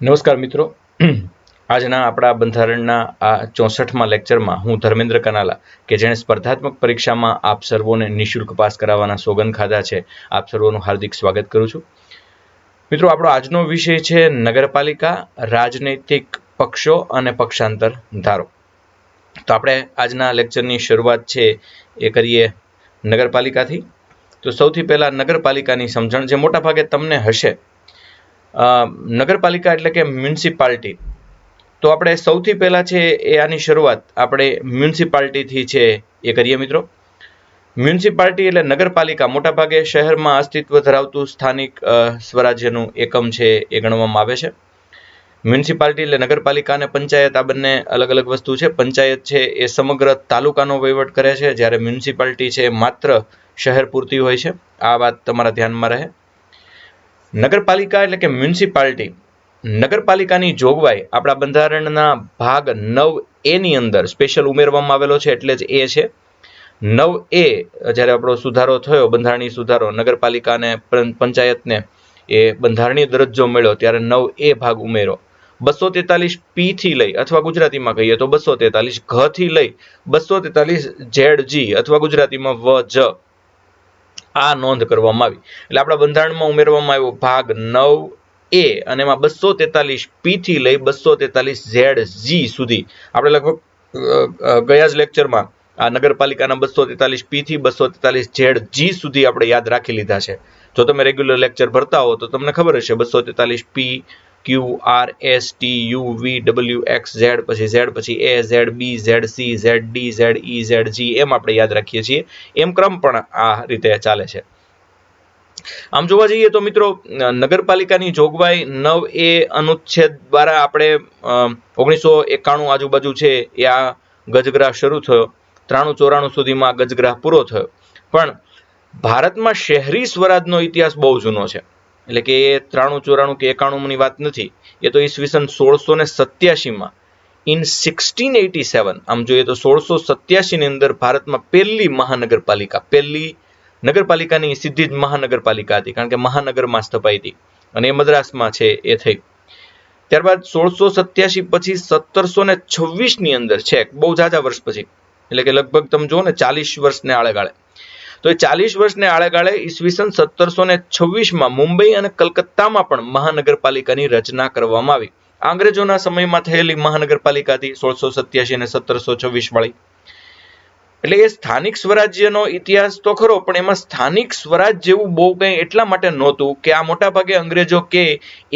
નમસ્કાર મિત્રો. આજના આપણા બંધારણના આ 64મા લેક્ચરમાં હું ધર્મેન્દ્ર કનાલા કે જેણે સ્પર્ધાત્મક પરીક્ષામાં આપ સર્વોને નિઃશુલ્ક પાસ કરાવવાના સોગંદ ખાધા છે, આપ સર્વોનું હાર્દિક સ્વાગત કરું છું. મિત્રો, આપણો આજનો વિષય છે નગરપાલિકા, રાજનૈતિક પક્ષો અને પક્ષાંતર ધારો. તો આપણે આજના લેક્ચરની શરૂઆત છે એ કરીએ નગરપાલિકાથી. તો સૌથી પહેલા નગરપાલિકાની સમજણ જે મોટા ભાગે તમને હશે. નગરપાલિકા એટલે કે મ્યુનિસિપાલિટી. તો આપણે સૌથી પહેલા છે એ આની શરૂઆત આપણે મ્યુનિસિપાલિટીથી છે એ કરીએ મિત્રો. મ્યુનિસિપાલિટી એટલે નગરપાલિકા મોટાભાગે શહેરમાં અસ્તિત્વ ધરાવતું સ્થાનિક સ્વરાજ્યનું એકમ છે એ ગણવામાં આવે છે. મ્યુનિસિપાલિટી એટલે નગરપાલિકા અને પંચાયત આ બંને અલગ અલગ વસ્તુ છે. પંચાયત છે એ સમગ્ર તાલુકાનો વહીવટ કરે છે, જ્યારે મ્યુનિસિપાલિટી છે માત્ર શહેર પૂરતી હોય છે. આ વાત તમારા ધ્યાનમાં રહે. નગરપાલિકા એટલે કે મ્યુનિસિપાલિટી, નગરપાલિકાની જોગવાઈ આપણા બંધારણના ભાગ 9A ની અંદર સ્પેશિયલ ઉમેરવામાં આવેલો છે, એટલે જ એ છે 9A. જ્યારે આપણો સુધારો થયો, બંધારણીય સુધારો, નગરપાલિકા અને પંચાયતને એ બંધારણીય દરજ્જો મળ્યો, ત્યારે 9A ભાગ ઉમેરો. 243P થી લઈ, અથવા ગુજરાતીમાં કહીએ તો 243 ઘ થી લઈ 243 ZG અથવા ગુજરાતીમાં VJ આ નોંધ કરવામાં આવી. એટલે આપણા બંધારણમાં ઉમેરવામાં આવ્યો ભાગ 9A અને એમાં 243P થી લઈ 243ZG સુધી. આપણે લગભગ ગયા જ લેક્ચરમાં આ નગરપાલિકાના 243P થી 243ZG સુધી આપણે યાદ રાખી લીધા છે. જો તમે રેગ્યુલર લેક્ચર ભરતા હો તો તમને ખબર હશે 243P, Q, R, S, T, U, V, W, X, Z, પછી Z, પછી A, Z, B, Z, C, Z, D, Z, E, Z, G એમ આપણે યાદ રાખીએ છીએ. એમ ક્રમ પણ આ રીતે ચાલે છે. આમ જોવા જઈએ તો મિત્રો, નગરપાલિકાની જોગવાઈ 9A અનુચ્છેદ દ્વારા આપણે 1991 આજુબાજુ છે એ આ ગજગ્રાહ શરૂ થયો. 93-94 સુધીમાં ગજગ્રાહ પૂરો થયો. પણ ભારતમાં શહેરી સ્વરાજનો ઇતિહાસ બહુ જૂનો છે. એટલે કે એ 93-94 કે 91ની વાત નથી. એ તો ઈસવીસન 1687માં ઇન 1687, આમ જોઈએ તો 1687 ની અંદર ભારતમાં પહેલી મહાનગરપાલિકા, પહેલી નગરપાલિકાની સીધી જ મહાનગરપાલિકા હતી, કારણ કે મહાનગરમાં સ્થપાઈ હતી અને એ મદ્રાસમાં છે એ થઈ. ત્યારબાદ 1687 પછી 1726 ની અંદર છે, બહુ ઝાઝા વર્ષ પછી, એટલે કે લગભગ તમે જુઓ ને 40 વર્ષને આળેગાળે. તો એ 40 વર્ષને આળેગાળે ઈસવીસન 1726માં મુંબઈ અને કલકત્તામાં પણ મહાનગરપાલિકાની રચના કરવામાં આવી. અંગ્રેજોના સમયમાં થયેલી મહાનગરપાલિકા હતી 1687 અને 1726 વાળી. એટલે એ સ્થાનિક સ્વરાજ્યનો ઇતિહાસ તો ખરો, પણ એમાં સ્થાનિક સ્વરાજ જેવું બહુ કંઈ એટલા માટે નહોતું કે આ મોટાભાગે અંગ્રેજો કે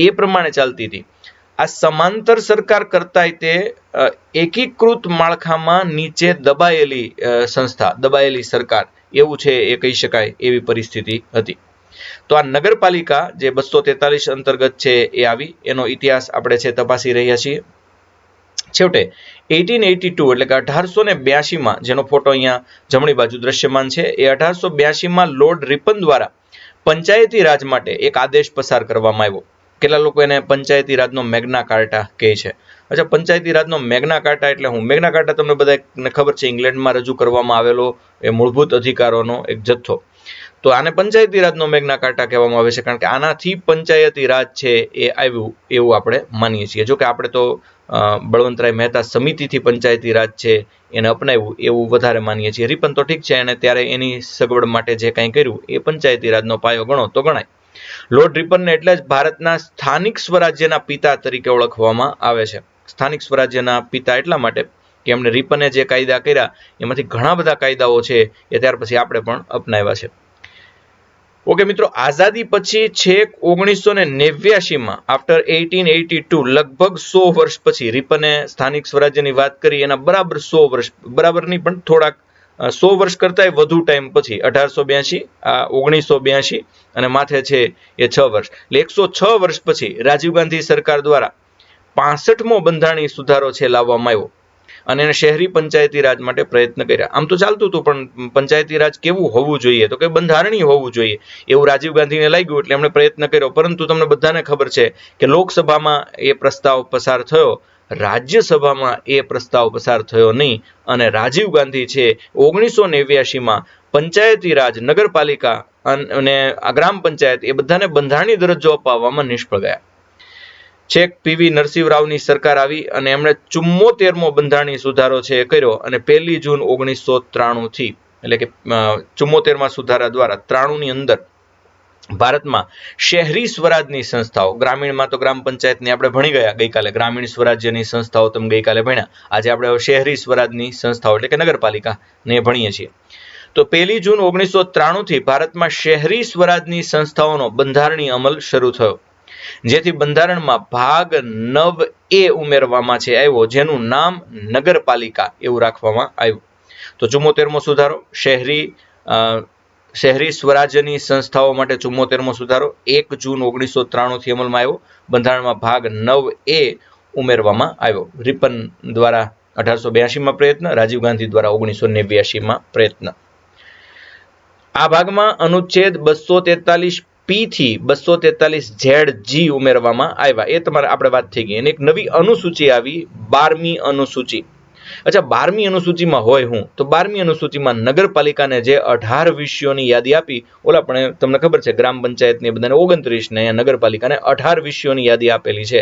એ પ્રમાણે ચાલતી હતી. આ સમાંતર સરકાર કરતાંય તે એકીકૃત માળખામાં નીચે દબાયેલી સંસ્થા, દબાયેલી સરકાર એવું છે એ કહી શકાય એવી પરિસ્થિતિ હતી. તો આ નગરપાલિકા જે 243 અંતર્ગત છે એ આવી, એનો ઇતિહાસ આપણે છે તપાસી રહ્યા છીએ. છેવટે 1882 એટલે કે 1882માં, જેનો ફોટો અહીંયા જમણી બાજુ દ્રશ્યમાન છે, એ 1882માં લોર્ડ રિપન દ્વારા પંચાયતી રાજ માટે એક આદેશ પસાર કરવામાં આવ્યો. કેટલા લોકો એને પંચાયતી રાજનો મેગ્ના કાર્ટા કહે છે. અચ્છા, પંચાયતી રાજનો મેગ્ના કાર્ટા એટલે હું? મેગ્ના કાર્ટા તમને બધાને ખબર છે, ઇંગ્લેન્ડમાં રજૂ કરવામાં આવેલો એ મૂળભૂત અધિકારોનો એક જથ્થો. તો આને પંચાયતી રાજનો મેગ્ના કાર્ટા કહેવામાં આવે છે, કારણ કે આનાથી પંચાયતી રાજ છે એ આવ્યું એવું આપણે માનીએ છીએ. જો કે આપણે તો બળવંતરાય મહેતા સમિતિથી પંચાયતી રાજ છે એને અપનાવ્યું એવું વધારે માનીએ છીએ. રિપન તો ઠીક છે, અને ત્યારે એની સગવડ માટે જે કંઈ કર્યું એ પંચાયતી રાજનો પાયો ગણો તો ગણાય. લોર્ડ રિપનને એટલે જ ભારતના સ્થાનિક સ્વરાજ્યના પિતા તરીકે ઓળખવામાં આવે છે. સ્થાનિક સ્વરાજ્યના પિતા એટલા માટે કે એમણે રિપને જે કાયદા કર્યા એમાંથી ઘણા બધા કાયદાઓ છે એ ત્યાર પછી આપણે પણ અપનાવ્યા છે. ઓકે મિત્રો, આઝાદી પછી છેક 1989માં આફ્ટર 1882, લગભગ 100 વર્ષ પછી રિપને સ્થાનિક સ્વરાજ્યની વાત કરી. એના બરાબર 100 વર્ષ, બરાબર નહીં પણ થોડાક 100 વર્ષ કરતાંય વધુ ટાઈમ પછી, 1882 આ 1982 અને માથે છે એ 6 વર્ષ, એટલે 106 વર્ષ પછી રાજીવ ગાંધી સરકાર દ્વારા 65મો બંધારણીય સુધારો છે લાવવામાં આવ્યો અને એને શહેરી પંચાયતી રાજ માટે પ્રયત્ન કર્યા. આમ તો ચાલતું હતું, પણ પંચાયતી રાજ કેવું હોવું જોઈએ, તો કે બંધારણીય હોવું જોઈએ એવું રાજીવ ગાંધીને લાગ્યું, એટલે એમણે પ્રયત્ન કર્યો. પરંતુ તમને બધાને ખબર છે કે લોકસભામાં એ પ્રસ્તાવ પસાર થયો, રાજ્યસભામાં એ પ્રસ્તાવ પસાર થયો નહીં, અને રાજીવ ગાંધી છે 1989માં પંચાયતી રાજ, નગરપાલિકા અને ગ્રામ પંચાયત એ બધાને બંધારણીય દરજ્જો અપાવવામાં નિષ્ફળ ગયા. છેક પીવી નરસિંહરાવની સરકાર આવી અને એમણે 74મો બંધારણીય સુધારો છે એ કર્યો અને 1 જૂન 1993 થી એટલે કે 74મા સુધારા દ્વારા 93ની અંદર ભારતમાં શહેરી સ્વરાજની સંસ્થાઓ, ગ્રામીણમાં તો ગ્રામ પંચાયતની આપણે ભણી ગયા ગઈકાલે, ગ્રામીણ સ્વરાજ્યની સંસ્થાઓ તમે ગઈકાલે ભણ્યા. આજે આપણે શહેરી સ્વરાજની સંસ્થાઓ એટલે કે નગરપાલિકાને ભણીએ છીએ. તો 1 જૂન 1993 થી ભારતમાં શહેરી સ્વરાજની સંસ્થાઓનો બંધારણીય અમલ શરૂ થયો, જેથી બંધારણમાં ભાગ 9A ઉમેરવામાં છે આવ્યો, જેનું નામ નગરપાલિકા એવું રાખવામાં આવ્યું. તો 74મો સુધારો શહેરી સ્વરાજ્યની સંસ્થાઓ માટે 74મો સુધારો 1 જૂન 1993 થી અમલમાં આવ્યો. બંધારણમાં ભાગ 9A ઉમેરવામાં આવ્યો. રિપન દ્વારા 1882માં પ્રયત્ન, રાજીવ ગાંધી દ્વારા 1989માં પ્રયત્ન. આ ભાગમાં અનુચ્છેદ 243P થી 243ZG ઉમેરવામાં આવ્યા. એ તમારે આપણે વાત થઈ ગઈ. અને એક નવી અનુસૂચિ આવી, 12મી અનુસૂચિ. અચ્છા, 12મી અનુસૂચિમાં હોય હું તો 12મી અનુસૂચિમાં નગરપાલિકાને જે 18 વિષયોની યાદી આપી, ઓલા પણ તમને ખબર છે ગ્રામ પંચાયતની બધાને 29 ને અહીંયા નગરપાલિકાને 18 વિષયોની યાદી આપેલી છે.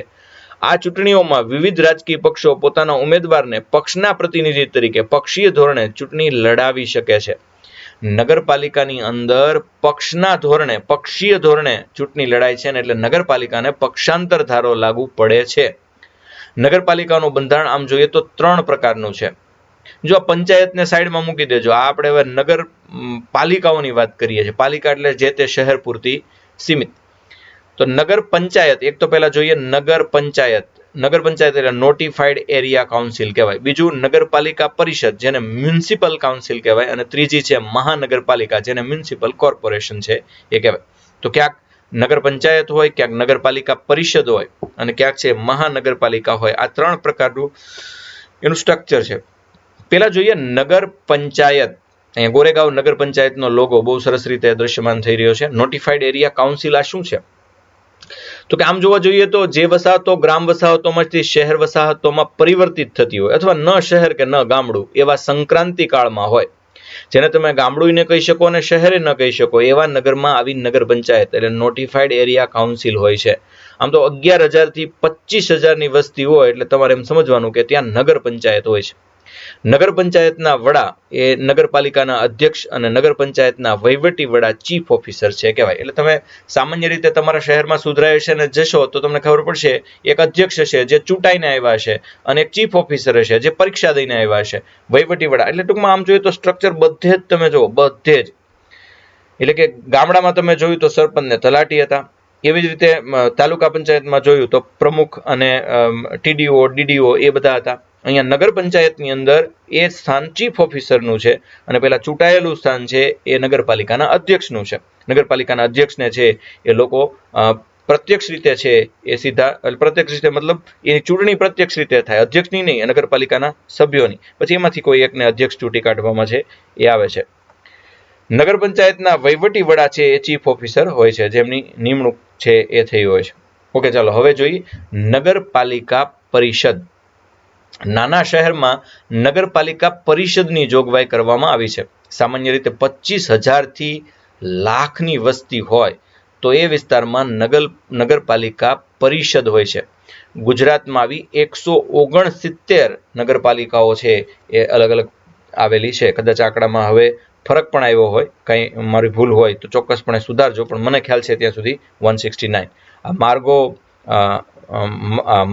આ ચૂંટણીઓમાં વિવિધ રાજકીય પક્ષો પોતાના ઉમેદવારને પક્ષના પ્રતિનિધિ તરીકે પક્ષીય ધોરણે ચૂંટણી લડાવી શકે છે. નગરપાલિકાની અંદર પક્ષીય ધોરણે ચૂંટણી લડાય છે ને એટલે નગરપાલિકાને પક્ષાંતર ધારો લાગુ પડે છે. નગરપાલિકાનું બંધારણ આમ જોઈએ તો 3 પ્રકારનું છે. જો આ પંચાયતને સાઈડમાં મૂકી દેજો, આ આપણે હવે નગરપાલિકાઓની વાત કરીએ છીએ. પાલિકા એટલે જે તે શહેર પૂરતી સીમિત. તો નગર પંચાયત, એક તો પહેલા જોઈએ નગર પંચાયત. નગર પંચાયત એટલે નોટિફાઈડ એરિયા કાઉન્સિલ કહેવાય. બીજું નગરપાલિકા પરિષદ, જેને મ્યુનિસિપલ કાઉન્સિલ કહેવાય. અને ત્રીજી છે મહાનગરપાલિકા, જેને મ્યુનિસિપલ કોર્પોરેશન છે એ કહેવાય. તો ક્યાંક નગર પંચાયત હોય, ક્યાંક નગરપાલિકા પરિષદ હોય અને ક્યાંક છે મહાનગરપાલિકા હોય. આ 3 પ્રકારનું એનું સ્ટ્રક્ચર છે. પેલા જોઈએ નગર પંચાયત. અહીંયા ગોરેગાંવ નગર પંચાયતનો લોગો બહુ સરસ રીતે દ્રશ્યમાન થઈ રહ્યો છે. નોટિફાઈડ એરિયા કાઉન્સિલ આ શું છે? તો કે આમ જોવા જોઈએ તો જે વસાહતો ગ્રામ વસાહતોમાંથી શહેર વસાહતોમાં પરિવર્તિત થતી હોય, અથવા ન શહેર કે ન ગામડું એવા સંક્રાંતિ કાળમાં હોય, જેને તમે ગામડું ન કહી શકો અને શહેરે ન કહી શકો, એવા નગરમાં આવી નગર પંચાયત એટલે નોટિફાઈડ એરિયા કાઉન્સિલ હોય છે. આમ તો 11,000 થી 25,000ની વસ્તી હોય એટલે તમારે એમ સમજવાનું કે ત્યાં નગર પંચાયત હોય છે. નગર પંચાયતના વડા એ નગરપાલિકાના અધ્યક્ષ અને નગર પંચાયતના વહીવટી વડા ચીફ ઓફિસર છે કહેવાય. એટલે તમે સામાન્ય રીતે તમારા શહેરમાં સુધરાય છે ને જશો તો તમને ખબર પડશે, એક અધ્યક્ષ હશે જે ચૂંટાઈને આવ્યા છે અને એક ચીફ ઓફિસર હશે જે પરીક્ષા દઈને આવ્યા છે, વહીવટી વડા. એટલે ટૂંકમાં આમ જોઈએ તો સ્ટ્રક્ચર બધે જ તમે જુઓ, બધે જ. એટલે કે ગામડામાં તમે જોયું તો સરપંચ ને તલાટી હતા, એવી જ રીતે તાલુકા પંચાયતમાં જોયું તો પ્રમુખ અને ટીડીઓ ડીડીઓ એ બધા હતા. અહીંયા નગર પંચાયતની અંદર એ સ્થાન ચીફ ઓફિસરનું છે અને પેલા ચૂંટાયેલું સ્થાન છે એ નગરપાલિકાના અધ્યક્ષનું છે. નગરપાલિકાના અધ્યક્ષને છે એ લોકો પ્રત્યક્ષ રીતે છે એ સીધા, પ્રત્યક્ષ રીતે મતલબ એની ચૂંટણી પ્રત્યક્ષ રીતે થાય, અધ્યક્ષની નહીં, નગરપાલિકાના સભ્યોની. પછી એમાંથી કોઈ એકને અધ્યક્ષ ચૂંટી કાઢવામાં છે એ આવે છે. નગર પંચાયતના વહીવટી વડા છે એ ચીફ ઓફિસર હોય છે, જેમની નિમણૂક છે એ થઈ હોય છે. ઓકે, ચાલો હવે જોઈએ નગરપાલિકા પરિષદ. નાના શહેરમાં નગરપાલિકા પરિષદની જોગવાઈ કરવામાં આવી છે. સામાન્ય રીતે 25,000 થી લાખની વસ્તી હોય તો એ વિસ્તારમાં નગરપાલિકા પરિષદ હોય છે. ગુજરાતમાં આવી 169 નગરપાલિકાઓ છે એ અલગ અલગ આવેલી છે. કદાચ આંકડામાં હવે ફરક પણ આવ્યો હોય, કંઈ મારી ભૂલ હોય તો ચોક્કસપણે સુધારજો, પણ મને ખ્યાલ છે ત્યાં સુધી 169. આ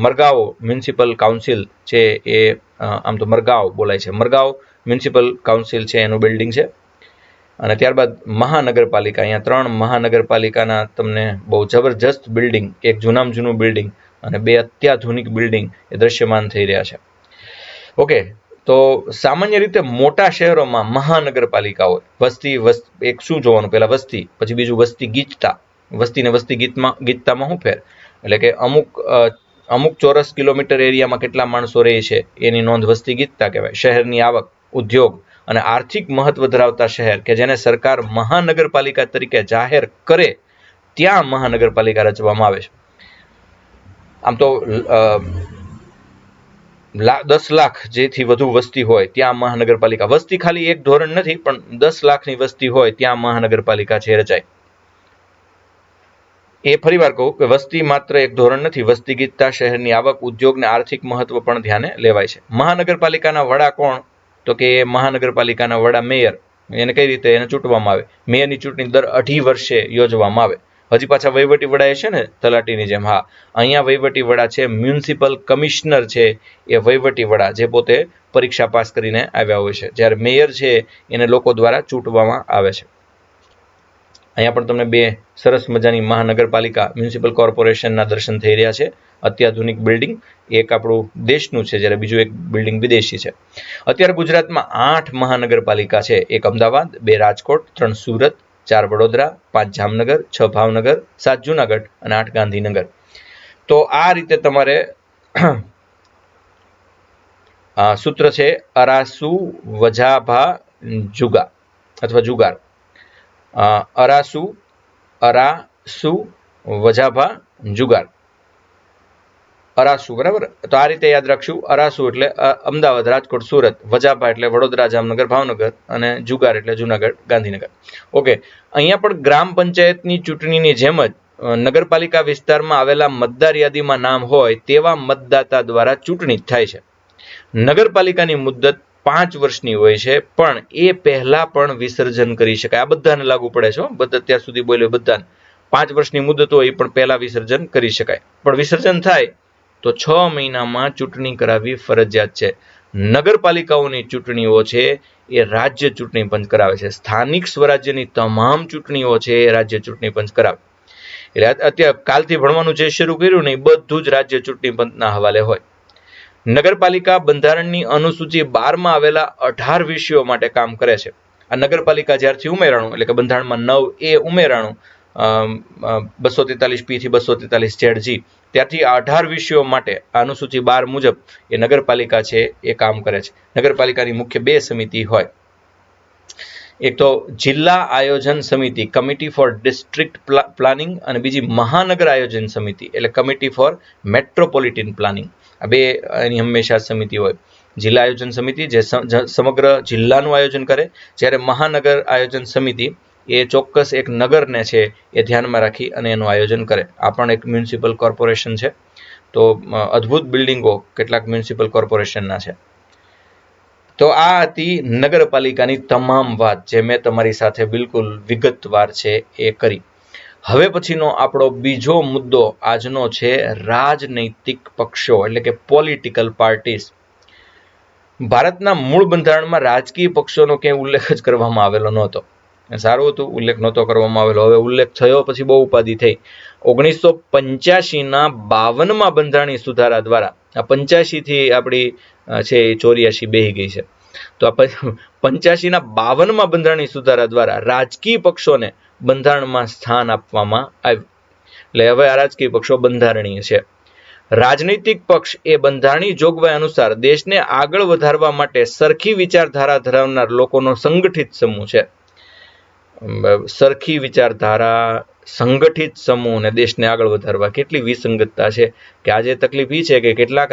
મરગાંવ મ્યુનિસિપલ કાઉન્સિલ છે એ આમ તો મરગાંવ બોલાય છે, મરગાંવ મ્યુનિસિપલ કાઉન્સિલ છે એનું બિલ્ડિંગ છે. અને ત્યારબાદ મહાનગરપાલિકા, અહીંયા 3 મહાનગરપાલિકાના તમને બહુ જબરજસ્ત બિલ્ડિંગ, એક જૂનામાં જૂનું બિલ્ડિંગ અને 2 અત્યાધુનિક બિલ્ડિંગ એ દ્રશ્યમાન થઈ રહ્યા છે. ઓકે, તો સામાન્ય રીતે મોટા શહેરોમાં મહાનગરપાલિકા હોય. વસ્તી એક શું જોવાનું, પહેલા વસ્તી, પછી બીજું વસ્તી ગીચતા. વસ્તીને વસ્તી ગીચતામાં શું ફેર? એટલે કે અમુક ચોરસ કિલોમીટર એરિયામાં કેટલા માણસો રહે છે એની નોંધ વસ્તી ગીચતા કહેવાય. શહેરની આવક, ઉદ્યોગ અને આર્થિક મહત્વ ધરાવતા શહેર કે જેને સરકાર મહાનગરપાલિકા તરીકે જાહેર કરે ત્યાં મહાનગરપાલિકા રચવામાં આવે છે. આમ તો 10 લાખ જેથી વધુ વસ્તી હોય ત્યાં મહાનગરપાલિકા, વસ્તી ખાલી એક ધોરણ નથી પણ 10 લાખની વસ્તી હોય ત્યાં મહાનગરપાલિકા છે રચાય. એ ફરીવાર કહું કે વસ્તી માત્ર એક ધોરણ નથી, વસ્તી ગીતતા શહેરની આવક, ઉદ્યોગ ને આર્થિક મહત્વ પણ ધ્યાને લેવાય છે. મહાનગરપાલિકાના વડા કોણ? તો કે મહાનગરપાલિકાના વડા મેયર. એને કઈ રીતે એને ચૂંટવામાં આવે? મેયરની ચૂંટણી દર 2.5 વર્ષે યોજવામાં આવે. હજી પાછા વહીવટી વડા છે ને તલાટીની જેમ. હા, અહીંયા વહીવટી વડા છે, મ્યુનિસિપલ કમિશનર છે એ વહીવટી વડા, જે પોતે પરીક્ષા પાસ કરીને આવ્યા હોય છે. જ્યારે મેયર છે એને લોકો દ્વારા ચૂંટવામાં આવે છે. અહીંયા પણ તમને બે સરસ મજાની મહાનગરપાલિકા મ્યુનિસિપલ કોર્પોરેશનના દર્શન થઈ રહ્યા છે. અત્યાધુનિક બિલ્ડિંગ, એક આપણું દેશનું છે જ્યારે બીજું એક બિલ્ડિંગ વિદેશી છે. અત્યારે ગુજરાતમાં 8 મહાનગરપાલિકા છે. 1 અમદાવાદ, 2 રાજકોટ, 3 સુરત, 4 વડોદરા, 5 જામનગર, 6 ભાવનગર, 7 જુનાગઢ અને 8 ગાંધીનગર. તો આ રીતે તમારે સૂત્ર છે અરાસુ વજાભા જુગા અથવા જુગાર. અરાસુ વજાભા જુગાર. અરાસુ, બરાબર. તો આ રીતે યાદ રાખશું. અરાસુ એટલે અમદાવાદ, રાજકોટ, સુરત. વજાભા એટલે વડોદરા, જામનગર, ભાવનગર. અને જુગાર એટલે જુનાગઢ, ગાંધીનગર. ઓકે, અહીંયા પણ ગ્રામ પંચાયતની ચૂંટણીની જેમ જ નગરપાલિકા વિસ્તારમાં આવેલા મતદાર યાદીમાં નામ હોય તેવા મતદાતા દ્વારા ચૂંટણી થાય છે. નગરપાલિકાની મુદ્દત 5 વર્ષની હોય છે, પણ એ પહેલા પણ વિસર્જન કરી શકાય. આ બધાને લાગુ પડે છે. બધા અત્યાર સુધી બોલ્યો બધાને 5 વર્ષની મુદ્દત હોય પણ પહેલા વિસર્જન કરી શકાય. પણ વિસર્જન થાય તો 6 મહિનામાં ચૂંટણી કરાવવી ફરજિયાત છે. નગરપાલિકાઓની ચૂંટણીઓ છે એ રાજ્ય ચૂંટણી પંચ કરાવે છે. સ્થાનિક સ્વરાજ્યની તમામ ચૂંટણીઓ છે એ રાજ્ય ચૂંટણી પંચ કરાવે. એટલે અત્યારે કાલથી ભણવાનું જે શરૂ કર્યું ને એ બધું જ રાજ્ય ચૂંટણી પંચના હવાલે હોય. નગરપાલિકા બંધારણની અનુસૂચિ 12માં આવેલા 18 વિષયો માટે કામ કરે છે. આ નગરપાલિકા જ્યારથી ઉમેરાણું, એટલે કે બંધારણમાં 9A ઉમેરાણું 243P થી 243ZG, ત્યારથી 18 વિષયો માટે અનુસૂચિ 12 મુજબ એ નગરપાલિકા છે એ કામ કરે છે. નગરપાલિકાની મુખ્ય 2 સમિતિ હોય. એક તો જિલ્લા આયોજન સમિતિ, કમિટી ફોર ડિસ્ટ્રિક્ટ પ્લાનિંગ, અને બીજી મહાનગર આયોજન સમિતિ એટલે કમિટી ફોર મેટ્રોપોલિટન પ્લાનિંગ. આ બે એની હંમેશા સમિતિ હોય. જિલ્લા આયોજન સમિતિ જે સમગ્ર જિલ્લાનું આયોજન કરે, જ્યારે મહાનગર આયોજન સમિતિ એ ચોક્કસ એક નગરને છે એ ધ્યાનમાં રાખી અને એનું આયોજન કરે. આ પણ એક મ્યુનિસિપલ કોર્પોરેશન છે. તો અદ્ભુત બિલ્ડિંગો કેટલાક મ્યુનિસિપલ કોર્પોરેશનના છે. તો આ હતી નગરપાલિકાની તમામ વાત, જે મેં તમારી સાથે બિલકુલ વિગતવાર છે એ કરી. હવે પછીનો આપણો બીજો મુદ્દો આજનો છે રાજનૈતિક પક્ષો એટલે કે પોલિટિકલ પાર્ટીઝ. ભારતના મૂળ બંધારણમાં રાજકીય પક્ષોનો ક્યાંય ઉલ્લેખ જ કરવામાં આવેલો નહોતો. સારું હતું, ઉલ્લેખ નહોતો કરવામાં આવેલો. હવે ઉલ્લેખ થયો પછી બહુ ઉપાધિ થઈ. 1985ના 52માં બંધારણીય સુધારા દ્વારા, આ 85 થી આપણી છે એ 84 બેહી ગઈ છે. તો આ 85ના 52માં બંધારણીય સુધારા દ્વારા રાજકીય પક્ષોને બંધારણમાં સ્થાન આપવામાં આવ્યું. એટલે હવે આ રાજકીય પક્ષો બંધારણીય છે. રાજનૈતિક પક્ષ એ બંધારણીય જોગવાઈ અનુસાર દેશને આગળ વધારવા માટે સરખી વિચારધારા ધરાવનાર લોકોનો સંગઠિત સમૂહ છે. સરખી વિચારધારા, સંગઠિત સમૂહ અને દેશને આગળ વધારવા. કેટલી વિસંગતતા છે કે આજે તકલીફ એ છે કે કેટલાક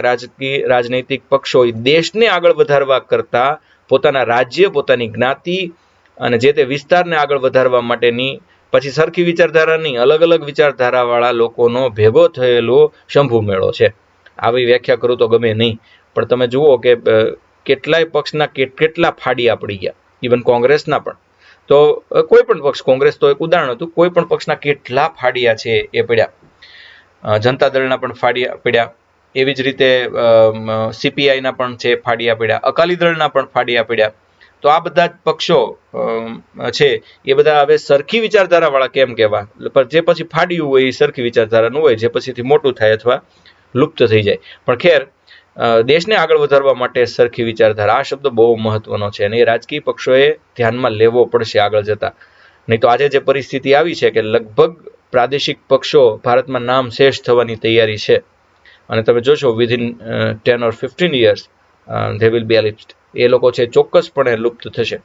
રાજનૈતિક પક્ષો દેશને આગળ વધારવા કરતા પોતાના રાજ્ય, પોતાની જ્ઞાતિ અને જે તે વિસ્તારને આગળ વધારવા માટેની પછી સરખી વિચારધારાની અલગ અલગ વિચારધારાવાળા લોકોનો ભેગો થયેલો શંભુ મેળો છે. આવી વ્યાખ્યા કરું તો ગમે નહીં, પણ તમે જુઓ કે કેટલાય પક્ષના કેટલા ફાડિયા પડી ગયા. ઇવન કોંગ્રેસના પણ. તો કોઈ પણ પક્ષ, કોંગ્રેસ તો એક ઉદાહરણ હતું, કોઈ પણ પક્ષના કેટલા ફાડિયા છે એ પડ્યા. જનતા દળના પણ ફાડિયા પડ્યા. એવી જ રીતે CPIના પણ છે ફાડિયા પડ્યા. અકાલી દળના પણ ફાડિયા પડ્યા. તો આ બધા જ પક્ષો છે એ બધા હવે સરખી વિચારધારાવાળા કેમ કહેવા? જે પછી ફાડ્યું હોય એ સરખી વિચારધારાનું હોય, જે પછીથી મોટું થાય અથવા લુપ્ત થઈ જાય. પણ ખેર, દેશને આગળ વધારવા માટે સરખી વિચારધારા, આ શબ્દ બહુ મહત્વનો છે અને એ રાજકીય પક્ષોએ ધ્યાનમાં લેવો પડશે આગળ જતા. નહીં તો આજે જે પરિસ્થિતિ આવી છે કે લગભગ પ્રાદેશિક પક્ષો ભારતમાં નામ શેષ થવાની તૈયારી છે. અને તમે જોશો within 10 or 15 years they will be elapsed. એ લોકો છે ચોક્કસપણે લુપ્ત થશે.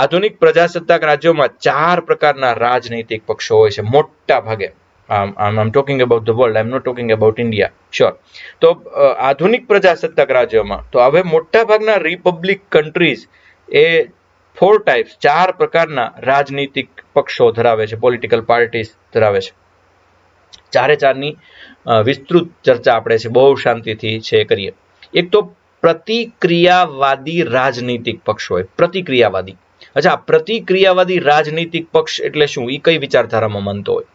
આધુનિક પ્રજાસત્તાક રાજ્યોમાં 4 પ્રકારના રાજનૈતિક પક્ષો હોય છે મોટા ભાગે. I'm talking about the world, I'm not talking about India. Sure. તો આધુનિક પ્રજાસત્તાક રાજ્યોમાં તો હવે મોટા ભાગના રિપબ્લિક કન્ટ્રીઝ એ 4 types, 4 પ્રકારના રાજનૈતિક પક્ષો ધરાવે છે, પોલિટિકલ પાર્ટીઝ ધરાવે છે. ચારે ચારની વિસ્તૃત ચર્ચા આપણે છે બહુ શાંતિથી છે કરીએ. એક તો પ્રતિક્રિયાવાદી રાજનીતિક પક્ષ હોય. પ્રતિક્રિયાવાદી. અચ્છા, પ્રતિક્રિયાવાદી રાજનીતિક પક્ષ એટલે શું? એ કઈ વિચારધારામાં માનતો હોય?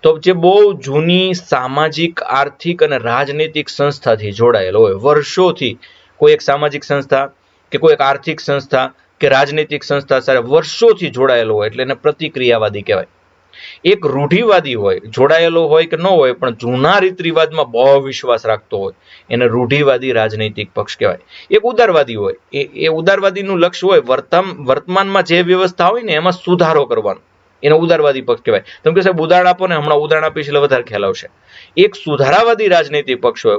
તો જે બહુ જૂની સામાજિક, આર્થિક અને રાજનીતિક સંસ્થાથી જોડાયેલો હોય, વર્ષોથી કોઈ એક સામાજિક સંસ્થા કે કોઈ એક આર્થિક સંસ્થા કે રાજનીતિક સંસ્થા સાથે વર્ષોથી જોડાયેલો હોય એટલે એને પ્રતિક્રિયાવાદી કહેવાય. એક રૂઢિવાદી હોય, જોડાયેલો હોય કે ન હોય પણ જૂના રીત રિવાજમાં બહુ વિશ્વાસ રાખતો હોય, એને રૂઢિવાદી રાજનૈતિક પક્ષ કહેવાય. એક ઉદારવાદી હોય, એ ઉદારવાદીનું લક્ષ્ય હોય વર્તમાનમાં જે વ્યવસ્થા હોય ને એમાં સુધારો કરવાનો, એનો ઉદારવાદી પક્ષ કહેવાય. તમે કે સાહેબ ઉદાહરણ આપો ને, હમણાં ઉદાહરણ આપીશ એટલે વધારે ખ્યાલ આવશે. એક સુધારાવાદી રાજનૈતિક પક્ષ હોય.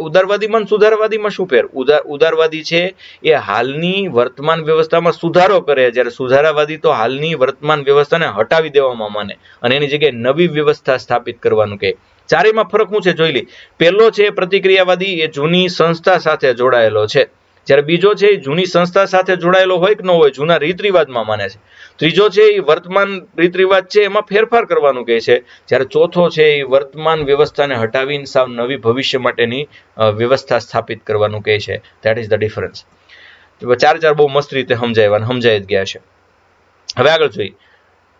ઉદારવાદીમાં સુધારાવાદીમાં શું ફેર? ઉદારવાદી છે એ હાલની વર્તમાન વ્યવસ્થામાં સુધારો કરે, જ્યારે સુધારાવાદી તો હાલની વર્તમાન વ્યવસ્થાને હટાવી દેવામાં માને અને એની જગ્યાએ નવી વ્યવસ્થા સ્થાપિત કરવાનું કહે. ચારેયમાં ફરક શું છે જોઈ લી. પહેલો છે પ્રતિક્રિયાવાદી, એ જૂની સંસ્થા સાથે જોડાયેલો છે, જ્યારે બીજો છે એ જૂની સંસ્થા સાથે જોડાયેલો હોય કે ન હોય, જૂના રીત રિવાજમાં માને છે. ત્રીજો છે એ વર્તમાન રીત રિવાજ છે એમાં ફેરફાર કરવાનું કહે છે, જ્યારે ચોથો છે એ વર્તમાન વ્યવસ્થાને હટાવીને સાવ નવી ભવિષ્ય માટેની વ્યવસ્થા સ્થાપિત કરવાનું કહે છે. That is the difference. ચાર બહુ મસ્ત રીતે સમજાઈ જ ગયા છે. હવે આગળ જોઈએ.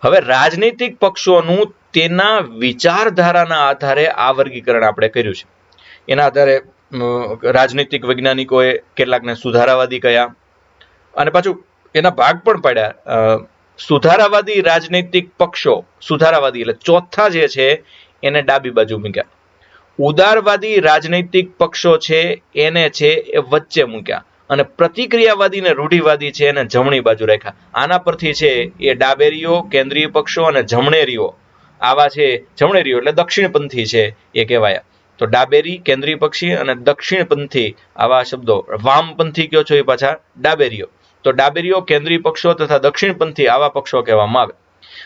હવે રાજનૈતિક પક્ષોનું તેના વિચારધારાના આધારે આ વર્ગીકરણ આપણે કર્યું છે. એના આધારે રાજનૈતિક વૈજ્ઞાનિકોએ કેટલાકને સુધારાવાદી કહ્યા અને પાછું એના ભાગ પણ પાડ્યા. સુધારાવાદી રાજનૈતિક પક્ષો, સુધારાવાદી એટલે ચોથા જે છે એને ડાબી બાજુ મૂક્યા. ઉદારવાદી રાજનૈતિક પક્ષો છે એને છે એ વચ્ચે મૂક્યા અને પ્રતિક્રિયાવાદી ને રૂઢિવાદી છે એને જમણી બાજુ રાખ્યા. આના પરથી છે એ ડાબેરીઓ, કેન્દ્રીય પક્ષો અને જમણેરીઓ, આવા છે જમણેરીઓ એટલે દક્ષિણપંથી છે એ કહેવાયા. તો ડાબેરી, કેન્દ્રીય પક્ષી અને દક્ષિણપંથી આવા શબ્દો. વામપંથી કયો છો એ પાછા ડાબેરીઓ. તો ડાબેરીઓ, કેન્દ્રીય પક્ષો તથા દક્ષિણપંથી આવા પક્ષો કહેવામાં આવે.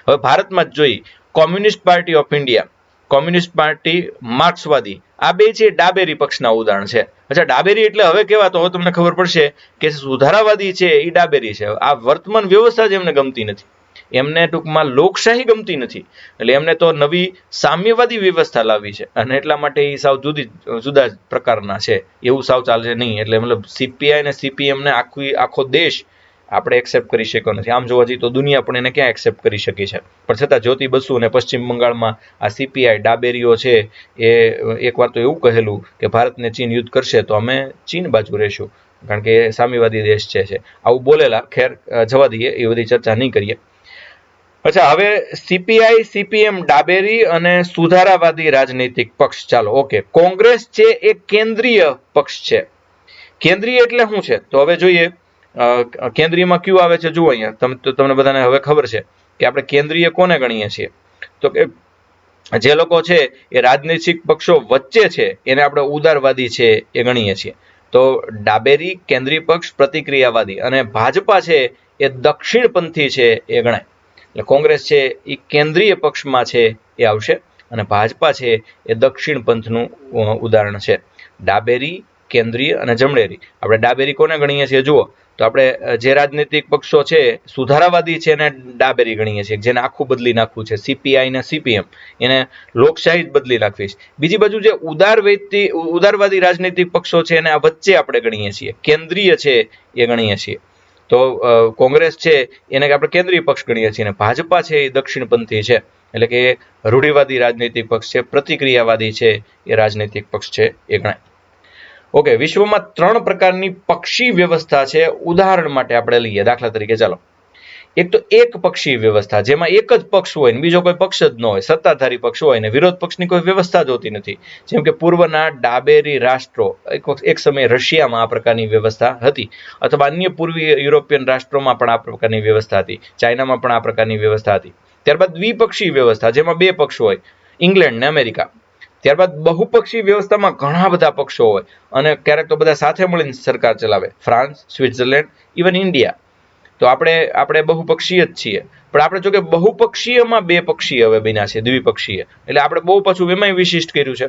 હવે ભારતમાં જ જોઈ, communist party of India, communist party, માર્ક્સવાદી, આ બે છે ડાબેરી પક્ષના ઉદાહરણ છે. અચ્છા, ડાબેરી એટલે હવે કેવા, તો હવે તમને ખબર પડશે કે સુધારાવાદી છે એ ડાબેરી છે. આ વર્તમાન વ્યવસ્થા જ એમને ગમતી નથી, એમને ટૂંકમાં લોકશાહી ગમતી નથી, એટલે એમને તો નવી સામ્યવાદી વ્યવસ્થા લાવી છે અને એટલા માટે એ સાવ જુદા પ્રકારના છે. એવું સાવ ચાલશે નહીં. એટલે મતલબ સીપીઆઈ અને સીપીએમ ને આખો દેશ આપણે એક્સેપ્ટ કરી શક્યો નથી. આમ જોવા જઈએ તો દુનિયા પણ એને ક્યાં એક્સેપ્ટ કરી શકી છે. પણ છતાં જ્યોતિ બસુ અને પશ્ચિમ બંગાળમાં આ સીપીઆઈ ડાબેરીઓ છે એ એકવાર તો એવું કહેલું કે ભારતને ચીન યુદ્ધ કરશે તો અમે ચીન બાજુ રહેશું, કારણ કે એ સામ્યવાદી દેશ છે. આવું બોલેલા. ખેર, જવા દઈએ, એ બધી ચર્ચા નહીં કરીએ. અચ્છા, હવે સીપીઆઈ, સીપીએમ ડાબેરી અને સુધારાવાદી રાજનૈતિક પક્ષ. ચાલો, ઓકે. કોંગ્રેસ છે એ કેન્દ્રીય પક્ષ છે. કેન્દ્રીય એટલે શું છે તો હવે જોઈએ. કેન્દ્રીયમાં કયું આવે છે જુઓ અહીંયા. તમને બધાને હવે ખબર છે કે આપણે કેન્દ્રીય કોને ગણીએ છીએ. તો કે જે લોકો છે એ રાજનૈતિક પક્ષો વચ્ચે છે એને આપણે ઉદારવાદી છે એ ગણીએ છીએ. તો ડાબેરી, કેન્દ્રીય પક્ષ, પ્રતિક્રિયાવાદી અને ભાજપા છે એ દક્ષિણપંથી છે એ ગણાય. એટલે કોંગ્રેસ છે એ કેન્દ્રીય પક્ષમાં છે એ આવશે અને ભાજપા છે એ દક્ષિણ પંથનું ઉદાહરણ છે. ડાબેરી, કેન્દ્રીય અને જમણેરી. આપણે ડાબેરી કોને ગણીએ છીએ જુઓ, તો આપણે જે રાજનૈતિક પક્ષો છે સુધારાવાદી છે એને ડાબેરી ગણીએ છીએ, જેને આખું બદલી નાખવું છે. સીપીઆઈ ને સીપીએમ એને લોકશાહી જ બદલી નાખવી છે. બીજી બાજુ જે ઉદારવાદી રાજનૈતિક પક્ષો છે એને આ વચ્ચે આપણે ગણીએ છીએ, કેન્દ્રીય છે એ ગણીએ છીએ. તો કોંગ્રેસ છે એને આપણે કેન્દ્રીય પક્ષ ગણીએ છીએ અને ભાજપા છે એ દક્ષિણપંથી છે, એટલે કે રૂઢિવાદી રાજનૈતિક પક્ષ છે. પ્રતિક્રિયાવાદી છે એ રાજનૈતિક પક્ષ છે એ ગણાય. ઓકે, વિશ્વમાં 3 પ્રકારની પક્ષી વ્યવસ્થા છે. ઉદાહરણ માટે આપણે લઈએ. દાખલા તરીકે ચાલો, એક તો એક પક્ષી વ્યવસ્થા, જેમાં એક જ પક્ષ હોય ને બીજો કોઈ પક્ષ જ ન હોય, સત્તાધારી પક્ષ હોય ને વિરોધ પક્ષની કોઈ વ્યવસ્થા જ હોતી નથી. જેમ કે પૂર્વના ડાબેરી રાષ્ટ્રો, એક સમયે રશિયામાં આ પ્રકારની વ્યવસ્થા હતી, અથવા અન્ય પૂર્વીય યુરોપિયન રાષ્ટ્રોમાં પણ આ પ્રકારની વ્યવસ્થા હતી, ચાઇનામાં પણ આ પ્રકારની વ્યવસ્થા હતી. ત્યારબાદ દ્વિપક્ષી વ્યવસ્થા, જેમાં 2 પક્ષ હોય, ઇંગ્લેન્ડ ને અમેરિકા. ત્યારબાદ બહુપક્ષી વ્યવસ્થામાં ઘણા બધા પક્ષો હોય અને ક્યારેક તો બધા સાથે મળીને સરકાર ચલાવે, ફ્રાન્સ, સ્વિટ્ઝરલેન્ડ, ઇવન ઇન્ડિયા. તો આપણે બહુપક્ષીય જ છીએ. પણ આપણે જો કે બહુપક્ષીયમાં 2 પક્ષીય હવે બન્યા છે, દ્વિપક્ષીય. એટલે આપણે બહુ પાછું એમાંય વિશિષ્ટ કર્યું છે.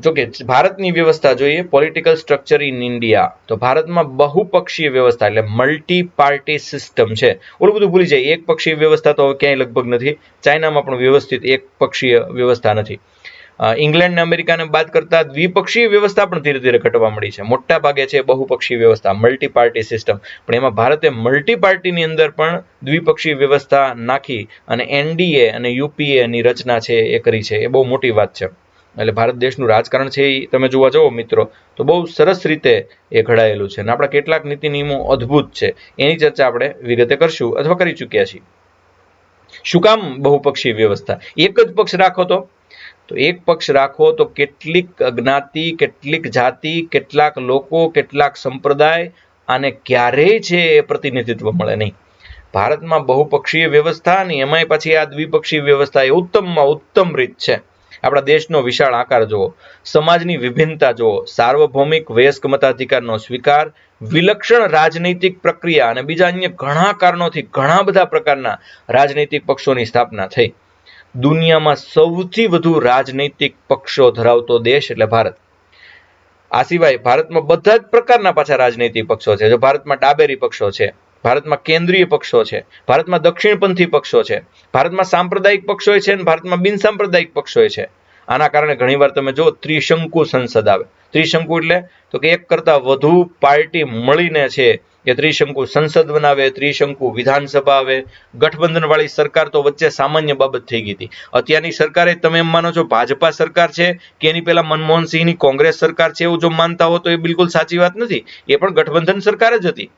જો કે ભારતની વ્યવસ્થા જોઈએ, પોલિટિકલ સ્ટ્રક્ચર ઇન ઇન્ડિયા, તો ભારતમાં બહુપક્ષીય વ્યવસ્થા એટલે મલ્ટી પાર્ટી સિસ્ટમ છે. ઓલું બધું ભૂલી જાય, એક પક્ષીય વ્યવસ્થા તો ક્યાંય લગભગ નથી. ચાઇનામાં પણ વ્યવસ્થિત એક પક્ષીય વ્યવસ્થા નથી. ઇંગ્લેન્ડ અને અમેરિકાને બાદ કરતા દ્વિપક્ષીય વ્યવસ્થા પણ ધીરે ધીરે ઘટવા મળી છે. મોટા ભાગે છે બહુપક્ષીય વ્યવસ્થા, મલ્ટી પાર્ટી સિસ્ટમ. પણ એમાં ભારતે મલ્ટી પાર્ટીની અંદર પણ દ્વિપક્ષીય વ્યવસ્થા નાખી અને એનડીએ અને યુપીએ ની રચના છે એ કરી છે. એ બહુ મોટી વાત છે. એટલે ભારત દેશનું રાજકારણ છે એ તમે જોવા જાઓ મિત્રો તો બહુ સરસ રીતે એ ઘડાયેલું છે અને આપણા કેટલાક નીતિ નિયમો અદ્ભુત છે. એની ચર્ચા આપણે વિગતે કરશું અથવા કરી ચૂક્યા છીએ. શું કામ બહુપક્ષીય વ્યવસ્થા? એક જ પક્ષ રાખો તો એક પક્ષ રાખો તો કેટલીક જ્ઞાતિ, કેટલીક જાતિ, કેટલાક લોકો, કેટલાક સંપ્રદાય આને ક્યારેય છે એ પ્રતિનિધિત્વ મળે નહીં. ભારતમાં બહુપક્ષીય વ્યવસ્થા અને એમાંય પછી આ દ્વિપક્ષીય વ્યવસ્થા એ ઉત્તમમાં ઉત્તમ રીત છે. આપણા દેશનો વિશાળ આકાર જુઓ, સમાજની વિભિન્નતા જુઓ, સાર્વભૌમિક વયસ્ક મતાધિકારનો સ્વીકાર, વિલક્ષણ રાજનૈતિક પ્રક્રિયા અને બીજા અન્ય ઘણા કારણોથી ઘણા બધા પ્રકારના રાજનૈતિક પક્ષોની સ્થાપના થઈ. દુનિયામાં સૌથી વધુ રાજનૈતિક પક્ષો ધરાવતો દેશ એટલે ભારત. આ સિવાય ભારતમાં બધા જ પ્રકારના પાછા રાજનૈતિક પક્ષો છે. જો ભારતમાં ડાબેરી પક્ષો છે, ભારતમાં કેન્દ્રીય પક્ષો છે, ભારતમાં દક્ષિણપંથી પક્ષો છે, ભારતમાં સાંપ્રદાયિક પક્ષો છે અને ભારતમાં બિનસાંપ્રદાયિક પક્ષો છે. આના કારણે ઘણીવાર તમે જો ત્રિશંકુ સંસદ આવે. ત્રિશંકુ એટલે તો કે એક કરતા વધુ પાર્ટી મળીને છે એ ત્રિશંકુ સંસદ બનાવે, ત્રિશંકુ વિધાનસભા આવે. ગઠબંધન વાળી સરકાર તો વચ્ચે સામાન્ય બાબત થઈ ગઈ હતી. અત્યારની સરકારે તમે એમ માનો છો ભાજપા સરકાર છે કે એની પહેલા મનમોહનસિંહની કોંગ્રેસ સરકાર છે એવું જો માનતા હો તો એ બિલકુલ સાચી વાત નથી. એ પણ ગઠબંધન સરકાર જ હતી.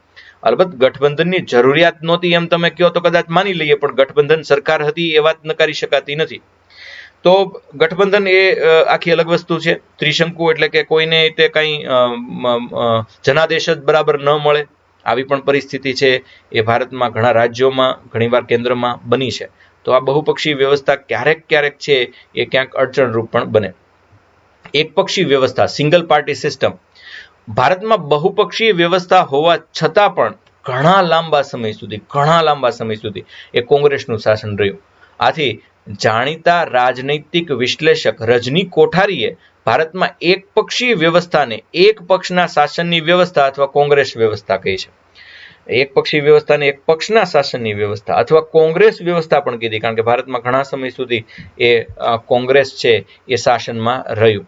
અલબત્ત ગઠબંધનની જરૂરિયાત નહોતી એમ તમે કહો તો કદાચ માની લઈએ, પણ ગઠબંધન સરકાર હતી એ વાત નકારી શકાતી નથી. તો ગઠબંધન એ આખી અલગ વસ્તુ છે. ત્રિશંકુ એટલે કે કોઈને તે કંઈ જનાદેશ જ બરાબર ન મળે આવી પણ પરિસ્થિતિ છે એ ભારતમાં ઘણા રાજ્યોમાં, ઘણીવાર કેન્દ્રમાં બની છે. તો આ બહુપક્ષી વ્યવસ્થા ક્યારેક ક્યારેક છે એ ક્યાંક અડચણરૂપ પણ બને. એકપક્ષી વ્યવસ્થા, સિંગલ પાર્ટી સિસ્ટમ. ભારતમાં બહુપક્ષીય વ્યવસ્થા હોવા છતાં પણ ઘણા લાંબા સમય સુધી એ કોંગ્રેસનું શાસન રહ્યું. આથી જાણીતા રાજનૈતિક વિશ્લેષક રજની કોઠારીએ ભારતમાં એકપક્ષીય વ્યવસ્થાને એક પક્ષના શાસનની વ્યવસ્થા અથવા કોંગ્રેસ વ્યવસ્થા કહી છે. એક પક્ષી વ્યવસ્થાને એક પક્ષના શાસનની વ્યવસ્થા અથવા કોંગ્રેસ વ્યવસ્થા પણ કીધી, કારણ કે ભારતમાં ઘણા સમય સુધી એ કોંગ્રેસ છે એ શાસનમાં રહ્યું.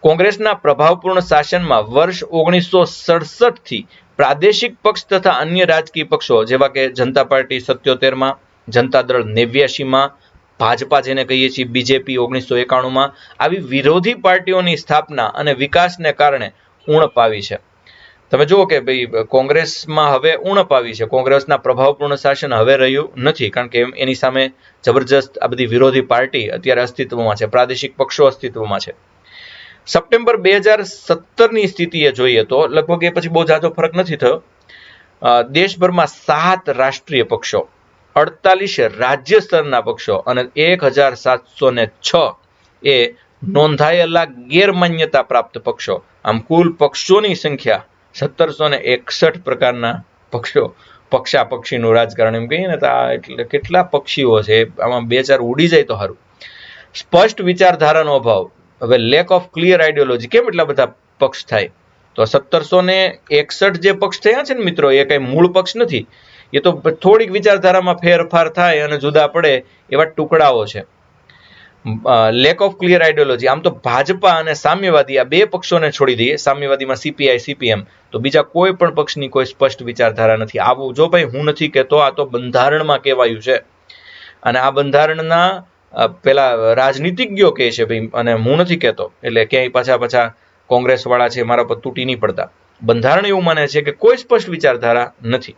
કોંગ્રેસના પ્રભાવપૂર્ણ શાસનમાં વર્ષ 1967 થી પ્રાદેશિક પક્ષ તથા અન્ય રાજકીય પક્ષો જેવા કે જનતા પાર્ટી 77માં, જનતા દળ 89માં, ભાજપા જેને કહીએ છીએ બીજેપી 1991માં, આવી વિરોધી પાર્ટીઓની સ્થાપના અને વિકાસને કારણે ઉણપ આવી છે. તમે જુઓ કે ભાઈ કોંગ્રેસમાં હવે ઉણપ આવી છે. કોંગ્રેસના પ્રભાવપૂર્ણ શાસન હવે રહ્યું નથી, કારણ કે એની સામે જબરજસ્ત આ બધી વિરોધી પાર્ટી અત્યારે અસ્તિત્વમાં છે, પ્રાદેશિક પક્ષો અસ્તિત્વમાં છે. સપ્ટેમ્બર 2017ની સ્થિતિએ જોઈએ તો લગભગ એ પછી બહુ જાજો ફરક નથી થયો. દેશભરમાં 7 રાષ્ટ્રીય પક્ષો, 48 રાજ્ય સ્તરના પક્ષો અને 1706 એ નોંધાયેલા ગેરમાન્યતા પ્રાપ્ત પક્ષો. આમ કુલ પક્ષોની સંખ્યા 1761 પ્રકારના પક્ષો. પક્ષીનું રાજકારણ એમ કહીએ ને તો એટલે કેટલા પક્ષીઓ છે, આમાં 2-4 ઉડી જાય તો સારું. સ્પષ્ટ વિચારધારાનો અભાવ. હવે લેક ઓફ ક્લિયર આઈડિયોલોજી. કેમ એટલા બધા પક્ષ થાય? તો 1761 જે પક્ષ થયા છે ને મિત્રો, એ કઈ મૂળ પક્ષ નથી. એ તો થોડીક વિચારધારામાં ફેરફાર થાય અને જુદા પડે એવા ટુકડાઓ છે. Lack off clear ideology. આમ તો ભાજપા અને સામ્યવાદી આ બે પક્ષોને છોડી દઈએ, સામ્યવાદીમાં સીપીઆઈ, સીપીએમ, તો બીજા કોઈ પણ પક્ષની કોઈ સ્પષ્ટ વિચારધારા નથી. આવું જો ભાઈ હું નથી કહેતો, આ તો બંધારણમાં કહેવાયું છે અને આ બંધારણના પેલા રાજનીતિજ્ઞો કહે છે ભાઈ, અને હું નથી કહેતો. એટલે ક્યાંય પાછા કોંગ્રેસ વાળા છે મારા પર તૂટી નહીં પડતા. બંધારણ એવું માને છે કે કોઈ સ્પષ્ટ વિચારધારા નથી.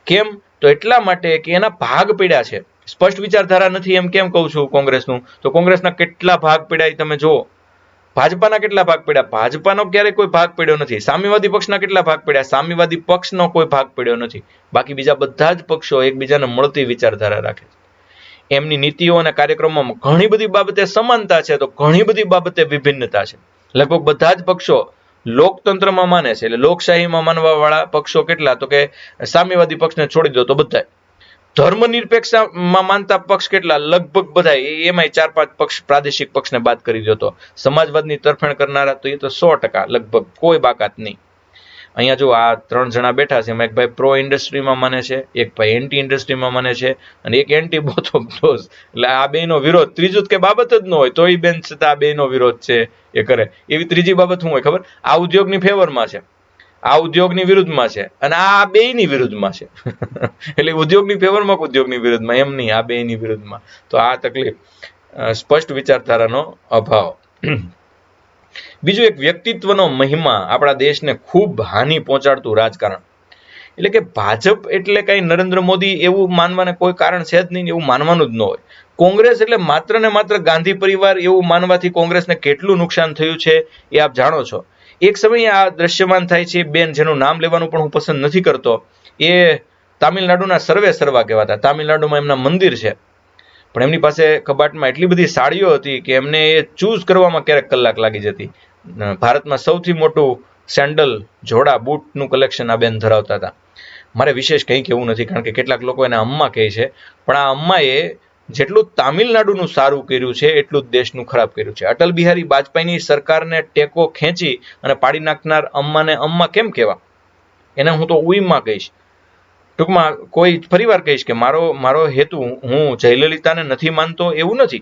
કેમ? તો એટલા માટે કે એના ભાગ પડ્યા છે. સ્પષ્ટ વિચારધારા નથી એમ કેમ કહું છું કોંગ્રેસનું? તો કોંગ્રેસના કેટલા ભાગ પડ્યા તમે જુઓ. ભાજપાના કેટલા ભાગ પડ્યા? ભાજપાનો ક્યારેય કોઈ ભાગ પડ્યો નથી. સામ્યવાદી પક્ષના કેટલા ભાગ પડ્યા? સામ્યવાદી પક્ષનો કોઈ ભાગ પડ્યો નથી. બાકી બીજા બધા જ પક્ષો એકબીજાને મળતી વિચારધારા રાખે છે. એમની નીતિઓ અને કાર્યક્રમોમાં ઘણી બધી બાબતે સમાનતા છે તો ઘણી બધી બાબતે વિભિન્નતા છે. લગભગ બધા જ પક્ષો લોકતંત્રમાં માને છે, એટલે લોકશાહીમાં માનવા વાળા પક્ષો કેટલા? તો કે સામ્યવાદી પક્ષને છોડી દો તો બધા. ધર્મનિરપેક્ષમાં માનતા પક્ષ કેટલા? લગભગ બધા, એમાંય 4-5 પક્ષ, પ્રાદેશિક પક્ષને બાદ કરી દો તો. સમાજવાદની તરફેણ કરનારા તો એ તો 100%, લગભગ કોઈ બાકાત નહીં. અહીંયા જો આ 3 જણા બેઠા છે, એમાં એક ભાઈ પ્રો ઇન્ડસ્ટ્રીમાં માને છે, એક ભાઈ એન્ટી ઇન્ડસ્ટ્રીમાં માને છે, અને એક એન્ટી બોથ ઓફ ધોઝ. એટલે આ બેનો વિરોધ, ત્રીજું કે બાબત જ ન હોય તો એ બેન છતાં આ બેનો વિરોધ છે એ કરે. એવી ત્રીજી બાબત શું હોય ખબર? આ ઉદ્યોગની ફેવરમાં છે, આ ઉદ્યોગની વિરુદ્ધમાં છે, અને આ બેયની વિરુદ્ધમાં છે. એટલે ઉદ્યોગની ફેવરમાં કે ઉદ્યોગની વિરુદ્ધમાં એમ નહીં, આ બેયની વિરુદ્ધમાં. તો આ તકલીફ, સ્પષ્ટ વિચારધારાનો અભાવ. બીજું, એક વ્યક્તિત્વનો મહિમા, આપણા દેશને ખૂબ હાનિ પહોંચાડતું રાજકારણ. એટલે કે ભાજપ એટલે કઈ નરેન્દ્ર મોદી એવું માનવાને કોઈ કારણ છે જ નહીં, એવું માનવાનું જ ન હોય. કોંગ્રેસ એટલે માત્ર ને માત્ર ગાંધી પરિવાર એવું માનવાથી કોંગ્રેસને કેટલું નુકસાન થયું છે એ આપ જાણો છો. એક સમયે આ દ્રશ્યમાન થાય છે બેન, જેનું નામ લેવાનું પણ હું પસંદ નથી કરતો, એ તામિલનાડુના સર્વા કહેવાતા. તામિલનાડુમાં એમના મંદિર છે, પણ એમની પાસે કબાટમાં એટલી બધી સાડીઓ હતી કે એમને એ ચૂઝ કરવામાં ક્યારેક કલાક લાગી જતી. ભારતમાં સૌથી મોટું સેન્ડલ, જોડા, બૂટનું કલેક્શન આ બેન ધરાવતા હતા. મારે વિશેષ કંઈ કહેવું નથી, કારણ કે કેટલાક લોકો એને અમ્મા કહે છે, પણ આ અમ્માએ જેટલું તામિલનાડુનું સારું કર્યું છે એટલું જ દેશનું ખરાબ કર્યું છે. અટલ બિહારી વાજપેયીની સરકારને ટેકો ખેંચી અને પાડી નાખનાર અમ્માને અમ્મા કેમ કહેવા? એને હું તો ઉઈમાં કહીશ. ટૂંકમાં કોઈ ફરીવાર કહીશ કે મારો હેતુ, હું જયલલિતાને નથી માનતો એવું નથી,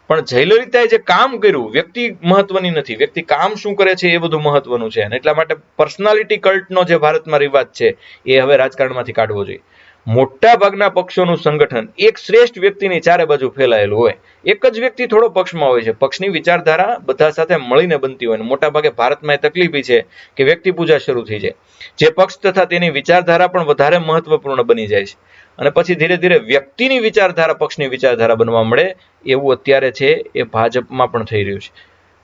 પણ જયલલિતાએ જે કામ કર્યું, વ્યક્તિ મહત્વની નથી, વ્યક્તિ કામ શું કરે છે એ બધું મહત્વનું છે. અને એટલા માટે પર્સનાલિટી કલ્ટનો જે ભારતમાં રિવાજ છે એ હવે રાજકારણમાંથી કાઢવો જોઈએ. મોટા ભાગના પક્ષોનું સંગઠન એક શ્રેષ્ઠ વ્યક્તિની ચારે બાજુ ફેલાયેલું હોય. એક જ વ્યક્તિ થોડો પક્ષમાં હોય છે, પક્ષની વિચારધારા બધા સાથે મળીને બનતી હોય. મોટા ભાગે ભારતમાં એ તકલીફ છે કે વ્યક્તિ પૂજા શરૂ થઈ જાય, જે પક્ષ તથા તેની વિચારધારા પણ વધારે મહત્વપૂર્ણ બની જાય છે, અને પછી ધીરે ધીરે વ્યક્તિની વિચારધારા પક્ષની વિચારધારા બનવા મળે. એવું અત્યારે છે એ ભાજપમાં પણ થઈ રહ્યું છે.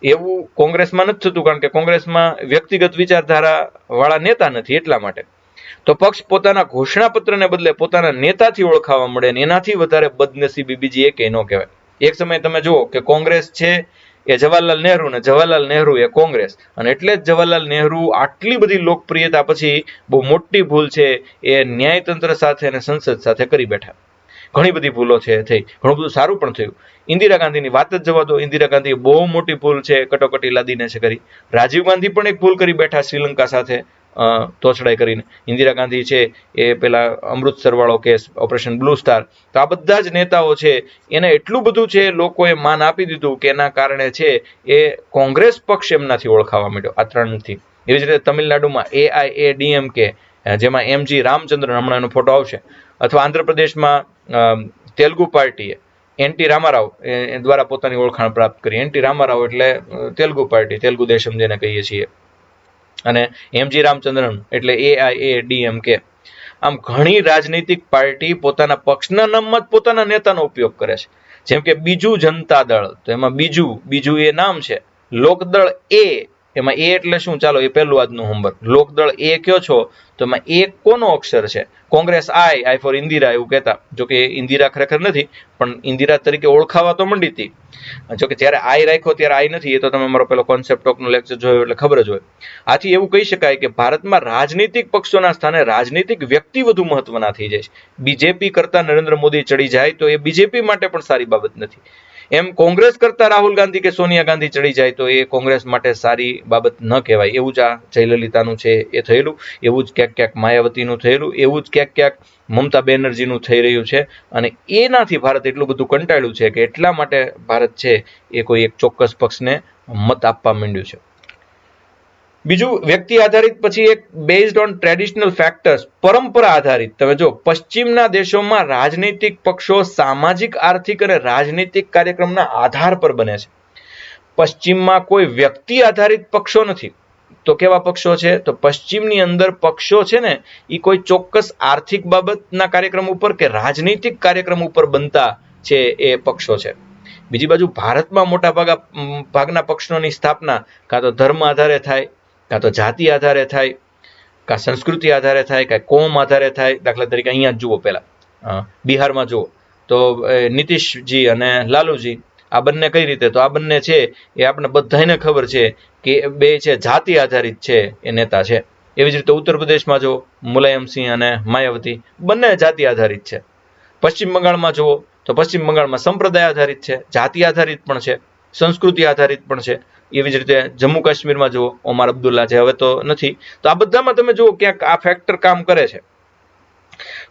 એવું કોંગ્રેસમાં નથી થતું, કારણ કે કોંગ્રેસમાં વ્યક્તિગત વિચારધારા વાળા નેતા નથી, એટલા માટે. તો પક્ષ પોતાના ઘોષણાપત્રને બદલે પોતાના નેતાથી ઓળખાવા મળે, ને એનાથી વધારે બદનસીબી બીજી એકેય ન કહેવાય. એક સમયે તમે જુઓ કે કોંગ્રેસ છે એ જવાહરલાલ નહેરુ, ને જવાહરલાલ નહેરુ એ કોંગ્રેસ, અને એટલે જ જવાહરલાલ નહેરુ આટલી બધી લોકપ્રિયતા પછી બહુ મોટી ભૂલ છે એ ન્યાયતંત્ર સાથે અને સંસદ સાથે કરી બેઠા. ઘણી બધી ભૂલો છે થઈ, ઘણું બધું સારું પણ થયું. ઇન્દિરા ગાંધીની વાત જ જવા દો, ઇન્દિરા ગાંધીએ બહુ મોટી ભૂલ છે કટોકટી લાદીને છે કરી. રાજીવ ગાંધી પણ એક ભૂલ કરી બેઠા શ્રીલંકા સાથે તોછડાઈ કરીને. ઇન્દિરા ગાંધી છે એ પેલા અમૃતસર વાળો કેસ, ઓપરેશન બ્લુ સ્ટાર. તો આ બધા જ નેતાઓ છે એને એટલું બધું છે લોકોએ માન આપી દીધું કે એના કારણે છે એ કોંગ્રેસ પક્ષ એમનાથી ઓળખાવા માંડ્યો, આ ત્રણથી. એવી જ રીતે તમિલનાડુમાં AIADMK, જેમાં MG રામચંદ્રન, હમણાં એનો ફોટો આવશે, અથવા આંધ્રપ્રદેશમાં તેલુગુ પાર્ટીએ એનટી રામારાવ દ્વારા પોતાની ઓળખાણ પ્રાપ્ત કરી. એનટી રામારાવ એટલે તેલુગુ પાર્ટી, તેલુગુ દેશમ જેને કહીએ છીએ, અને MG રામચંદ્રન એટલે AIADMK. આમ ઘણી રાજનૈતિક પાર્ટી પોતાના પક્ષના નામમાં જ પોતાના નેતાનો ઉપયોગ કરે છે. જેમ કે બીજુ જનતા દળ, તો એમાં બીજું એ નામ છે. લોકદળ A, એમાં A એટલે શું? ચાલો એ પહેલું આજનું હોમવર્ક. લોકદળ A કયો છો તો એમાં A કોનો અક્ષર છે? કોંગ્રેસ I ફોર ઇન્દિરા એવું કહેતા. જોકે ઇન્દિરા ખરેખર નથી, પણ ઇન્દિરા તરીકે ઓળખાવા તો મંડી હતી. જોકે જ્યારે I રાખ્યો ત્યારે I નથી, એ તો તમે મારો પેલો કોન્સેપ્ટ ટોકનો લેક્ચર જોયો એટલે ખબર જ હોય. આથી એવું કહી શકાય કે ભારતમાં રાજનૈતિક પક્ષોના સ્થાને રાજનૈતિક વ્યક્તિ વધુ મહત્વના થઈ જાય છે. બીજેપી કરતા નરેન્દ્ર મોદી ચડી જાય તો એ બીજેપી માટે પણ સારી બાબત નથી. એમ કોંગ્રેસ કરતા રાહુલ ગાંધી કે સોનિયા ગાંધી ચડી જાય તો એ કોંગ્રેસ માટે સારી બાબત ન કહેવાય. એવું જ આ જયલલિતાનું છે એ થયેલું, એવું જ ક્યાંક માયાવતીનું થયેલું, એવું જ ક્યાંક મમતા બેનર્જીનું થઈ રહ્યું છે. અને એનાથી ભારત એટલું બધું કંટાળ્યું છે કે એટલા માટે ભારત છે એ કોઈ એક ચોક્કસ પક્ષને મત આપવા માંડ્યું છે. બીજું, વ્યક્તિ આધારિત, પછી એક બેઝડ ઓન ટ્રેડિશનલ ફેક્ટર્સ, પરંપરા આધારિત. તમે જો પશ્ચિમના દેશોમાં રાજનૈતિક પક્ષો સામાજિક, આર્થિક અને રાજનૈતિક કાર્યક્રમના આધાર પર બને છે. પશ્ચિમમાં કોઈ વ્યક્તિ આધારિત પક્ષો નથી. તો કેવા પક્ષો છે? તો પશ્ચિમની અંદર પક્ષો છે ને એ કોઈ ચોક્કસ આર્થિક બાબતના કાર્યક્રમ ઉપર કે રાજનૈતિક કાર્યક્રમ ઉપર બનતા છે એ પક્ષો છે. બીજી બાજુ ભારતમાં મોટા ભાગના પક્ષોની સ્થાપના કાં તો ધર્મ આધારે થાય, કાં તો જાતિ આધારે થાય, કાં સંસ્કૃતિ આધારે થાય, કાં કોમ આધારે થાય. દાખલા તરીકે અહીંયા જ જુઓ, પહેલા બિહારમાં જુઓ તો નીતિશજી અને લાલુજી, આ બંને કઈ રીતે? તો આ બંને છે એ આપણે બધાને ખબર છે કે બે છે જાતિ આધારિત છે એ નેતા છે. એવી જ રીતે ઉત્તર પ્રદેશમાં જો મુલાયમસિંહ અને માયાવતી, બંને જાતિ આધારિત છે. પશ્ચિમ બંગાળમાં જુઓ તો પશ્ચિમ બંગાળમાં સંપ્રદાય આધારિત છે, જાતિ આધારિત પણ છે, સંસ્કૃતિ આધારિત પણ છે. એવી જ રીતે જમ્મુ કાશ્મીરમાં જુઓ ઓમાર અબ્દુલ્લા છે, હવે તો નથી. તો આ બધામાં તમે જુઓ ક્યાંક આ ફેક્ટર કામ કરે છે.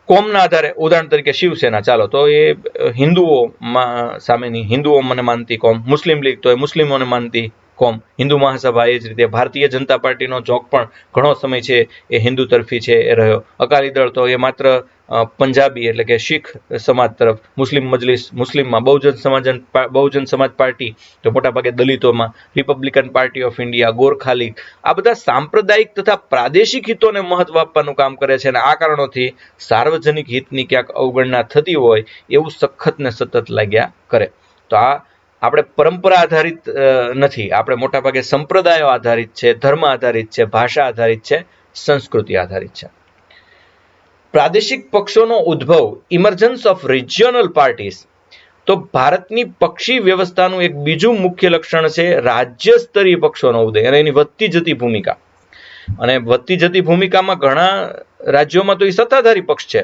કોમના આધારે ઉદાહરણ તરીકે શિવસેના, ચાલો તો એ હિન્દુઓ સામેની હિન્દુઓ મને માનતી કોમ, મુસ્લિમ લીગ તો એ મુસ્લિમોને માનતી કોમ, હિન્દુ મહાસભા એ જ રીતે ભારતીય જનતા પાર્ટીનો ઝોક પણ ઘણો સમય છે એ હિન્દુ તરફી છે એ રહ્યો. અકાલી દળ તો એ માત્ર પંજાબી એટલે કે શીખ સમાજ તરફ, મુસ્લિમ મજલિસ મુસ્લિમમાં, બહુજન સમાજ પાર્ટી તો મોટાભાગે દલિતોમાં, republican party of India, Gorkha league, આ બધા સાંપ્રદાયિક તથા પ્રાદેશિક હિતોને મહત્વ આપવાનું કામ કરે છે અને આ કારણોથી સાર્વજનિક હિતની ક્યાંક અવગણના થતી હોય એવું સખત ને સતત લાગ્યા કરે. તો આ આપણે પરંપરા આધારિત નથી, આપણે મોટાભાગે સંપ્રદાયો આધારિત છે, ધર્મ આધારિત છે, ભાષા આધારિત છે, સંસ્કૃતિ આધારિત છે. પ્રાદેશિક પક્ષોનો ઉદ્ભવ, ઇમર્જન્સ ઓફ રિજિયોનલ પાર્ટીઝ. તો ભારતની પક્ષી વ્યવસ્થાનું એક બીજું મુખ્ય લક્ષણ છે રાજ્ય સ્તરીય પક્ષોનો ઉદય અને એની વધતી જતી ભૂમિકા. અને વધતી જતી ભૂમિકામાં ઘણા રાજ્યોમાં તો એ સત્તાધારી પક્ષ છે.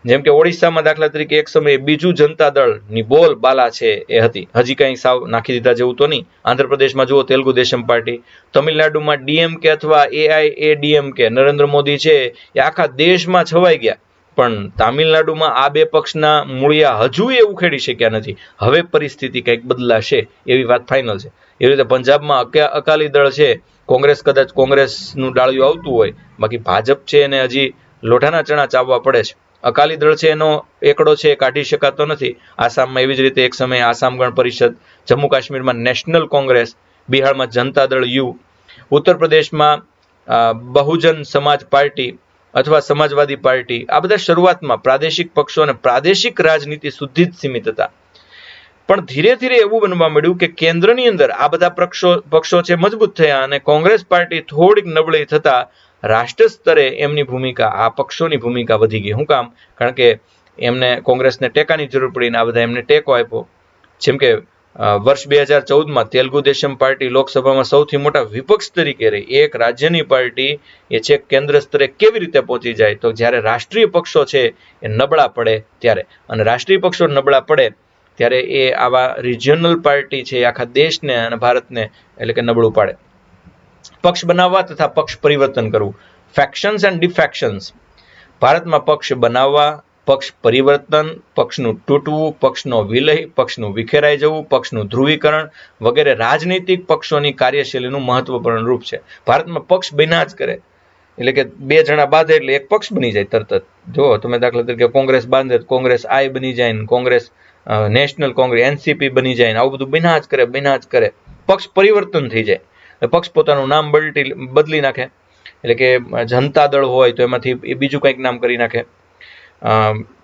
જેમ કે ઓડિશામાં દાખલા તરીકે એક સમયે બીજુ જનતા દળની બોલ બાલા છે એ હતી, હજી કંઈ સાવ નાખી દીધા જેવું તો નહીં. આંધ્રપ્રદેશમાં જુઓ તેલુગુ દેશમ પાર્ટી, તમિલનાડુમાં ડીએમકે અથવા એઆઈએડીએમકે નરેન્દ્ર મોદી છે એ આખા દેશમાં છવાઈ ગયા, પણ તામિલનાડુમાં આ બે પક્ષના મૂળિયા હજુ એ ઉખેડી શક્યા નથી. હવે પરિસ્થિતિ કંઈક બદલાશે એવી વાત ફાઇનલ છે. એવી રીતે પંજાબમાં અકાલી દળ છે, કોંગ્રેસ કદાચ કોંગ્રેસનું ડાળિયું આવતું હોય, બાકી ભાજપ છે એને હજી લોઢાના ચણા ચાવવા પડે છે. અકાલી દળ છે એનો એકડો છે કાઢી શકાતો નથી. આસામમાં એવી જ રીતે એક સમયે આસામ ગણ પરિષદ, જમ્મુ કાશ્મીરમાં નેશનલ કોંગ્રેસ, બિહારમાં જનતા દળ યુ, ઉત્તર પ્રદેશમાં બહુજન સમાજ પાર્ટી અથવા સમાજવાદી પાર્ટી, આ બધા શરૂઆતમાં પ્રાદેશિક પક્ષો અને પ્રાદેશિક રાજનીતિ સુધી જ સીમિત હતા. પણ ધીરે ધીરે એવું બનવા મળ્યું કે કેન્દ્રની અંદર આ બધા પક્ષો છે મજબૂત થયા અને કોંગ્રેસ પાર્ટી થોડીક નબળી થતા રાષ્ટ્ર સ્તરે એમની ભૂમિકા, આ પક્ષોની ભૂમિકા વધી ગઈ. શું કામ? કારણ કે એમને કોંગ્રેસને ટેકાની જરૂર પડી ને આ બધા એમને ટેકો આપ્યો. જેમ કે વર્ષ 2014માં તેલુગુ દેશમ પાર્ટી લોકસભામાં સૌથી મોટા વિપક્ષ તરીકે રહી. એક રાજ્યની પાર્ટી એ છેક કેન્દ્ર સ્તરે કેવી રીતે પહોંચી જાય? તો જ્યારે રાષ્ટ્રીય પક્ષો છે એ નબળા પડે ત્યારે, અને રાષ્ટ્રીય પક્ષો નબળા પડે ત્યારે એ આવા રિજિયોનલ પાર્ટી છે આખા દેશને અને ભારતને એટલે કે નબળું પાડે. પક્ષ બનાવવા તથા પક્ષ પરિવર્તન કરવું, ફેક્શન્સ એન્ડ ડિફેક્શન્સ. ભારતમાં પક્ષ બનાવવા, પક્ષ પરિવર્તન, પક્ષનું તૂટવું, પક્ષનો વિલય, પક્ષનું વિખેરાઈ જવું, પક્ષનું ધ્રુવીકરણ વગેરે રાજનૈતિક પક્ષોની કાર્યશૈલીનું મહત્વપૂર્ણ રૂપ છે. ભારતમાં પક્ષ બન્યા જ કરે, એટલે કે બે જણા બાંધે એટલે એક પક્ષ બની જાય તરત જ. જો તમે દાખલા તરીકે કોંગ્રેસ બાંધે, કોંગ્રેસ આઈ બની જાય ને કોંગ્રેસ નેશનલ કોંગ્રેસ એનસીપી બની જાય ને આવું બધું બન્યા જ કરે. પક્ષ પરિવર્તન થઈ જાય, પક્ષ પોતાનું નામ બદલી નાખે, એટલે કે જનતા દળ હોય તો એમાંથી એ બીજું કંઈક નામ કરી નાખે.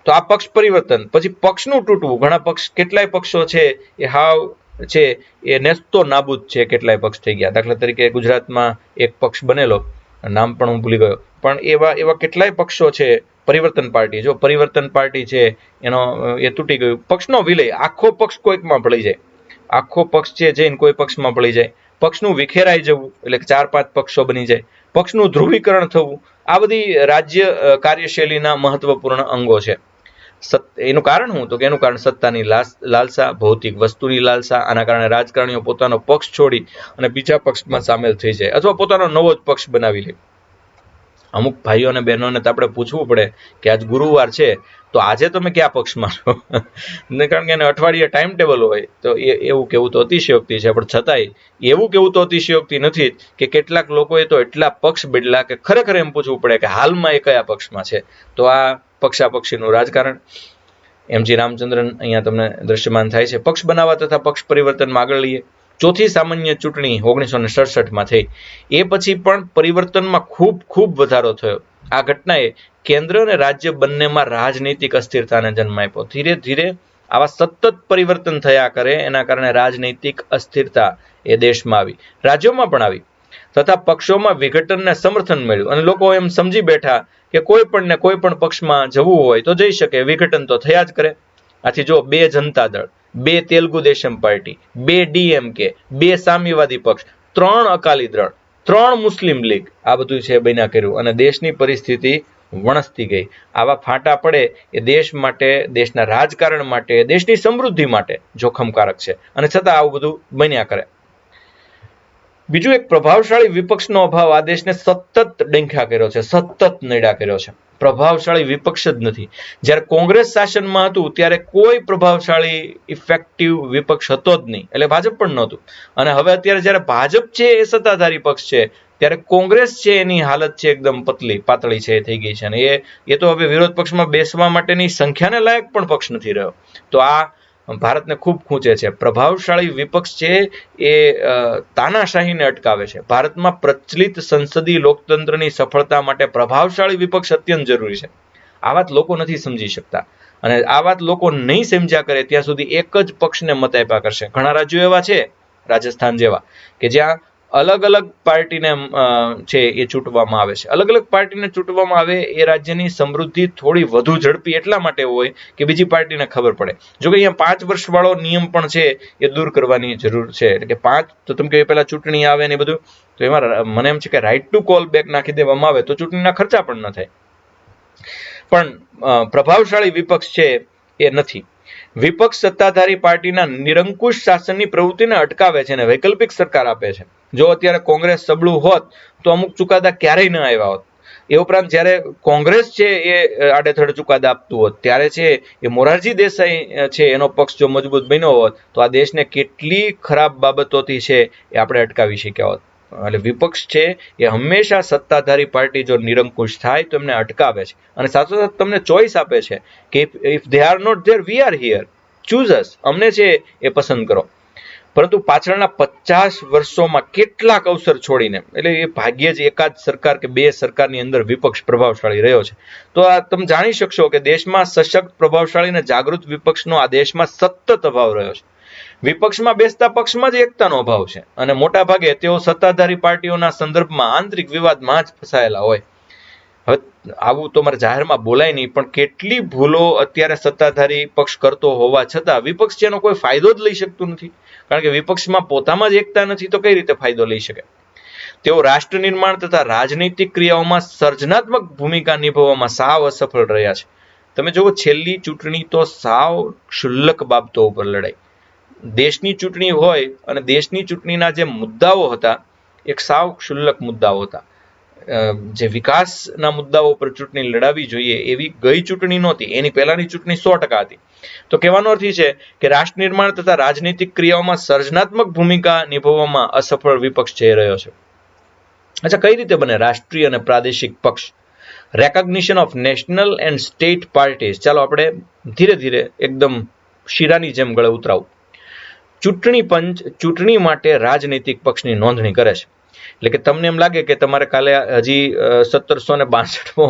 તો આ પક્ષ પરિવર્તન. પછી પક્ષનું તૂટવું, ઘણા પક્ષ, કેટલાય પક્ષો છે એ હાવ છે એ નેસ્તો નાબૂદ છે, કેટલાય પક્ષ થઈ ગયા. દાખલા તરીકે ગુજરાતમાં એક પક્ષ બનેલો, નામ પણ હું ભૂલી ગયો, પણ એવા કેટલાય પક્ષો છે. પરિવર્તન પાર્ટી, જો પરિવર્તન પાર્ટી છે એનો એ તૂટી ગયું. પક્ષનો વિલય, આખો પક્ષ કોઈકમાં ભળી જાય, આખો પક્ષ છે જઈને કોઈ પક્ષમાં ભળી જાય. પક્ષનું વિખેરાઈ જવું, એટલે કે 4-5 પક્ષો બની જાય. પક્ષનું ધ્રુવીકરણ થવું, આ બધી રાજ્ય કાર્યશૈલીના મહત્વપૂર્ણ અંગો છે. એનું કારણ શું? તો કે એનું કારણ સત્તાની લાલસા, ભૌતિક વસ્તુની લાલસા. આના કારણે રાજકારણીઓ પોતાનો પક્ષ છોડી અને બીજા પક્ષમાં સામેલ થઈ જાય અથવા પોતાનો નવો જ પક્ષ બનાવી લે. અમુક ભાઈઓ અને બહેનોને તો આપણે પૂછવું પડે કે આજ ગુરુવાર છે તો આજે તમે કયા પક્ષમાં છો? કારણ કે એને અઠવાડિયે ટાઈમ ટેબલ હોય તો એવું કેવું તો અતિશયોક્તિ છે. પણ છતાંય એવું કેવું તો અતિશયોક્તિ નથી કે કેટલાક લોકોએ તો એટલા પક્ષ બદલા કે ખરેખર એમ પૂછવું પડે કે હાલમાં એ કયા પક્ષમાં છે. તો આ પક્ષાપક્ષીનું રાજકારણ. એમજી રામચંદ્રન અહીંયા તમને દ્રશ્યમાન થાય છે. પક્ષ બનાવવા તથા પક્ષ પરિવર્તનમાં આગળ લઈએ. ચોથી સામાન્ય ચૂંટણી 1967માં થઈ. એ પછી પણ પરિવર્તનમાં ખૂબ વધારો થયો. આ ઘટનાએ કેન્દ્ર અને રાજ્ય બંનેમાં રાજનૈતિક અસ્થિરતાને જન્મ આપ્યો. ધીરે ધીરે આવા સતત પરિવર્તન થયા કરે, એના કારણે રાજનૈતિક અસ્થિરતા એ દેશમાં આવી, રાજ્યોમાં પણ આવી, તથા પક્ષોમાં વિઘટનને સમર્થન મળ્યું અને લોકો એમ સમજી બેઠા કે કોઈ પણ પક્ષમાં જવું હોય તો જઈ શકે, વિઘટન તો થયા જ કરે. આથી જો 2 જનતા દળ, 2 તેલુગુ દેશમ પાર્ટી, 2 ડીએમકે, 2 સામ્યવાદી પક્ષ, 3 અકાલી દળ, 3 મુસ્લિમ લીગ, આ બધું છે બન્યા કર્યું અને દેશની પરિસ્થિતિ વણસતી ગઈ. આવા ફાંટા પડે એ દેશ માટે, દેશના રાજકારણ માટે, દેશની સમૃદ્ધિ માટે જોખમકારક છે, અને છતાં આવું બધું બન્યા કરે. બીજું, એક પ્રભાવશાળી વિપક્ષનો અભાવ આ દેશને સતત ડંખા કર્યો છે, સતત નડ્યા કર્યો છે. પ્રભાવશાળી વિપક્ષ જ નથી. જ્યારે કોંગ્રેસ શાસનમાં હતું ત્યારે કોઈ પ્રભાવશાળી ઇફેક્ટિવ વિપક્ષ હતો જ નહીં, એટલે ભાજપ પણ નહોતું. અને હવે અત્યારે જ્યારે ભાજપ છે એ સત્તાધારી પક્ષ છે, ત્યારે કોંગ્રેસ છે એની હાલત છે એકદમ પાતળી છે થઈ ગઈ છે. અને એ તો હવે વિરોધ પક્ષમાં બેસવા માટેની સંખ્યાને લાયક પણ પક્ષ નથી રહ્યો. તો આ ભારતને ખૂબ ખૂંચે છે. પ્રભાવશાળી વિપક્ષ છે એ તાનાશાહીને અટકાવે છે. ભારતમાં પ્રચલિત સંસદીય લોકતંત્રની સફળતા માટે પ્રભાવશાળી વિપક્ષ અત્યંત જરૂરી છે. આ વાત લોકો નથી સમજી શકતા, અને આ વાત લોકો નહીં સમજ્યા કરે ત્યાં સુધી એક જ પક્ષને મત આપ્યા કરશે. ઘણા રાજ્યો એવા છે, રાજસ્થાન જેવા, કે જ્યાં અલગ અલગ પાર્ટીને છે એ ચૂંટવામાં આવે છે. અલગ અલગ પાર્ટીને ચૂંટવામાં આવે એ રાજ્યની સમૃદ્ધિ થોડી વધુ ઝડપી એટલા માટે હોય કે બીજી પાર્ટીને ખબર પડે. જો કે અહીંયા 5 વર્ષ વાળો નિયમ પણ છે એ દૂર કરવાની જરૂર છે. એટલે કે 5 તો તમે કે પહેલા ચૂંટણી આવે ને બધું, તો એમાં મને એમ છે કે રાઇટ ટુ કોલ બેક નાખી દેવામાં આવે તો ચૂંટણીના ખર્ચા પણ ન થાય. પણ પ્રભાવશાળી વિપક્ષ છે એ નથી. વિપક્ષ સત્તાધારી પાર્ટીના નિરંકુશ શાસનની પ્રવૃત્તિને અટકાવે છે અને વૈકલ્પિક સરકાર આપે છે. જો અત્યારે કોંગ્રેસ સબળું હોત તો અમુક ચુકાદા ક્યારેય ન આવ્યા હોત. એ ઉપરાંત જ્યારે કોંગ્રેસ છે એ આડેથડે ચુકાદા આપતું હોત, ત્યારે છે એ મોરારજી દેસાઈ છે એનો પક્ષ જો મજબૂત બન્યો હોત તો આ દેશને કેટલી ખરાબ બાબતોથી છે એ આપણે અટકાવી શક્યા હોત. એટલે વિપક્ષ છે એ હંમેશા સત્તાધારી પાર્ટી જો નિરંકુશ થાય તો એમને અટકાવે છે, અને સાથોસાથ તમને ચોઈસ આપે છે કે if they are not there we are here, choose us, અમને છે એ પસંદ કરો. પરંતુ પાછળના 50 વર્ષોમાં કેટલાક અવસર છોડીને, એટલે એ ભાગ્યે જ એકાદ સરકાર કે 2 સરકારની અંદર વિપક્ષ પ્રભાવશાળી રહ્યો છે. તો આ તમે જાણી શકશો કે દેશમાં સશક્ત, પ્રભાવશાળી અને જાગૃત વિપક્ષનો આ દેશમાં સતત અભાવ રહ્યો છે. વિપક્ષમાં બેસતા પક્ષમાં જ એકતાનો અભાવ છે, અને મોટા ભાગે તેઓ સત્તાધારી પાર્ટીઓના સંદર્ભમાં આંતરિક વિવાદમાં જ ફસાયેલા હોય. હવે આવું તો મારે જાહેરમાં બોલાય નહીં, પણ કેટલી ભૂલો અત્યારે સત્તાધારી પક્ષ કરતો હોવા છતાં વિપક્ષ જેનો કોઈ ફાયદો જ લઈ શકતું નથી. કારણ કે વિપક્ષમાં પોતામાં જ એકતા નથી તો કઈ રીતે ફાયદો લઈ શકે? તેઓ રાષ્ટ્ર નિર્માણ તથા રાજનૈતિક ક્રિયાઓમાં સર્જનાત્મક ભૂમિકા નિભાવવામાં સાવ અસફળ રહ્યા છે. તમે જુઓ, છેલ્લી ચૂંટણી તો સાવ ક્ષુલ્લક બાબતો ઉપર લડાઈ. દેશની ચૂંટણી હોય અને દેશની ચૂંટણીના જે મુદ્દાઓ હતા એક સાવ ક્ષુલ્લક મુદ્દાઓ હતા. જે વિકાસના મુદ્દાઓ પર ચૂંટણી લડાવી જોઈએ એવી ગઈ ચૂંટણી નહોતી. એની પહેલાની ચૂંટણી 100% હતી. તો કહેવાનો અર્થ છે કે રાષ્ટ્ર નિર્માણ તથા રાજનૈતિક ક્રિયાઓમાં સર્જનાત્મક ભૂમિકા નિભાવવામાં અસફળ વિપક્ષ જઈ રહ્યો છે. અચ્છા, કઈ રીતે બને રાષ્ટ્રીય અને પ્રાદેશિક પક્ષ? Recognition of national and state parties. ચાલો આપણે ધીરે ધીરે એકદમ શીરાની જેમ ગળે ઉતરાવું. ચૂંટણી પંચ ચૂંટણી માટે રાજનૈતિક પક્ષની નોંધણી કરે છે. એટલે કે તમને એમ લાગે કે તમારે કાલે હજી 1762મો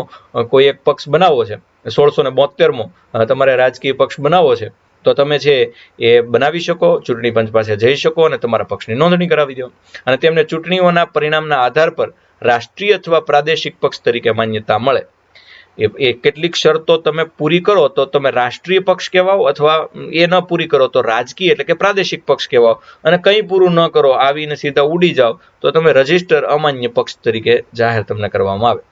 કોઈ એક પક્ષ બનાવવો છે, 1672મો તમારે રાજકીય પક્ષ બનાવવો છે, તો તમે છે એ બનાવી શકો, ચૂંટણી પંચ પાસે જઈ શકો અને તમારા પક્ષની નોંધણી કરાવી દો. અને તેમને ચૂંટણીઓના પરિણામના આધાર પર રાષ્ટ્રીય અથવા પ્રાદેશિક પક્ષ તરીકે માન્યતા મળે. એ કેટલીક શરતો તમે પૂરી કરો તો તમે રાષ્ટ્રીય પક્ષ કહેવાઓ, અથવા એ ન પૂરી કરો તો રાજકીય એટલે કે પ્રાદેશિક પક્ષ કહેવાઓ, અને કંઈ પૂરું ન કરો, આવીને સીધા ઉડી જાઓ તો તમે રજિસ્ટર અમાન્ય પક્ષ તરીકે જાહેર તમને કરવામાં આવે.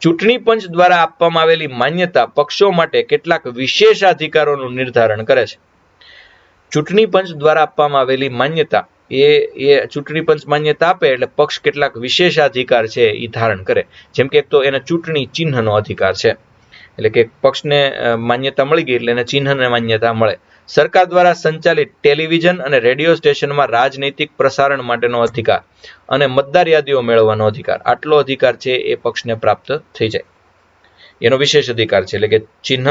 ચૂંટણી પંચ દ્વારા આપવામાં આવેલી માન્યતા પક્ષો માટે કેટલાક વિશેષાધિકારોનું નિર્ધારણ કરે છે. ચૂંટણી પંચ દ્વારા આપવામાં આવેલી માન્યતા એ ચૂંટણી પંચ માન્યતા આપે એટલે પક્ષ કેટલાક વિશેષાધિકાર છે એ ધારણ કરે. જેમ કે એક તો એને ચૂંટણી ચિહ્નનો અધિકાર છે, એટલે કે પક્ષને માન્યતા મળી ગઈ એટલે એને ચિહ્નને માન્યતા મળે. સરકાર દ્વારા સંચાલિત ટેલિવિઝન અને રેડિયો સ્ટેશનમાં રાજનૈતિક પ્રસારણ માટેનો અધિકાર અને મતદાર યાદીઓ મેળવવાનો અધિકાર, આટલો અધિકાર છે એ પક્ષને પ્રાપ્ત થઈ જાય. એનો વિશેષ અધિકાર છે, એટલે કે ચિહ્ન,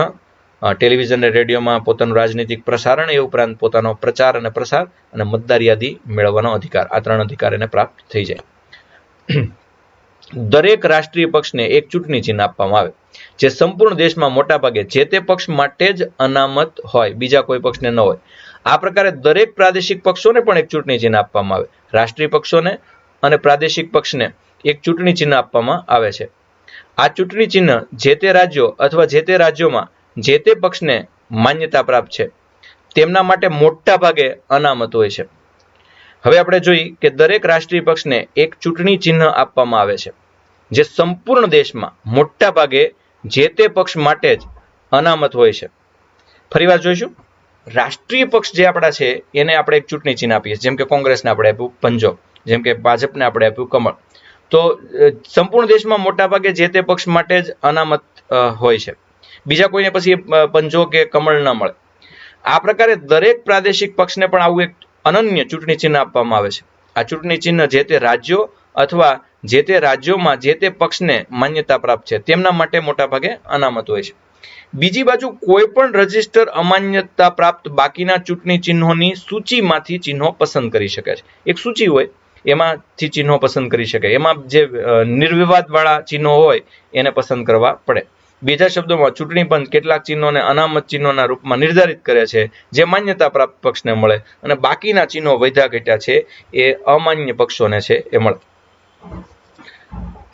ટેલિવિઝન અને રેડિયોમાં પોતાનું રાજનૈતિક પ્રસારણ, એ ઉપરાંત પોતાનો પ્રચાર અને પ્રસાર અને મતદાર યાદી મેળવવાનો અધિકાર, આ 3 અધિકાર એને પ્રાપ્ત થઈ જાય. દરેક રાષ્ટ્રીય પક્ષને એક ચૂંટણી ચિહ્ન આપવામાં આવે જે સંપૂર્ણ દેશમાં મોટાભાગે જે તે પક્ષ માટે જ અનામત હોય, બીજા કોઈ પક્ષને ન હોય. આ પ્રકારે દરેક પ્રાદેશિક પક્ષોને પણ એક ચૂંટણી ચિહ્ન આપવામાં આવે. રાષ્ટ્રીય પક્ષોને અને પ્રાદેશિક પક્ષને એક ચૂંટણી ચિહ્ન આપવામાં આવે છે. આ ચૂંટણી ચિહ્ન જે તે રાજ્યો અથવા જે તે રાજ્યોમાં જે તે પક્ષને માન્યતા પ્રાપ્ત છે તેમના માટે મોટા ભાગે અનામત હોય છે. હવે આપણે જોઈએ કે દરેક રાષ્ટ્રીય પક્ષને એક ચૂંટણી ચિહ્ન આપવામાં આવે છે જે સંપૂર્ણ દેશમાં મોટા ભાગે જે તે પક્ષ માટે જ અનામત હોય છે. ફરીવાર જોઈશું. રાષ્ટ્રીય પક્ષ જે આપણા છે એને આપણે એક ચૂંટણી ચિહ્ન આપીએ, જેમ કે કોંગ્રેસને આપણે આપ્યું પંજો, જેમ કે ભાજપને આપણે આપ્યું કમળ. તો સંપૂર્ણ દેશમાં મોટા ભાગે જે તે પક્ષ માટે જ અનામત હોય છે, બીજા કોઈને પછી પંજો કે કમળ ન મળે. આ પ્રકારે દરેક પ્રાદેશિક પક્ષને પણ આવું એક અનન્ય ચૂંટણી ચિહ્ન આપવામાં આવે છે. આ ચૂંટણી ચિહ્ન જે તે રાજ્યો અથવા જે તે રાજ્યોમાં જે તે પક્ષને માન્યતા પ્રાપ્ત છે તેમના માટે મોટા ભાગે અનામત હોય છે. બીજી બાજુ કોઈ પણ રજિસ્ટર અમાન્યતા પ્રાપ્ત બાકીના ચૂંટણી ચિહ્નોની સૂચિમાંથી ચિહ્નો પસંદ કરી શકે છે. એક સૂચિ હોય, એમાંથી ચિહ્નો પસંદ કરી શકે. એમાં જે નિર્વિવાદ વાળા ચિહ્નો હોય એને પસંદ કરવા પડે. બીજા શબ્દોમાં ચૂંટણી પંચ કેટલાક ચિહ્નોને અનામત ચિહ્નોના રૂપમાં નિર્ધારિત કરે છે જે માન્યતા પ્રાપ્ત પક્ષને મળે, અને બાકીના ચિહ્નો વધ્યા ઘટ્યા છે એ અમાન્ય પક્ષોને છે એ મળે.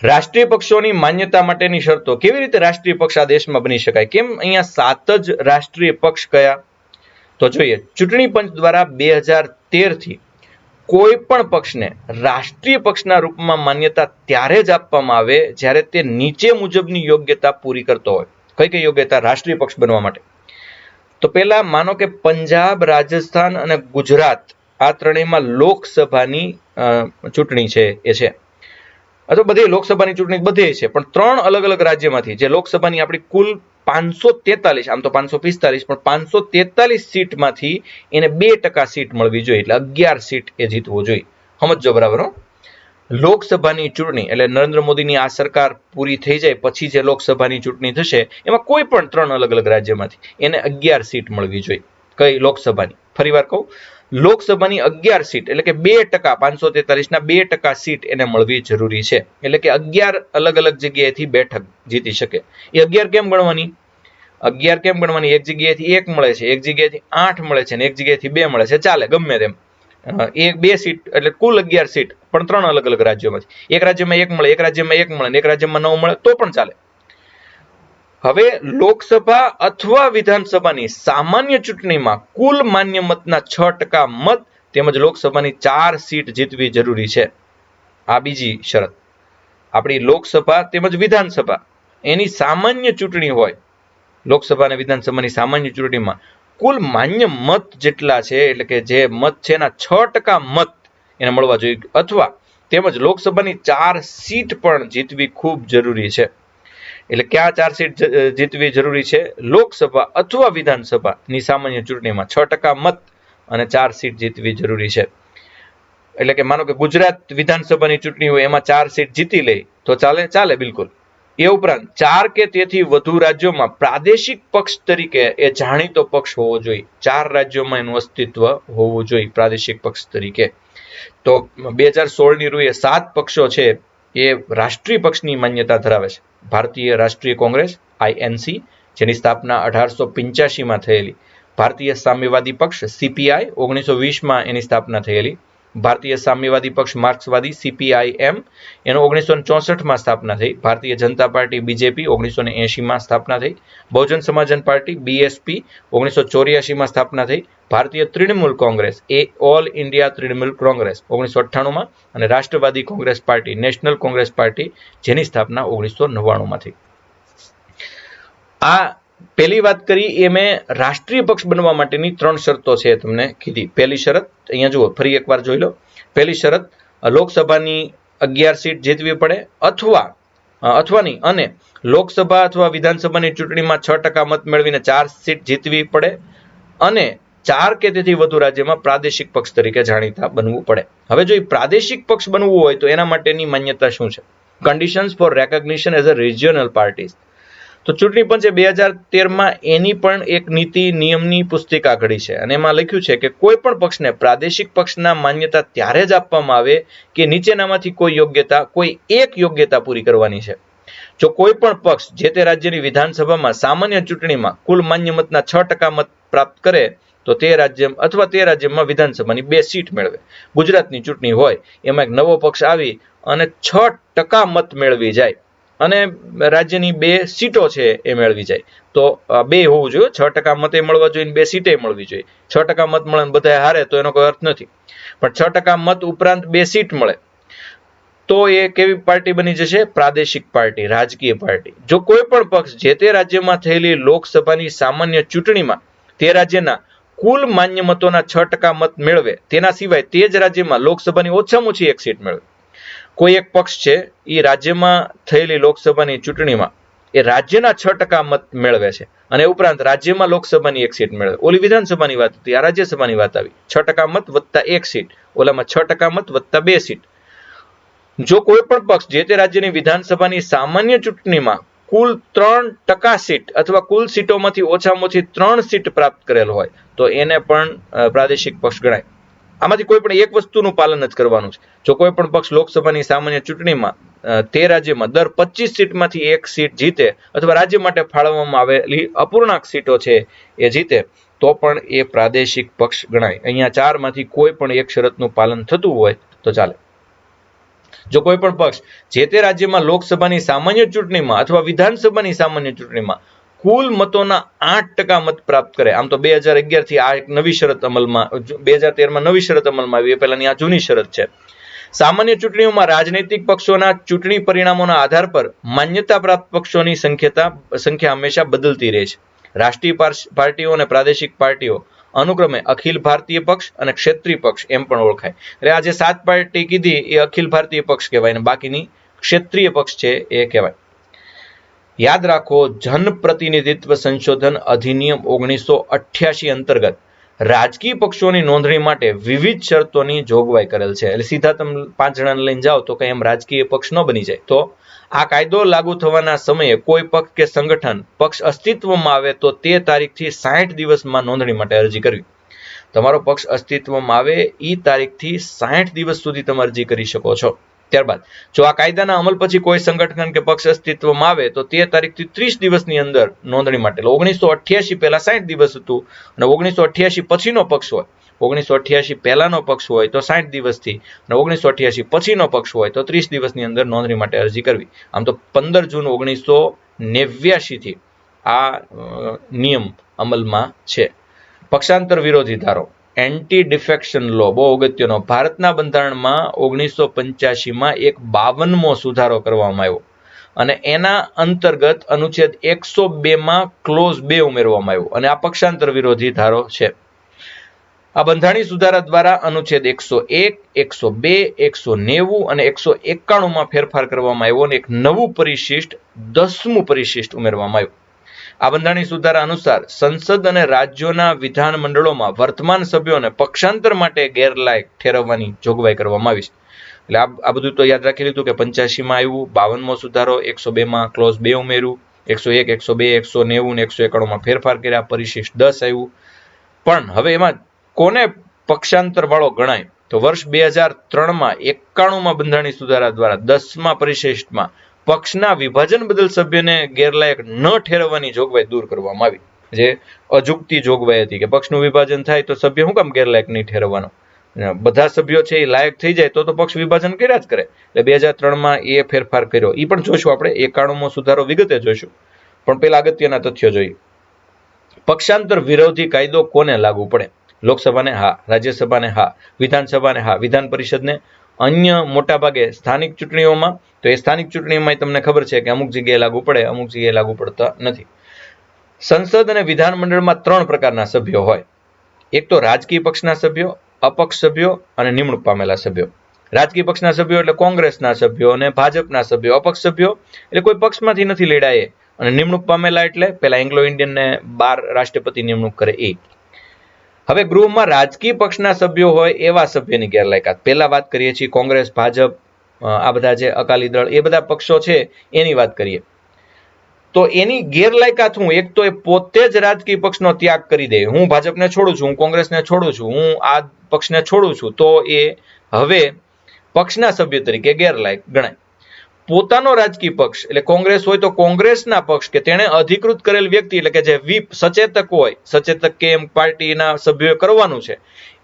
રાષ્ટ્રીય પક્ષોની માન્યતા માટેની શરતો. કેવી રીતે રાષ્ટ્રીય પક્ષ આ દેશમાં બની શકાય? કેમ અહીંયા 7 જ રાષ્ટ્રીય પક્ષ કયા? તો જોઈએ. ચૂંટણી પંચ દ્વારા 2013 થી કોઈ પણ પક્ષને રાષ્ટ્રીય પક્ષના રૂપમાં માન્યતા ત્યારે જ આપવામાં આવે જ્યારે તે નીચે મુજબની યોગ્યતા પૂરી કરતો હોય. કઈ કઈ યોગ્યતા રાષ્ટ્રીય પક્ષ બનવા માટે? તો પહેલા માનો કે પંજાબ, રાજસ્થાન અને ગુજરાત આ ત્રણેયમાં લોકસભાની ચૂંટણી છે એ છે, અથવા બધી લોકસભાની ચૂંટણી બધે છે, પણ 3 અલગ અલગ રાજ્યમાંથી જે લોકસભાની આપણી કુલ 543, આમ તો 545, પણ 543 સીટમાંથી એને 2% સીટ મળવી જોઈએ, એટલે 11 સીટ એ જીતવો જોઈએ. સમજો બરાબર. લોકસભાની ચૂંટણી એટલે નરેન્દ્ર મોદીની આ સરકાર પૂરી થઈ જાય પછી જે લોકસભાની ચૂંટણી થશે એમાં કોઈ પણ 3 અલગ અલગ રાજ્યમાંથી એને 11 સીટ મળવી જોઈએ. કઈ? લોકસભાની. ફરીવાર કહું, લોકસભાની 11 સીટ એટલે કે 2%, 543 ના 2% સીટ એને મળવી જરૂરી છે. એટલે કે 11 અલગ અલગ જગ્યાએથી બેઠક જીતી શકે. એ 11 કેમ ગણવાની? 11 કેમ ગણવાની? એક જગ્યાએથી 1 મળે છે, એક જગ્યાએથી 8 મળે છે, અને એક જગ્યાએથી 2 મળે છે, ચાલે ગમે તેમ. 2 સીટ એટલે કુલ 11 સીટ, પણ 3 અલગ અલગ રાજ્યોમાંથી. એક રાજ્યમાં 1 મળે, એક રાજ્યમાં 1 મળે, એક રાજ્યમાં 9 મળે તો પણ ચાલે. હવે લોકસભા અથવા વિધાનસભાની સામાન્ય ચૂંટણીમાં કુલ માન્ય મતના 6% મત તેમજ લોકસભાની 4 સીટ જીતવી જરૂરી છે. આ બીજી શરત. આપણી લોકસભા તેમજ વિધાનસભા એની સામાન્ય ચૂંટણી હોય, લોકસભા અને વિધાનસભાની સામાન્ય ચૂંટણીમાં કુલ માન્ય મત જેટલા છે, એટલે કે જે મત છે એના 6% મત એને મળવા જોઈએ, અથવા તેમજ લોકસભાની 4 સીટ પણ જીતવી ખૂબ જરૂરી છે. એટલે ક્યાં 4 સીટ જીતવી જરૂરી છે? લોકસભા અથવા વિધાનસભાની સામાન્ય ચૂંટણીમાં 6% મત અને 4 સીટ જીતવી જરૂરી છે. એટલે કે માનો કે ગુજરાત વિધાનસભાની ચૂંટણી હોય એમાં 4 સીટ જીતી લે તો ચાલે બિલકુલ. એ ઉપરાંત 4 કે તેથી વધુ રાજ્યોમાં પ્રાદેશિક પક્ષ તરીકે એ જાણીતો પક્ષ હોવો જોઈએ. 4 રાજ્યોમાં એનું અસ્તિત્વ હોવું જોઈએ પ્રાદેશિક પક્ષ તરીકે. તો 2016ની રૂએ 7 પક્ષો છે એ રાષ્ટ્રીય પક્ષની માન્યતા ધરાવે છે. ભારતીય રાષ્ટ્રીય કોંગ્રેસ INC, જેની સ્થાપના 1885માં થયેલી. ભારતીય સામ્યવાદી પક્ષ CPI, 1920માં એની સ્થાપના થયેલી. ભારતીય સામ્યવાદી પક્ષ માર્ક્સવાદી CPIM, એનો 1964માં સ્થાપના થઈ. ભારતીય જનતા પાર્ટી BJP, 1980માં સ્થાપના થઈ. બહુજન સમાજન પાર્ટી BSP, 1984માં સ્થાપના થઈ. ભારતીય તૃણમૂલ કોંગ્રેસ ઓલ ઇન્ડિયા તૃણમૂલ કોંગ્રેસ 1998માં, અને રાષ્ટ્રવાદી Congress party National Congress party જેની સ્થાપના 1999માં થઈ. આ પહેલી વાત કરી એ મેં રાષ્ટ્રીય પક્ષ બનવા માટેની 3 શરતો છે તમને કીધી. પહેલી શરત અહીંયા જુઓ, ફરી એકવાર જોઈ લો. પહેલી શરત, લોકસભાની 11 સીટ જીતવી પડે, અથવા નહીં, અને લોકસભા અથવા વિધાનસભાની ચૂંટણીમાં 6% મત મેળવીને 4 સીટ જીતવી પડે, અને 4 કે તેથી વધુ રાજ્યમાં પ્રાદેશિક પક્ષ તરીકે જાણીતા બનવું પડે. હવે જો પ્રાદેશિક પક્ષ બનવું હોય તો એના માટેની માન્યતા શું છે? Conditions for recognition as a regional parties. તો ચૂંટણી પંચે 2013માં એની પણ એક નીતિ નિયમની પુસ્તિકા ઘડી છે, અને એમાં લખ્યું છે કે કોઈ પણ પક્ષને પ્રાદેશિક પક્ષના માન્યતા ત્યારે જ આપવામાં આવે કે નીચેનામાંથી કોઈ એક યોગ્યતા પૂરી કરવાની છે. જો કોઈ પણ પક્ષ જે તે રાજ્યની વિધાનસભામાં સામાન્ય ચૂંટણીમાં કુલ માન્ય મતના 6% મત પ્રાપ્ત કરે તો તે રાજ્યમાં વિધાનસભાની 2 સીટ મેળવે. ગુજરાતની ચૂંટણી હોય એમાં એક નવો પક્ષ આવી અને 6% મત મેળવી જાય અને રાજ્યની 2 સીટો છે એ મેળવી જાય, તો 2 હોવું જોઈએ. 6% મતે મળવા જોઈએ, 2 સીટે મળવી જોઈએ. 6% મત મળે બધા હારે તો એનો કોઈ અર્થ નથી, પણ 6% મત ઉપરાંત 2 સીટ મળે તો એ કેવી પાર્ટી બની જશે? પ્રાદેશિક પાર્ટી, રાજકીય પાર્ટી. જો કોઈ પણ પક્ષ જે તે રાજ્યમાં થયેલી લોકસભાની સામાન્ય ચૂંટણીમાં તે રાજ્યના કુલ માન્ય મતોના 6% મત મેળવે, તેના સિવાય તે જ રાજ્યમાં લોકસભાની ઓછામાં ઓછી એક સીટ મેળવે. કોઈ એક પક્ષ છે એ રાજ્યમાં થયેલી લોકસભાની ચૂંટણીમાં એ રાજ્યના 6% મત મેળવે છે અને ઉપરાંત રાજ્યમાં લોકસભાની એક સીટ મેળવે. ઓલી વિધાનસભાની વાત હતી, આ રાજ્યસભાની વાત આવી. 6% મત વત્તા એક સીટ, ઓલામાં 6% મત વત્તા 2 સીટ. જો કોઈ પણ પક્ષ જે તે રાજ્યની વિધાનસભાની સામાન્ય ચૂંટણીમાં કુલ 3% સીટ અથવા કુલ સીટોમાંથી ઓછામાં ઓછી 3 સીટ પ્રાપ્ત કરેલ હોય તો એને પણ પ્રાદેશિક પક્ષ ગણાય. આમાંથી કોઈ પણ એક વસ્તુનું પાલન જ કરવાનું છે. જો કોઈ પણ પક્ષ લોકસભાની સામાન્ય ચૂંટણીમાં તે રાજ્યમાં દર 25 સીટમાંથી એક સીટ જીતે અથવા રાજ્ય માટે ફાળવવામાં આવેલી અપૂર્ણાંક સીટો છે એ જીતે તો પણ એ પ્રાદેશિક પક્ષ ગણાય. અહીંયા 4 માંથી કોઈ પણ એક શરતનું પાલન થતું હોય તો ચાલે. જો કોઈ પણ પક્ષ જે તે રાજ્યમાં લોકસભાની સામાન્ય ચૂંટણીમાં અથવા વિધાનસભાની સામાન્ય ચૂંટણીમાં કુલ મતોના 8% મત પ્રાપ્ત કરે, આમ તો 2011 થી આ એક નવી શરત અમલમાં, 2013માં નવી શરત અમલમાં આવી, પહેલાની આ જૂની શરત છે. સામાન્ય ચૂંટણીઓમાં રાજનૈતિક પક્ષોના ચૂંટણી પરિણામોના આધાર પર માન્યતા પ્રાપ્ત પક્ષોની સંખ્યા હંમેશા બદલતી રહે છે. રાષ્ટ્રીય પાર્ટીઓ અને પ્રાદેશિક પાર્ટીઓ અનુક્રમે અખિલ ભારતીય પક્ષ અને ક્ષેત્રીય પક્ષ એમ પણ ઓળખાય. એટલે આ જે 7 પાર્ટી કીધી એ અખિલ ભારતીય પક્ષ કહેવાય અને બાકીની ક્ષેત્રીય પક્ષ છે એ કહેવાય. યાદ રાખો, જનપ્રતિનિધિત્વ સંશોધન અધિનિયમ 1988 અંતર્ગત રાજકીય પક્ષોની નોંધણી માટે વિવિધ શરતોની જોગવાઈ કરેલ છે. એટલે સીધા તમે 5 જણાને લઈને જાઓ તો કઈ એમ રાજકીય પક્ષ ન બની જાય. તો આ કાયદો લાગુ થવાના સમયે કોઈ પક્ષ કે સંગઠન પક્ષ અસ્તિત્વમાં આવે તો તે તારીખથી 60 દિવસમાં નોંધણી માટે અરજી કરવી. તમારો પક્ષ અસ્તિત્વમાં આવે એ તારીખથી 60 દિવસ સુધી તમે અરજી કરી શકો છો. ત્યારબાદ જો આ કાયદાના અમલ પછી કોઈ સંગઠન કે પક્ષ અસ્તિત્વમાં આવે તો તે તારીખથી 30 દિવસની અંદર નોંધણી માટે, 1988 પહેલા 60 દિવસ હતું અને 1988 પછીનો પક્ષ હોય, 1988 પહેલાનો પક્ષ હોય તો 60 દિવસથી અને 1988 પછીનો પક્ષ હોય તો 30 દિવસની અંદર નોંધણી માટે અરજી કરવી. આમ તો 15 જૂન 1989 થી આ નિયમ અમલમાં છે. પક્ષાંતર વિરોધી ધારો, એન્ટી ડિફેક્શન લો, બહુ અગત્યનો. ભારતના બંધારણમાં 1985માં એક 52મો સુધારો કરવામાં આવ્યો અને એના અંતર્ગત અનુચ્છેદ 102માં ક્લોઝ 2 ઉમેરવામાં આવ્યો અને આ પક્ષાંતર વિરોધી ધારો છે. આ બંધારણીય સુધારા દ્વારા અનુચ્છેદ 101, 102, 190 અને 191માં ફેરફાર કરવામાં આવ્યો અને એક નવું પરિશિષ્ટ 10મું પરિશિષ્ટ ઉમેરવામાં આવ્યું. આ બંધારણીય સુધારા અનુસાર સંસદ અને રાજ્યોના વિધાન મંડળોમાં વર્તમાન સભ્યોને પક્ષાંતર માટે ગેરલાયક ઠેરવવાની જોગવાઈ કરવામાં આવી છે. એટલે આ બધું તો યાદ રાખી લીધું કે 85માં આવ્યું, 52મો સુધારો, 102માં ક્લોઝ 2 ઉમેર્યું, 101, 102, 190 અને 191માં ફેરફાર કર્યા, પરિશિષ્ટ 10 આવ્યું. પણ હવે એમાં કોને પક્ષાંતર વાળો ગણાય? તો વર્ષ 2003માં 91માં બંધારણીય સુધારા દ્વારા 10મા પરિશિષ્ટમાં પક્ષના વિભાજન બદલ સભ્યને ગેરલાયક ન ઠેરવવાની જોગવાઈ દૂર કરવામાં આવી. જે અજુગતી જોગવાઈ હતી કે પક્ષનું વિભાજન થાય તો સભ્ય શું કામ ગેરલાયક નહીં ઠેરવવાનો? બધા સભ્યો છે એ લાયક થઈ જાય તો પક્ષ વિભાજન કર્યા જ કરે. એટલે 2003માં એ ફેરફાર કર્યો. એ પણ જોઈશું આપણે, 91મો સુધારો વિગતે જોઈશું. પણ પેલા અગત્યના તથ્યો જોઈએ. પક્ષાંતર વિરોધી કાયદો કોને લાગુ પડે? લોકસભાને હા, રાજ્યસભાને હા, વિધાનસભાને હા, વિધાન પરિષદને, અન્ય મોટા ભાગે સ્થાનિક ચૂંટણીઓમાં, તો એ સ્થાનિક ચૂંટણીમાં તમને ખબર છે કે અમુક જગ્યાએ લાગુ પડે, અમુક જગ્યાએ લાગુ પડતા નથી. સંસદ અને વિધાનમંડળમાં 3 પ્રકારના સભ્યો હોય. એક તો રાજકીય પક્ષના સભ્યો, અપક્ષ સભ્યો અને નિમણૂક પામેલા સભ્યો. રાજકીય પક્ષના સભ્યો એટલે કોંગ્રેસના સભ્યો અને ભાજપના સભ્યો. અપક્ષ સભ્યો એટલે કોઈ પક્ષમાંથી નથી લડાય. અને નિમણૂક પામેલા એટલે પેલા એંગ્લો ઇન્ડિયનને 12 રાષ્ટ્રપતિ નિમણૂક કરે એ. હવે ગૃહમાં રાજકીય પક્ષના સભ્યો હોય એવા સભ્યની ગેરલાયકાત. પહેલા વાત કરીએ છીએ કોંગ્રેસ, ભાજપ, આ બધા જે અકાલી દળ, એ બધા પક્ષો છે એની વાત કરીએ. તો એની ગેરલાયકાત હું, એક તો એ પોતે જ રાજકીય પક્ષનો ત્યાગ કરી દે. હું ભાજપને છોડું છું, હું કોંગ્રેસને છોડું છું, હું આ પક્ષને છોડું છું, તો એ હવે પક્ષના સભ્ય તરીકે ગેરલાયક ગણાય. પોતાનો રાજકીય પક્ષ એટલે કોંગ્રેસ હોય તો કોંગ્રેસના પક્ષ કે તેણે અધિકૃત કરેલ વ્યક્તિ એટલે કે જે વ્હીપ સચેતક હોય, સચેતક કે એમ પાર્ટીના સભ્યોએ કરવાનું છે,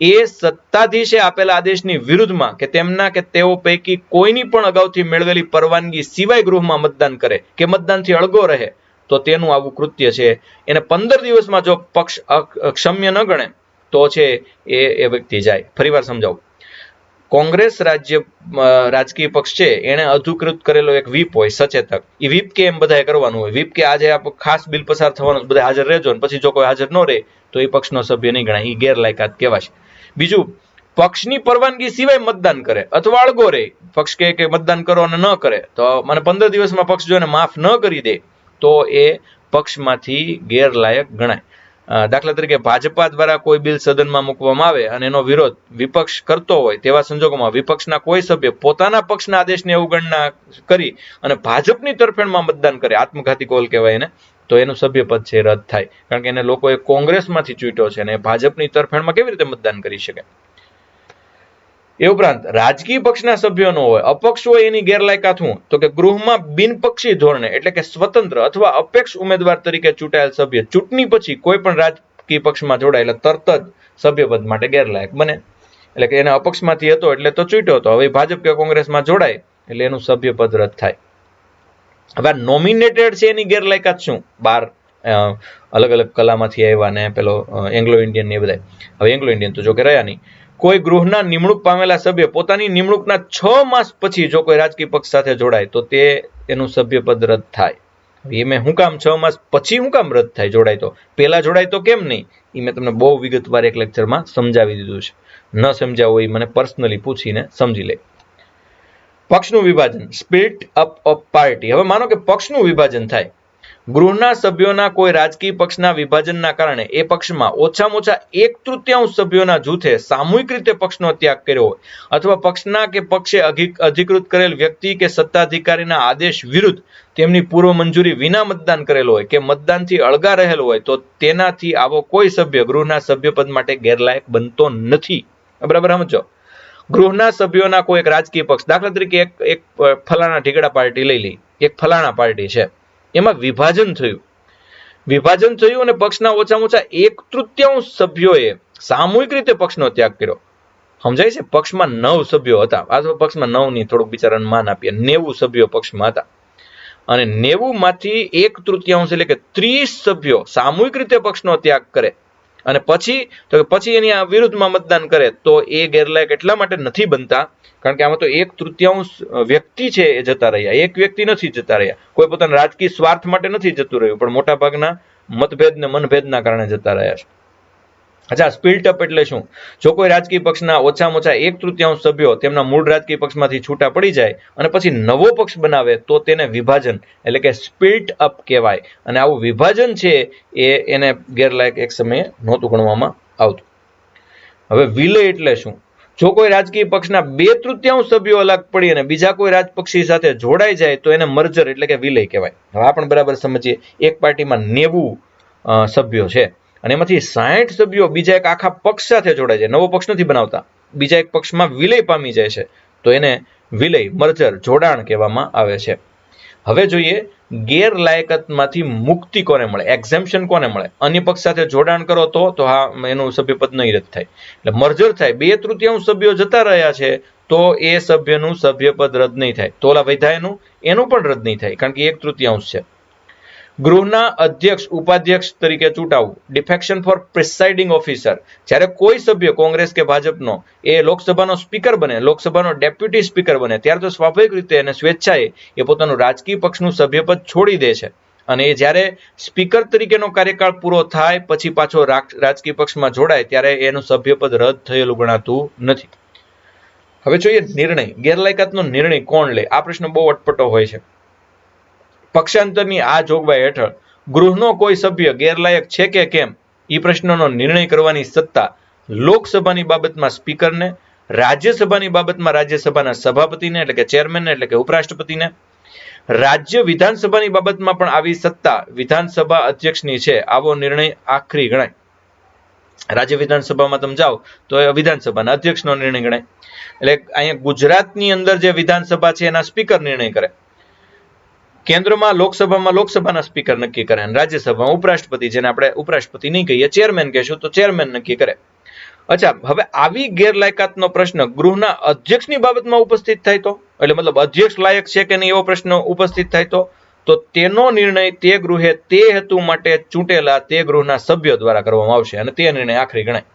એ સત્તાધીશે આપેલા આદેશની વિરુદ્ધમાં કે તેમના કે તેઓ પૈકી કોઈની પણ અગાઉથી મેળવેલી પરવાનગી સિવાય ગૃહમાં મતદાન કરે કે મતદાનથી અળગો રહે તો તેનું આવું કૃત્ય છે એને 15 દિવસમાં જો પક્ષ ક્ષમ્ય ન ગણે તો છે એ વ્યક્તિ જાય. ફરીવાર સમજાવું. કોંગ્રેસ રાજકીય પક્ષ છે એને અધિકૃત કરેલો એક વ્હીપ હોય સચેતક, એ વ્હીપ કે એમ બધાએ કરવાનું હોય. વ્હીપ કે આજે આ ખાસ બિલ પસાર થવાનું બધા હાજર રહેજો, ને પછી જો કોઈ હાજર ન રહે તો એ પક્ષનો સભ્ય નહીં ગણાય, એ ગેરલાયકાત કહેવાશે. બીજું, પક્ષની પરવાનગી સિવાય મતદાન કરે અથવા અળગો રહે, પક્ષ કે મતદાન કરો અને ન કરે તો મને 15 દિવસમાં પક્ષ જો એને માફ ન કરી દે તો એ પક્ષમાંથી ગેરલાયક ગણાય. દાખલા તરીકે ભાજપા દ્વારા કોઈ બિલ સદનમાં મૂકવામાં આવે અને એનો વિરોધ વિપક્ષ કરતો હોય તેવા સંજોગોમાં વિપક્ષના કોઈ સભ્ય પોતાના પક્ષના આદેશની અવગણના કરી અને ભાજપની તરફેણમાં મતદાન કરે, આત્મઘાતી કોલ કહેવાય એને, તો એનું સભ્યપદ છે રદ થાય. કારણ કે એને લોકોએ કોંગ્રેસમાંથી ચૂંટ્યો છે અને ભાજપની તરફેણમાં કેવી રીતે મતદાન કરી શકે. એ ઉપરાંત રાજકીય પક્ષના સભ્યો ન હોય, અપક્ષ હોય, એની ગેરલાયકાત શું? તો કે ગૃહમાં બિનપક્ષી ધોરણે એટલે કે સ્વતંત્ર અથવા અપેક્ષ ઉમેદવાર તરીકે ચૂંટાયેલ સભ્ય ચૂંટણી પછી કોઈ પણ રાજકીય પક્ષમાં જોડાય એટલે તરત જ સભ્યપદ માટે ગેરલાયક બને. એટલે કે એને અપક્ષમાંથી હતો એટલે તો ચૂંટ્યો હતો, હવે ભાજપ કે કોંગ્રેસમાં જોડાય એટલે એનું સભ્યપદ રદ થાય. હવે નોમિનેટેડ છે એની ગેરલાયકાત શું? 12 અલગ અલગ કલામાંથી આવ્યા ને પેલો એંગ્લો ઇન્ડિયન ને એ બધા. હવે એંગ્લો ઇન્ડિયન તો જો કે રહ્યા નહીં. કોઈ ગૃહના નિમણૂક પામેલા સભ્ય પોતાની નિમણૂકના 6 માસ પછી જો કોઈ રાજકીય પક્ષ સાથે જોડાય તો તે એનું સભ્યપદ રદ થાય. એમાં શું કામ 6 માસ પછી શું કામ રદ થાય? જોડાય તો પહેલા જોડાય તો કેમ નહીં? એ મેં તમને બહુ વિગતવાર એક લેક્ચરમાં સમજાવી દીધું છે. ન સમજાવ હોય મને પર્સનલી પૂછીને સમજી લે. પક્ષનું વિભાજન, સ્પ્લિટ અપ ઓફ પાર્ટી. હવે માનો કે પક્ષનું વિભાજન થાય, ગૃહના સભ્યોના કોઈ રાજકીય પક્ષના વિભાજનના કારણે એ પક્ષમાં ઓછામાં ઓછા 1/3 સભ્યોના જૂથે સામૂહિક રીતે પક્ષનો ત્યાગ કર્યો હોય અથવા પક્ષના કે પક્ષે અધિકૃત કરેલ વ્યક્તિ કે સત્તાધિકારીના આદેશ વિરુદ્ધ તેમની પૂર્વ મંજૂરી વિના મતદાન કરેલો હોય કે મતદાનથી અળગા રહેલો હોય તો તેનાથી આવો કોઈ સભ્ય ગૃહના સભ્યપદ માટે ગેરલાયક બનતો નથી. બરાબર સમજો. ગૃહના સભ્યોના કોઈ એક રાજકીય પક્ષ, દાખલા તરીકે એક ફલાણા ઢીકડા પાર્ટી લઈ લઈ, એક ફલાણા પાર્ટી છે, એમાં વિભાજન થયું અને પક્ષના ઓછામાં ઓછા 1/3 સભ્યોએ સામૂહિક રીતે પક્ષનો ત્યાગ કર્યો. સમજાય છે? પક્ષમાં 9 સભ્યો હતા, આ તો પક્ષમાં 9 ની થોડુંક બિચારાને માન આપીએ, 90 સભ્યો પક્ષમાં હતા અને 90 માંથી 1/3 એટલે કે 30 સભ્યો સામૂહિક રીતે પક્ષનો ત્યાગ કરે અને પછી એની આ વિરુદ્ધમાં મતદાન કરે તો એ ગેરલાયક એટલા માટે નથી બનતા કારણ કે આમાં તો 1/3 વ્યક્તિ છે એ જતા રહ્યા, એક વ્યક્તિ નથી જતા રહ્યા. કોઈ પોતાના રાજકીય સ્વાર્થ માટે નથી જતું રહ્યું, પણ મોટા ભાગના મતભેદ ને મનભેદના કારણે જતા રહ્યા છે. અચ્છા, સ્પ્લિટ અપ એટલે શું? જો કોઈ રાજકીય પક્ષના ઓછામાં ઓછા 1/3 સભ્યો તેમના મૂળ રાજકીય પક્ષમાંથી છૂટા પડી જાય અને પછી નવો પક્ષ બનાવે તો તેને વિભાજન એટલે કે સ્પ્લિટ અપ કહેવાય. અને આવું વિભાજન છે એને ગેરલાયક એક સમયે નહોતું ગણવામાં આવતું. હવે વિલય એટલે શું? જો કોઈ રાજકીય પક્ષના 2/3 સભ્યો અલગ પડી અને બીજા કોઈ રાજપક્ષી સાથે જોડાઈ જાય તો એને મર્જર એટલે કે વિલય કહેવાય. હવે આ પણ બરાબર સમજીએ. એક પાર્ટીમાં 90 સભ્યો છે અને એમાંથી 60 સભ્યો બીજા એક આખા પક્ષ સાથે જોડાય જાય, નવો પક્ષ નથી બનાવતા, બીજા એક પક્ષમાં વિલય પામી જાય છે તો એને વિલય, મર્જર, જોડાણ કહેવામાં આવે છે. હવે જોઈએ ગેરલાયકાતમાંથી મુક્તિ કોને મળે, એક્ઝેમ્પશન કોને મળે? અન્ય પક્ષ સાથે જોડાણ કરો તો હા એનું સભ્યપદ નહીં રદ થાય. એટલે મર્જર થાય, 2/3 સભ્યો જતા રહ્યા છે તો એ સભ્યનું સભ્યપદ રદ નહીં થાય. તો ઓલા વૈધાયનું એનું પણ રદ નહીં થાય કારણ કે 1/3 છે. ગૃહના અધ્યક્ષ ઉપાધ્યક્ષ તરીકે ચૂંટાવું, ડિફેક્શન ફોર પ્રિસાઇડિંગ ઓફિસર. જ્યારે કોઈ સભ્ય કોંગ્રેસ કે ભાજપનો એ લોકસભાનો સ્પીકર બને, લોકસભાનો ડેપ્યુટી સ્પીકર બને, ત્યારે તો સ્વાભાવિક રીતે એને સ્વેચ્છાએ એ પોતાનું રાજકીય પક્ષનું સભ્યપદ છોડી દે છે અને એ જ્યારે સ્પીકર તરીકેનો કાર્યકાળ પૂરો થાય પછી પાછો રાજકીય પક્ષમાં જોડાય ત્યારે એનું સભ્યપદ રદ થયેલું ગણાતું નથી. હવે જોઈએ નિર્ણય. ગેરલાયકાતનો નિર્ણય કોણ લે? આ પ્રશ્ન બહુ અટપટો હોય છે. પક્ષાંતરની આ જોગવાઈ હેઠળ ગૃહનો કોઈ સભ્ય ગેરલાયક છે કે કેમ એ પ્રશ્નનો નિર્ણય કરવાની સત્તા લોકસભાની બાબતમાં સ્પીકરને, રાજ્યસભાની બાબતમાં રાજ્યસભાના સભાપતિને એટલે કે ચેરમેનને એટલે કે ઉપરાષ્ટ્રપતિને, રાજ્ય વિધાનસભાની બાબતમાં પણ આવી સત્તા વિધાનસભા અધ્યક્ષની છે. આવો નિર્ણય આખરી ગણાય. રાજ્ય વિધાનસભામાં તમે જાઓ તો એ વિધાનસભાના અધ્યક્ષનો નિર્ણય ગણાય. એટલે અહીંયા ગુજરાતની અંદર જે વિધાનસભા છે એના સ્પીકર નિર્ણય કરે, કેન્દ્રમાં લોકસભામાં લોકસભાના સ્પીકર નક્કી કરે અને રાજ્યસભામાં ઉપરાષ્ટ્રપતિ, જેને આપણે ઉપરાષ્ટ્રપતિ નહીં કહીએ, ચેરમેન કહેશું તો ચેરમેન નક્કી કરે. અચ્છા, હવે આવી ગેરલાયકાતનો પ્રશ્ન ગૃહના અધ્યક્ષની બાબતમાં ઉપસ્થિત થાય તો, એટલે મતલબ અધ્યક્ષ લાયક છે કે નહીં એવો પ્રશ્ન ઉપસ્થિત થાય તો તેનો નિર્ણય તે ગૃહે તે હેતુ માટે ચૂંટેલા તે ગૃહના સભ્યો દ્વારા કરવામાં આવશે અને તે નિર્ણય આખરી ગણાય.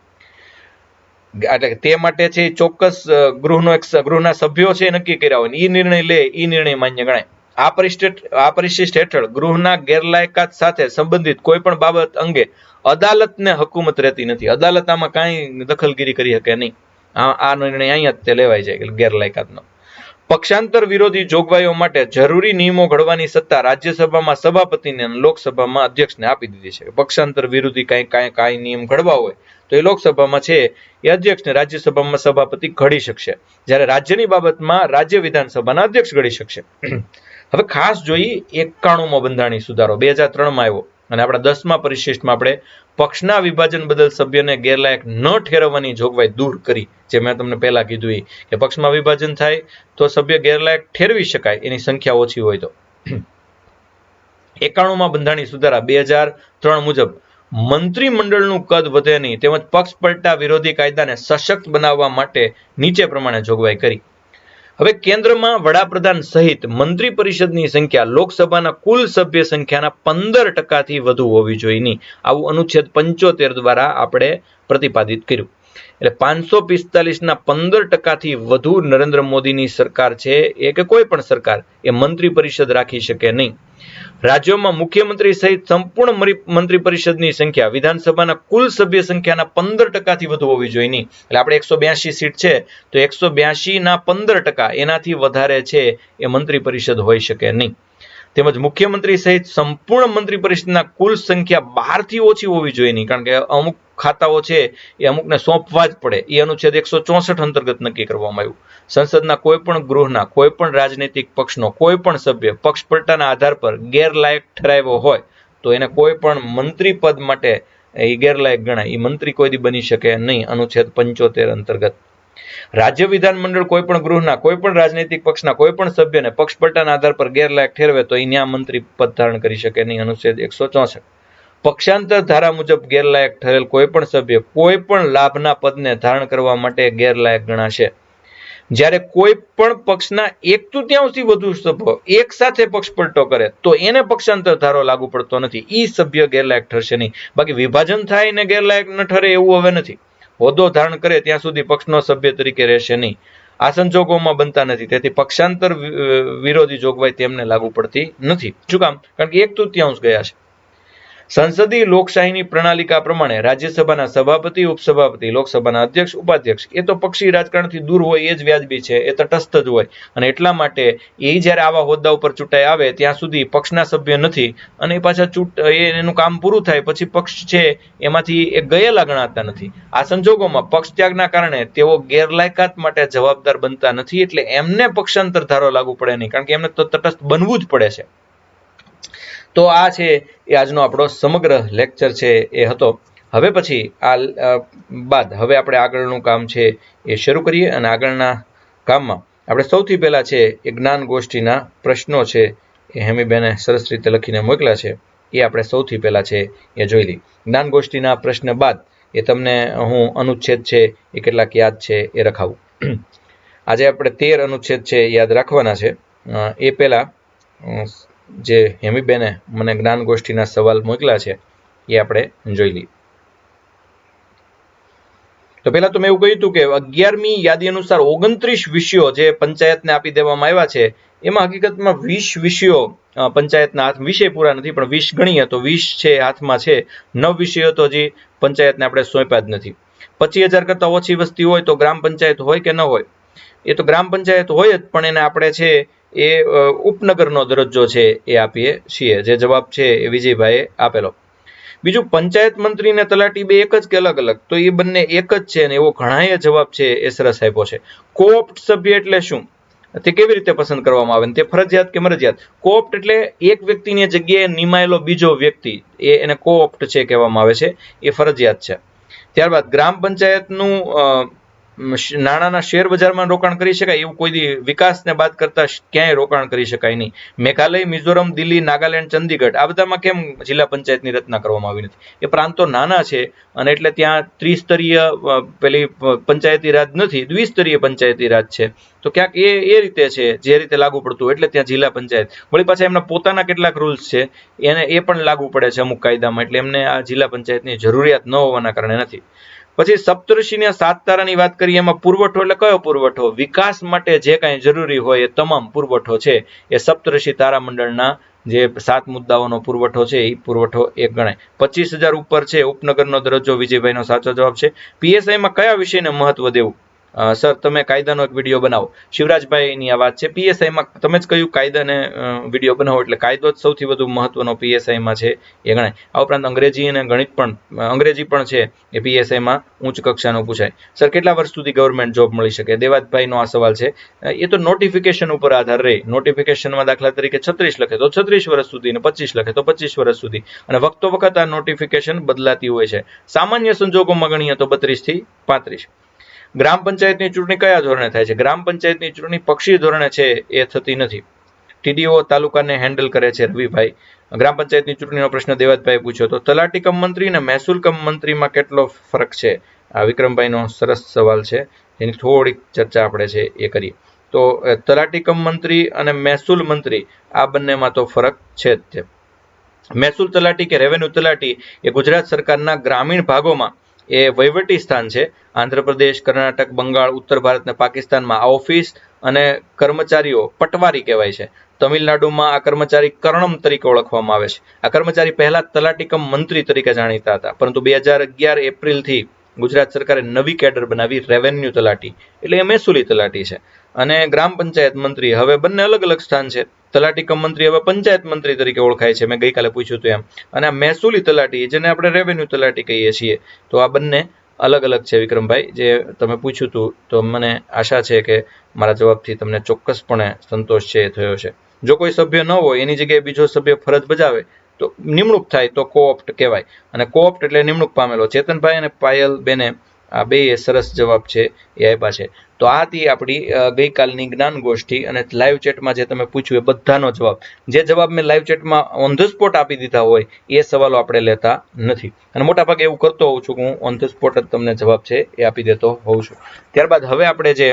એટલે તે માટે છે ચોક્કસ ગૃહના સભ્યો છે નક્કી કર્યા હોય એ નિર્ણય લે એ નિર્ણય માન્ય ગણાય. આ પરિશિષ્ટ હેઠળ ગૃહના ગેરલાયકાત સાથે સંબંધિત કોઈ પણ બાબત અંગે અદાલતને હકુમત રહેતી નથી. અદાલત આમાં કાંઈ દખલગીરી કરી શકે નહીં. આ નિર્ણય અહીંયા જ તે લેવાય જાય ગેરલાયકાતનો. પક્ષાંતર વિરોધી જોગવાઈઓ માટે જરૂરી નિયમો ઘડવાની સત્તા રાજ્યસભામાં સભાપતિને અને લોકસભામાં અધ્યક્ષને આપી દીધી છે. પક્ષાંતર વિરોધી કાંઈ નિયમ ઘડવા હોય તો એ લોકસભામાં છે એ અધ્યક્ષને રાજ્યસભામાં સભાપતિ ઘડી શકશે, જ્યારે રાજ્યની બાબતમાં રાજ્ય વિધાનસભાના અધ્યક્ષ ઘડી શકશે. હવે ખાસ જોઈએ 91મો બંધારણીય સુધારો 2003માં આવ્યો અને આપણા 10મા પરિશિષ્ટમાં આપણે પક્ષના વિભાજન બદલ સભ્યને ગેરલાયક ન ઠેરવવાની જોગવાઈ દૂર કરી. જે મેં તમને પહેલા કીધું કે પક્ષમાં વિભાજન થાય તો સભ્ય ગેરલાયક ઠેરવી શકાય એની સંખ્યા ઓછી હોય તો. 91મા બંધારણીય સુધારા 2003 મુજબ મંત્રીમંડળનું કદ વધે નહીં તેમજ પક્ષ પલટા વિરોધી કાયદાને સશક્ત બનાવવા માટે નીચે પ્રમાણે જોગવાઈ કરી. હવે કેન્દ્રમાં વડાપ્રધાન સહિત મંત્રી પરિષદની સંખ્યા લોકસભાના કુલ સભ્ય સંખ્યાના 15% વધુ હોવી જોઈએ નહીં. આવું અનુચ્છેદ 75 દ્વારા આપણે પ્રતિપાદિત કર્યું. એટલે 545ના 15% વધુ નરેન્દ્ર મોદીની સરકાર છે એ કે કોઈ પણ સરકાર એ મંત્રી પરિષદ રાખી શકે નહીં. રાજ્યોમાં મુખ્યમંત્રી સહિત સંપૂર્ણ મંત્રી પરિષદની સંખ્યા વિધાનસભાના કુલ સભ્ય સંખ્યાના 15%થી વધુ હોવી જોઈએ નહીં. એટલે આપણે 182 સીટ છે તો 182ના 15% એનાથી વધારે છે એ મંત્રી પરિષદ હોઈ શકે નહીં. તેમજ મુખ્યમંત્રી સહિત સંપૂર્ણ મંત્રી પરિષદના કુલ સંખ્યા 12થી ઓછી હોવી જોઈએ નહીં, કારણ કે અમુક ખાતાઓ છે એ અમુકને સોંપવા જ પડે. એ અનુચ્છેદ 164 અંતર્ગત નક્કી કરવામાં આવ્યું. સંસદના કોઈ પણ ગૃહના કોઈ પણ રાજનૈતિક પક્ષનો કોઈ પણ સભ્ય પક્ષ પલટાના આધાર પર ગેરલાયક ઠરાવ્યો હોય તો એને કોઈ પણ મંત્રી પદ માટે એ ગેરલાયક ગણાય. એ મંત્રી કોઈ દી બની શકે નહીં અનુચ્છેદ 75 અંતર્ગત. રાજ્ય વિધાનમંડળ કોઈ પણ ગૃહના કોઈ પણ રાજનૈતિક પક્ષના કોઈ પણ સભ્યને પક્ષ પલટાના આધાર પર ગેરલાયક ઠેરવે તો એ ન્યા મંત્રી પદ ધારણ કરી શકે નહીં અનુચ્છેદ 164. પક્ષાંતર ધારા મુજબ ગેરલાયક ઠરેલ કોઈ પણ સભ્ય કોઈ પણ લાભના પદને ધારણ કરવા માટે ગેરલાયક ગણાશે. જ્યારે કોઈ પણ પક્ષના 1/3થી વધુ સભ્યો એક સાથે પક્ષ પલટો કરે તો એને પક્ષાંતર ધારો લાગુ પડતો નથી. ઈ સભ્ય ગેરલાયક ઠરશે નહીં. બાકી વિભાજન થાય ને ગેરલાયક ન ઠરે એવું હવે નથી. હોદ્દો ધારણ કરે ત્યાં સુધી પક્ષનો સભ્ય તરીકે રહેશે નહીં. આ સંજોગોમાં બનતા નથી. તેથી પક્ષાંતર વિરોધી જોગવાઈ તેમને લાગુ પડતી નથી. શું કામ? કારણ કે 1/3 ગયા છે. સંસદીય લોકશાહીની પ્રણાલિકા પ્રમાણે રાજ્યસભાના સભાપતિ, ઉપસભાપતિ, લોકસભાના અધ્યક્ષ, ઉપાધ્યક્ષ એ તો પક્ષી રાજકારણથી દૂર હોય એ જ વ્યાજબી છે, એ તટસ્થ જ હોય. અને એટલા માટે એ જ્યારે આવા હોદ્દા ઉપર ચૂંટાઈ આવે ત્યાં સુધી પક્ષના સભ્ય નથી અને પાછા એનું કામ પૂરું થાય પછી પક્ષ છે એમાંથી એ ગયેલા ગણાતા નથી. આ સંજોગોમાં પક્ષ ત્યાગના કારણે તેઓ ગેરલાયકાત માટે જવાબદાર બનતા નથી. એટલે એમને પક્ષાંતર ધારો લાગુ પડે નહીં, કારણ કે એમને તો તટસ્થ બનવું જ પડે છે. તો આ છે એ આજનો આપણો સમગ્ર લેક્ચર છે એ હતો. હવે પછી આ બાદ હવે આપણે આગળનું કામ છે એ શરૂ કરીએ અને આગળના કામમાં આપણે સૌથી પહેલા છે એ જ્ઞાન ગોષ્ઠીના પ્રશ્નો છે એ હેમીબેને સરસ રીતે લખીને મોકલ્યા છે એ આપણે સૌથી પહેલા છે એ જોઈ લઈએ. જ્ઞાન ગોષ્ઠીના પ્રશ્ન બાદ એ તમને હું અનુચ્છેદ છે એ કેટલાક યાદ છે એ રખાવું. આજે આપણે 13 અનુચ્છેદ છે યાદ રાખવાના છે. એ પહેલા જે હેમીબેને મને જ્ઞાન ગોષ્ઠીના સવાલ મોકલ્યા છે એ આપણે જોઈ લઈએ. તો પહેલા તો મેં એવું કહ્યું હતું કે 11મી યાદી અનુસાર 29 વિષયો જે પંચાયતને આપી દેવામાં આવ્યા છે એમાં હકીકતમાં 20 વિષયો પંચાયતના હાથ વિષય પૂરા નથી, પણ 20 ગણીએ તો 20 છે હાથમાં છે. 9 વિષયો તો હજી પંચાયતને આપણે સોંપ્યા જ નથી. 25,000 કરતા ઓછી વસ્તી હોય તો ગ્રામ પંચાયત હોય કે ન હોય? એ તો ગ્રામ પંચાયત હોય જ, પણ એને આપણે છે એ ઉપનગરનો દરજ્જો છે એ આપીએ છીએ. જે જવાબ છે એ વિજયભાઈએ આપેલો. બીજું, પંચાયત મંત્રી ને તલાટી બે એક જ કે અલગ અલગ? તો એ બંને એક જ છે અને એવો ઘણાય જવાબ છે એ સરસ આપ્યો છે. કોઓપ્ટ સભ્ય એટલે શું? તે કેવી રીતે પસંદ કરવામાં આવે? તે ફરજિયાત કે મરજિયાત? કોઓપ્ટ એટલે એક વ્યક્તિની જગ્યાએ નિમાયેલો બીજો વ્યક્તિ, એને કોઓપ્ટ છે કહેવામાં આવે છે. એ ફરજિયાત છે. ત્યારબાદ ગ્રામ પંચાયતનું નાણાંના શેર બજારમાં રોકાણ કરી શકાય? એવું કોઈ દી વિકાસને બાદ કરતા ક્યાંય રોકાણ કરી શકાય નહીં. મેઘાલય, મિઝોરમ, દિલ્હી, નાગાલેન્ડ, ચંદીગઢ આ બધામાં કેમ જિલ્લા પંચાયતની રચના કરવામાં આવી નથી? એ પ્રાંતો નાના છે અને એટલે ત્યાં ત્રિસ્તરીય પેલી પંચાયતી રાજ નથી, દ્વિસ્તરીય પંચાયતી રાજ છે. તો ક્યાંક એ રીતે છે જે રીતે લાગુ પડતું એટલે ત્યાં જિલ્લા પંચાયત. વળી પાછા એમના પોતાના કેટલાક રૂલ્સ છે એ પણ લાગુ પડે છે અમુક કાયદામાં, એટલે એમને આ જિલ્લા પંચાયતની જરૂરિયાત ન હોવાના કારણે નથી. પછી સપ્તઋષિના 7 તારાની વાત કરીએ, એમાં પુરવઠો એટલે કયો પુરવઠો? વિકાસ માટે જે કાંઈ જરૂરી હોય એ તમામ પુરવઠો છે એ સપ્તઋષિ તારામંડળના જે 7 મુદ્દાઓનો પુરવઠો છે એ પુરવઠો એક ગણાય. 25,000 ઉપર છે ઉપનગરનો દરજ્જો, વિજયભાઈનો સાચો જવાબ છે. પીએસઆઈમાં કયા વિષયને મહત્વ દેવું? સર તમે કાયદાનો એક વિડીયો બનાવો. શિવરાજભાઈની આ વાત છે. પીએસઆઈમાં તમે જ કયું કાયદાને વિડીયો બનાવો, એટલે કાયદો જ સૌથી વધુ મહત્વનો પીએસઆઈમાં છે એ ગણાય. આ ઉપરાંત અંગ્રેજી અને ગણિત પણ, અંગ્રેજી પણ છે એ પીએસઆઈમાં ઉચ્ચ કક્ષાનું પૂછાય. સર કેટલા વર્ષ સુધી ગવર્મેન્ટ જોબ મળી શકે? દેવાતભાઈનો આ સવાલ છે. એ તો નોટિફિકેશન ઉપર આધાર રહે. નોટિફિકેશનમાં દાખલા તરીકે 36 લખે તો 36 વર્ષ સુધી, ને 25 લખે તો 25 વર્ષ સુધી, અને વખતો વખત આ નોટિફિકેશન બદલાતી હોય છે. સામાન્ય સંજોગોમાં ગણીએ તો 32 થી 35. ગ્રામ પંચાયતની ચૂંટણી કયા ધોરણે થાય છે? ગ્રામ પંચાયતની ચૂંટણી પક્ષીય ધોરણે છે એ થતી નથી. ટીડીઓ તાલુકાને હેન્ડલ કરે છે રવિભાઈ. ગ્રામ પંચાયતની ચૂંટણીનો પ્રશ્ન દેવાતભાઈ પૂછ્યો તો તલાટી કમ મંત્રી અને મહેસૂલ કમ મંત્રીમાં કેટલો ફરક છે? આ વિક્રમભાઈનો સરસ સવાલ છે, એની થોડીક ચર્ચા આપણે છે એ કરીએ. તો તલાટી કમ મંત્રી અને મહેસૂલ મંત્રી આ બંનેમાં તો ફરક છે જ છે. મહેસૂલ તલાટી કે રેવન્યુ તલાટી એ ગુજરાત સરકારના ગ્રામીણ ભાગોમાં એ વહીવટી સ્થાન છે. આંધ્રપ્રદેશ, કર્ણાટક, બંગાળ, ઉત્તર ભારત અને પાકિસ્તાનમાં આ ઓફિસ અને કર્મચારીઓ પટવારી કહેવાય છે. તમિલનાડુમાં આ કર્મચારી કર્ણમ તરીકે ઓળખવામાં આવે છે. આ કર્મચારી પહેલા તલાટી કમ મંત્રી તરીકે જાણીતા હતા, પરંતુ 2011 એપ્રિલથી ગુજરાત સરકારે નવી કેડર બનાવી રેવન્યુ તલાટી, એટલે એ મહેસૂલી તલાટી છે. અને ગ્રામ પંચાયત મંત્રી હવે બંને અલગ અલગ સ્થાન છે. તલાટી કમ મંત્રી હવે પંચાયત મંત્રી તરીકે ઓળખાય છે, મેં ગઈકાલે પૂછ્યું હતું એમ. અને આ મહેસૂલી તલાટી જેને આપણે રેવન્યુ તલાટી કહીએ છીએ, તો આ બંને અલગ અલગ છે. વિક્રમભાઈ, જે તમે પૂછ્યું હતું, તો મને આશા છે કે મારા જવાબથી તમને ચોક્કસપણે સંતોષ છે એ થયો છે. જો કોઈ સભ્ય ન હોય એની જગ્યાએ બીજો સભ્ય ફરજ બજાવે તો નિમણૂક થાય તો કોઓપ્ટ કહેવાય. અને કોઓપ્ટ એટલે નિમણૂક પામેલો. ચેતનભાઈ અને પાયલ બેને આ બે સરસ જવાબ છે એ આપ્યા છે. તો આ હતી આપણી ગઈકાલની જ્ઞાન ગોષ્ઠી, અને લાઈવ ચેટમાં જે તમે પૂછ્યું એ બધાનો જવાબ, જે જવાબ મેં લાઈવ ચેટમાં ઓન ધ સ્પોટ આપી દીધા હોય એ સવાલો આપણે લેતા નથી. અને મોટાભાગે એવું કરતો હોઉં છું કે હું ઓન ધ સ્પોટ જ તમને જવાબ છે એ આપી દેતો હોઉં છું. ત્યારબાદ હવે આપણે જે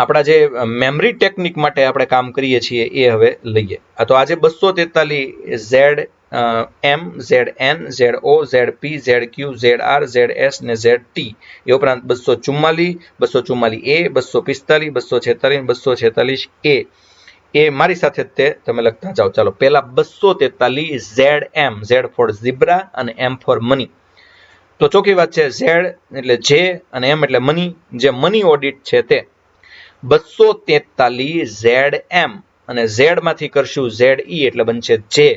આપણા જે મેમરી ટેકનિક માટે આપણે કામ કરીએ છીએ એ હવે લઈએ. તો આજે 243 ઝેડ એમ, ઝેડ એન, ઝેડ ઓ, ઝેડ પી, ઝેડ ક્યુ, ઝેડ આર, ઝેડ એસ ને ઝેડ ટી. એ ઉપરાંત 244, 244 એ, 245, 246, 246 એ મારી સાથે તે તમે લખતા જાઓ. ચાલો પહેલા 243 ઝેડ એમ, ઝેડ ફોર ઝીબ્રા અને એમ ફોર મની. તો ચોખ્ખી વાત છે, ઝેડ એટલે જે અને એમ એટલે મની, જે મની ઓડિટ છે તે 243 ઝેડ એમ, અને ઝેડ માંથી કરશું ઝેડ ઈ એટલે બનશે જે,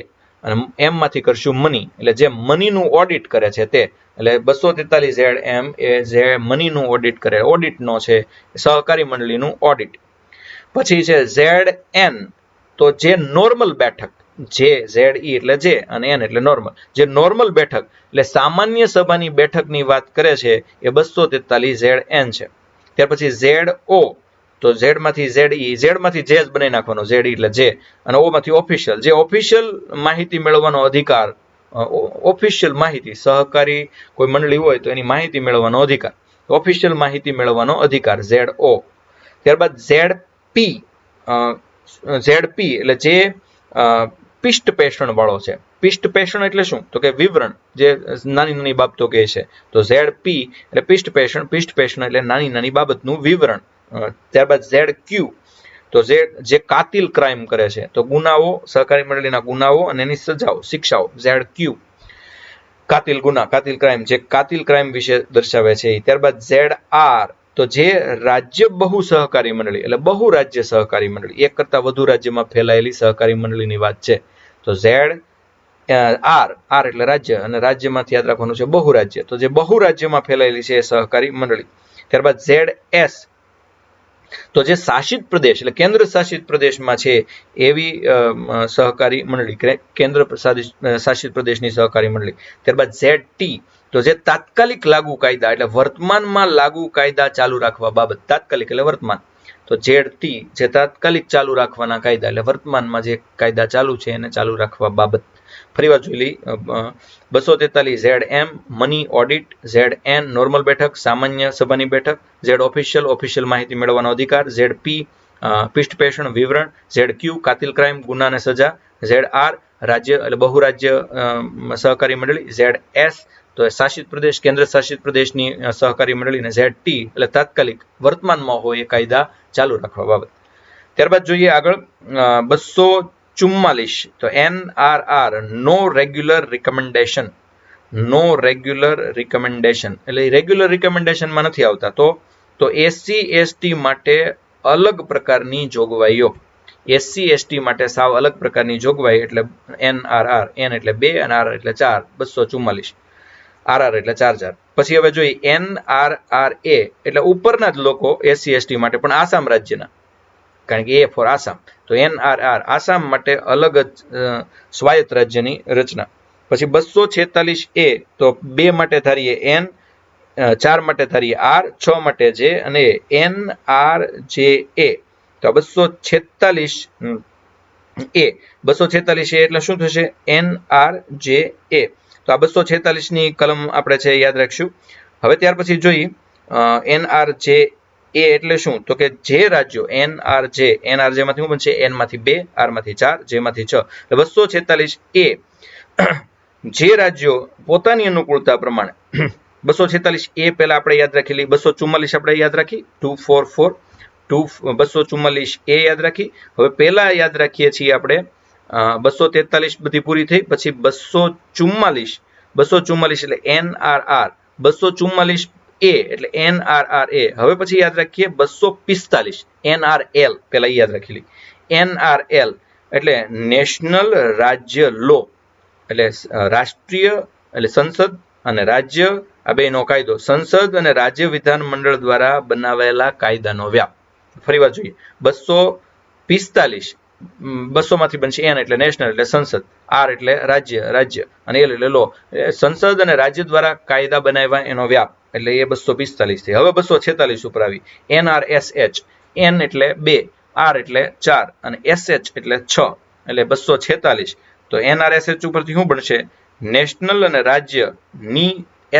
અને એમ માંથી કરશું મની એટલે જે મનીનું ઓડિટ કરે છે તે. એટલે 243 ઝેડ એમ એ જે મનીનું ઓડિટ કરે, ઓડિટનો છે, સહકારી મંડળીનું ઓડિટ. પછી છે ઝેડ એન, તો જે નોર્મલ બેઠક, જે ઝેડ ઈ એટલે જે અને એન એટલે નોર્મલ, જે નોર્મલ બેઠક એટલે સામાન્ય સભાની બેઠકની વાત કરે છે એ 243 ઝેડ એન છે. ત્યાર પછી ઝેડ ઓ, તો ઝેડ માંથી ઝેડ ઈ, ઝેડ માંથી જે જ બનાવી નાખવાનો, ઝેડ ઈ એટલે જે, અને ઓ માંથી ઓફિશિયલ, જે ઓફિશિયલ માહિતી મેળવવાનો અધિકાર, ઓફિશિયલ માહિતી, સહકારી કોઈ મંડળી હોય તો એની માહિતી મેળવવાનો અધિકાર, ઓફિશિયલ માહિતી મેળવવાનો અધિકાર, ઝેડ ઓ. ત્યારબાદ ઝેડ પી, ઝેડ પી એટલે જે પિષ્ટ પેષણ વાળો છે. પિષ્ટ પેષણ એટલે શું? તો કે વિવરણ, જે નાની નાની બાબતો કહે છે. તો ઝેડ પી એટલે પિષ્ટ પેષણ એટલે નાની નાની બાબતનું વિવરણ. ત્યારબાદ ઝેડ ક્યુ, તો જે કાતિલ ક્રાઇમ કરે છે, તો ગુનાઓ, સહકારી મંડળીના ગુનાઓ અને એની સજાઓ, શિક્ષાઓ, ઝેડ ક્યુ. કાતિલ ગુના, કાતિલ ક્રાઇમ, જે કાતિલ ક્રાઇમ વિશે દર્શાવે છે. ત્યારબાદ ઝેડ આર, તો જે રાજ્ય બહુ સહકારી મંડળી એટલે બહુ રાજ્ય સહકારી મંડળી, એક કરતા વધુ રાજ્યમાં ફેલાયેલી સહકારી મંડળીની વાત છે. તો ઝેડ આર, આર એટલે રાજ્ય, અને રાજ્યમાંથી યાદ રાખવાનું છે બહુ રાજ્ય, તો જે બહુ રાજ્યમાં ફેલાયેલી છે એ સહકારી મંડળી. ત્યારબાદ ઝેડ એસ, તો જે શાસિત પ્રદેશ એટલે કેન્દ્ર શાસિત પ્રદેશમાં છે એવી સહકારી મંડળી, કેન્દ્ર શાસિત પ્રદેશની સહકારી મંડળી. ત્યારબાદ ઝેડ ટી, તો જે તાત્કાલિક લાગુ કાયદા એટલે વર્તમાનમાં લાગુ કાયદા ચાલુ રાખવા બાબત, તાત્કાલિક એટલે વર્તમાન, તો ઝેડ ટી જે તાત્કાલિક ચાલુ રાખવાના કાયદા એટલે વર્તમાનમાં જે કાયદા ચાલુ છે એને ચાલુ રાખવા બાબત. ફરીવાર જોઈ લઈ, 243 Z M money audit, Z N normal બેઠક, સામાન્ય સભાની બેઠક, ઝેડ ઓફિશિયલ માહિતી મેળવવાનો અધિકાર, ઝેડ પી પિષ્ટ પેષણ વિવરણ, ઝેડ ક્યુ કાતિલ ક્રાઇમ ગુના અને સજા, ઝેડ આર રાજ્ય એટલે બહુ રાજ્ય સહકારી મંડળી, ઝેડ એસ તો શાસિત પ્રદેશ, કેન્દ્ર શાસિત પ્રદેશની સહકારી મંડળીને ZT એટલે તાત્કાલિક વર્તમાનમાં હોય એ કાયદા ચાલુ રાખવા બાબત. ત્યારબાદ જોઈએ આગળ 244 તો NRR નો રેગ્યુલર રિકમેન્ડેશન. નો રેગ્યુલર રિકમેન્ડેશન એટલે રેગ્યુલર રિકમેન્ડેશનમાં નથી આવતા. તો SC/ST માટે અલગ પ્રકારની જોગવાઈઓ. SC/ST માટે સાવ અલગ પ્રકારની જોગવાઈ એટલે NRR. N એટલે 2 અને R એટલે 4, 244. RR એટલે 4. પછી હવે જોઈએ NRRA એટલે ઉપરના જ લોકો SC/ST માટે, પણ આસામ રાજ્યના, કારણ કે A ફોર આસામ. તો NRR આસામ માટે અલગ જ સ્વાયત્ત રાજ્યની રચના. પછી 246A તો 2 માટે ધારીએ N, 4 માટે ધારીએ R, 6 માટે J અને NRJA. તો 246A એટલે શું થશે? NRJA. તો આ 246 ની કલમ આપણે છે યાદ રાખશું. હવે ત્યાર પછી જોઈએ NRJA એટલે શું? તો કે જે રાજ્યો NRJ માંથી શું બનશે? N માંથી 2, R માંથી 4, J માંથી 6. એટલે 246A જે રાજ્યો પોતાની અનુકૂળતા પ્રમાણે 246A પહેલા આપણે યાદ રાખેલી, 244 આપણે યાદ રાખી, 244 244A યાદ રાખી. હવે પહેલા યાદ રાખીએ છીએ આપણે 243 બધી પૂરી થઈ, પછી 244 એટલે NRR, 244A એટલે NRRA. હવે પછી યાદ રાખીએ 245 NRL, પહેલા યાદ રાખેલી. NRL એટલે નેશનલ રાજ્ય લો, એટલે રાષ્ટ્રીય એટલે સંસદ અને રાજ્ય આ બેનો કાયદો, સંસદ અને રાજ્ય વિધાન મંડળ દ્વારા બનાવેલા કાયદાનો વ્યાપ. ફરી વાર જોઈએ 245 200 માંથી બનશે N એટલે નેશનલ એટલે સંસદ, R એટલે રાજ્ય અને L એટલે લો. સંસદ અને રાજ્ય દ્વારા કાયદા બનાવ્યા એનો વ્યાપ એટલે એ 245 થઈ. હવે 246 ઉપર આવી NRSH. N એટલે 2, R એટલે 4 અને SH એટલે 6 એટલે 246. તો NRSH ઉપરથી શું બનશે? નેશનલ અને રાજ્યની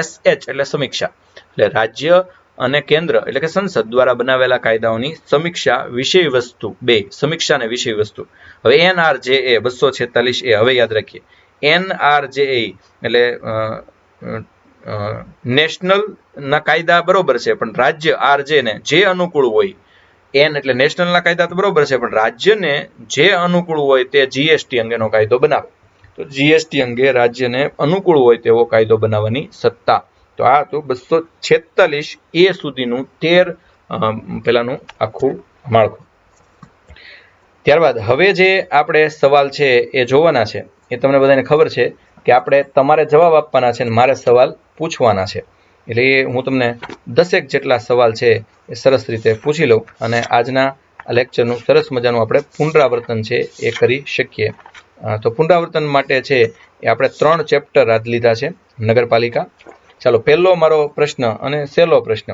SH એટલે સમીક્ષા, એટલે રાજ્ય અને કેન્દ્ર એટલે કે સંસદ દ્વારા બનાવેલા કાયદાઓની સમીક્ષા, વિષય વસ્તુ, બે સમીક્ષા અને વિષય વસ્તુ. હવે NRJA 246A હવે યાદ રાખીએ. NRJA એટલે નેશનલ ના કાયદા બરોબર છે, પણ રાજ્ય RJ ને જે અનુકૂળ હોય, N એટલે નેશનલ ના કાયદા તો બરોબર છે, પણ રાજ્યને જે અનુકૂળ હોય તે GST અંગેનો કાયદો બનાવે. તો GST અંગે રાજ્યને અનુકૂળ હોય તેવો કાયદો બનાવવાની સત્તા. તો આ હતું 246A સુધીનું 13 પેલાનું આખું માળખું. ત્યારબાદ હવે જે આપણે સવાલ છે એ જોવાના છે, એ તમને બધાને ખબર છે કે આપણે તમારે જવાબ આપવાના છે અને મારે સવાલ પૂછવાના છે. એટલે એ હું તમને 10 જેટલા સવાલ છે એ સરસ રીતે પૂછી લઉં અને આજના લેક્ચરનું સરસ મજાનું આપણે પુનરાવર્તન છે એ કરી શકીએ. તો પુનરાવર્તન માટે છે એ આપણે 3 ચેપ્ટર આજ લીધા છે નગરપાલિકા. ચાલો, પહેલો મારો પ્રશ્ન અને સહેલો પ્રશ્ન.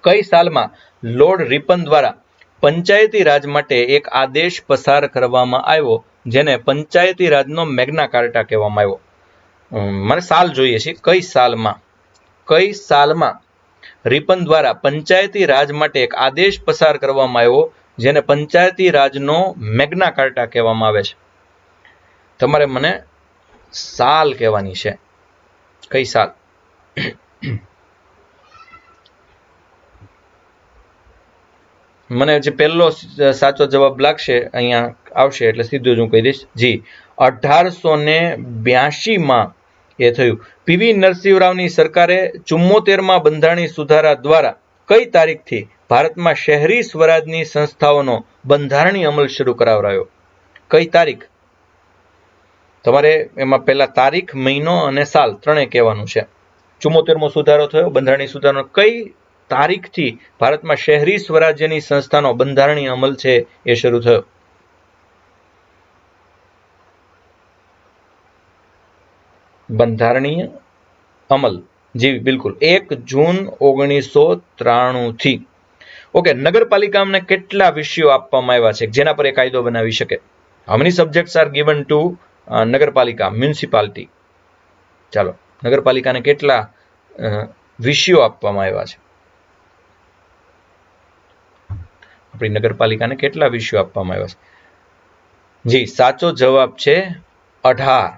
કઈ સાલમાં લોર્ડ રિપન દ્વારા પંચાયતી રાજ માટે એક આદેશ પસાર કરવામાં આવ્યો જેને પંચાયતી રાજનો મેગ્ના કાર્ટા કહેવામાં આવ્યો? મને સાલ જોઈએ છે. કઈ સાલમાં રિપન દ્વારા પંચાયતી રાજ માટે એક આદેશ પસાર કરવામાં આવ્યો જેને પંચાયતી રાજનો મેગ્ના કાર્ટા કહેવામાં આવે છે? તમારે મને સાલ કહેવાની છે. કઈ સાલ? મને જે પહેલો સાચો જવાબ લાગશે અહીંયા આવશે એટલે સીધું જ હું કહી દઈશ જી 1882માં એ થયું. પીવી નરસિંહરાવની સરકારે 74માં બંધારણીય સુધારા દ્વારા કઈ તારીખથી ભારતમાં શહેરી સ્વરાજની સંસ્થાઓનો બંધારણીય અમલ શરૂ કરાવરાયો? કઈ તારીખ? તમારે એમાં પહેલા તારીખ, મહિનો અને સાલ ત્રણેય કહેવાનું છે. 74મો સુધારો થયો, બંધારણીય સુધારો કઈ તારીખથી ભારતમાં શહેરી સ્વરાજ્યની સંસ્થાનો બંધારણીય અમલ છે એ શરૂ થયો? બંધારણીય અમલ, જી બિલકુલ, 1 જૂન 1993 થી. ઓકે, નગરપાલિકાને કેટલા વિષયો આપવામાં આવ્યા છે જેના પર એ કાયદો બનાવી શકે? How many subjects R given to નગરપાલિકા, મ્યુનિસિપાલિટી? ચાલો, નગરપાલિકાને કેટલા વિષયો આપવામાં આવ્યા છે? આપણી નગરપાલિકાને કેટલા વિષયો આપવામાં આવ્યા છે? જી, સાચો જવાબ છે 18.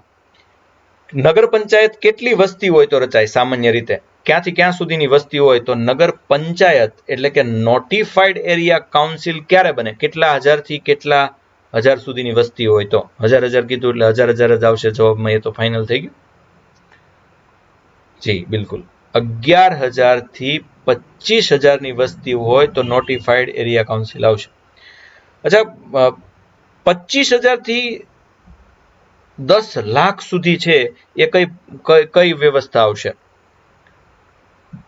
નગર પંચાયત કેટલી વસ્તી હોય તો રચાય સામાન્ય રીતે? ક્યાંથી ક્યાં સુધીની વસ્તી હોય તો નગર પંચાયત એટલે કે નોટિફાઈડ એરિયા કાઉન્સિલ ક્યારે બને? કેટલા હજારથી કેટલા હજાર સુધીની વસ્તી હોય તો? હજાર કીધું એટલે હજાર જ આવશે જવાબમાં, એ તો ફાઇનલ થઈ ગયું. જી બિલકુલ, 11,000 થી 25,000 વસ્તી હોય તો નોટિફાઈડ એરિયા કાઉન્સિલ આવશે. અચ્છા, 25,000 થી 10 લાખ સુધી છે એ કઈ વ્યવસ્થા આવશે?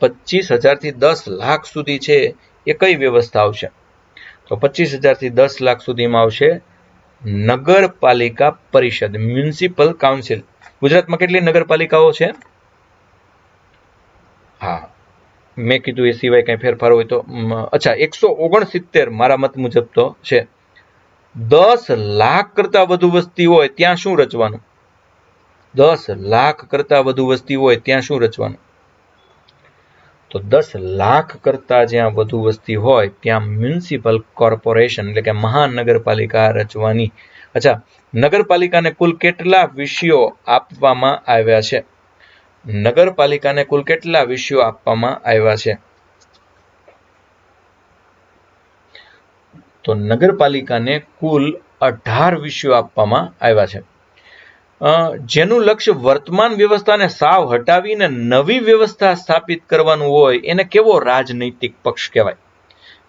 25,000 થી 10 લાખ સુધી છે એ કઈ વ્યવસ્થા આવશે? તો 25,000 થી 10 લાખ સુધીમાં આવશે નગરપાલિકા પરિષદ, મ્યુનિસિપલ કાઉન્સિલ. ગુજરાતમાં કેટલી નગરપાલિકાઓ છે? હા, મેં કીધું એ સિવાય કઈ ફેરફાર હોય તો? અચ્છા, 169 મારા મત મુજબ તો છે. 10 લાખ કરતા વધુ વસ્તી હોય ત્યાં શું રચવાનું? 10 લાખ કરતા વધુ વસ્તી હોય ત્યાં શું રચવાનું? તો 10 લાખ કરતા જ્યાં વધુ વસ્તી હોય ત્યાં મ્યુનિસિપલ કોર્પોરેશન એટલે કે મહાનગરપાલિકા રચવાની. અચ્છા, નગરપાલિકાને કુલ કેટલા વિષયો આપવામાં આવ્યા છે? નગરપાલિકાને કુલ કેટલા વિષયો આપવામાં આવ્યા છે? તો નગરપાલિકાને કુલ 18 વિષયો આપવામાં આવ્યા છે. જેનું લક્ષ્ય વર્તમાન વ્યવસ્થાને સાવ હટાવીને નવી વ્યવસ્થા સ્થાપિત કરવાનું હોય એને કેવો રાજનૈતિક પક્ષ કહેવાય?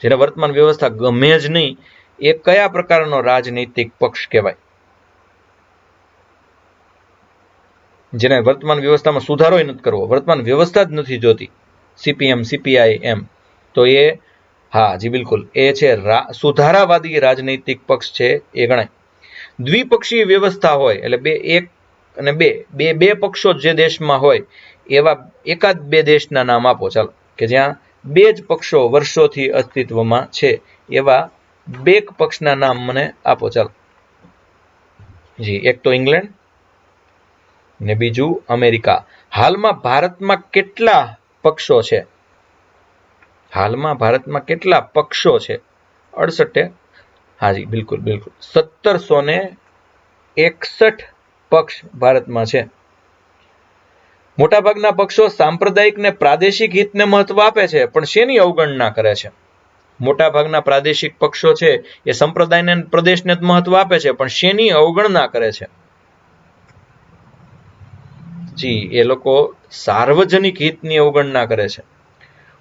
જેને વર્તમાન વ્યવસ્થા ગમે જ નહીં એ કયા પ્રકારનો રાજનૈતિક પક્ષ કહેવાય? જેને વર્તમાન વ્યવસ્થામાં સુધારો નથી કરવો, વર્તમાન વ્યવસ્થા જ નથી જોતી, CPM, CPI એમ, તો એ હા જી બિલકુલ એ છે સુધારાવાદી રાજનૈતિક પક્ષ છે એ ગણાય. દ્વિપક્ષીય વ્યવસ્થા હોય એટલે એક અને બે પક્ષો જે દેશમાં હોય એવા એકાદ બે દેશના નામ આપો ચાલો, કે જ્યાં બે જ પક્ષો વર્ષોથી અસ્તિત્વમાં છે એવા બે પક્ષના નામ મને આપો ચાલો. જી, એક તો ઇંગ્લેન્ડ ને બીજું અમેરિકા. હાલમાં ભારતમાં કેટલા પક્ષો છે? હાલમાં ભારતમાં કેટલા પક્ષો છે? 68. હાજી બિલકુલ 1761 પક્ષ ભારતમાં છે. મોટાભાગના પક્ષો સાંપ્રદાયિક ને પ્રાદેશિક હિતને મહત્વ આપે છે પણ શેની અવગણના કરે છે? મોટાભાગના પ્રાદેશિક પક્ષો છે એ સંપ્રદાયને પ્રદેશને મહત્વ આપે છે પણ શેની અવગણના કરે છે? જી, એ લોકો સાર્વજનિક હિતની અવગણના કરે છે.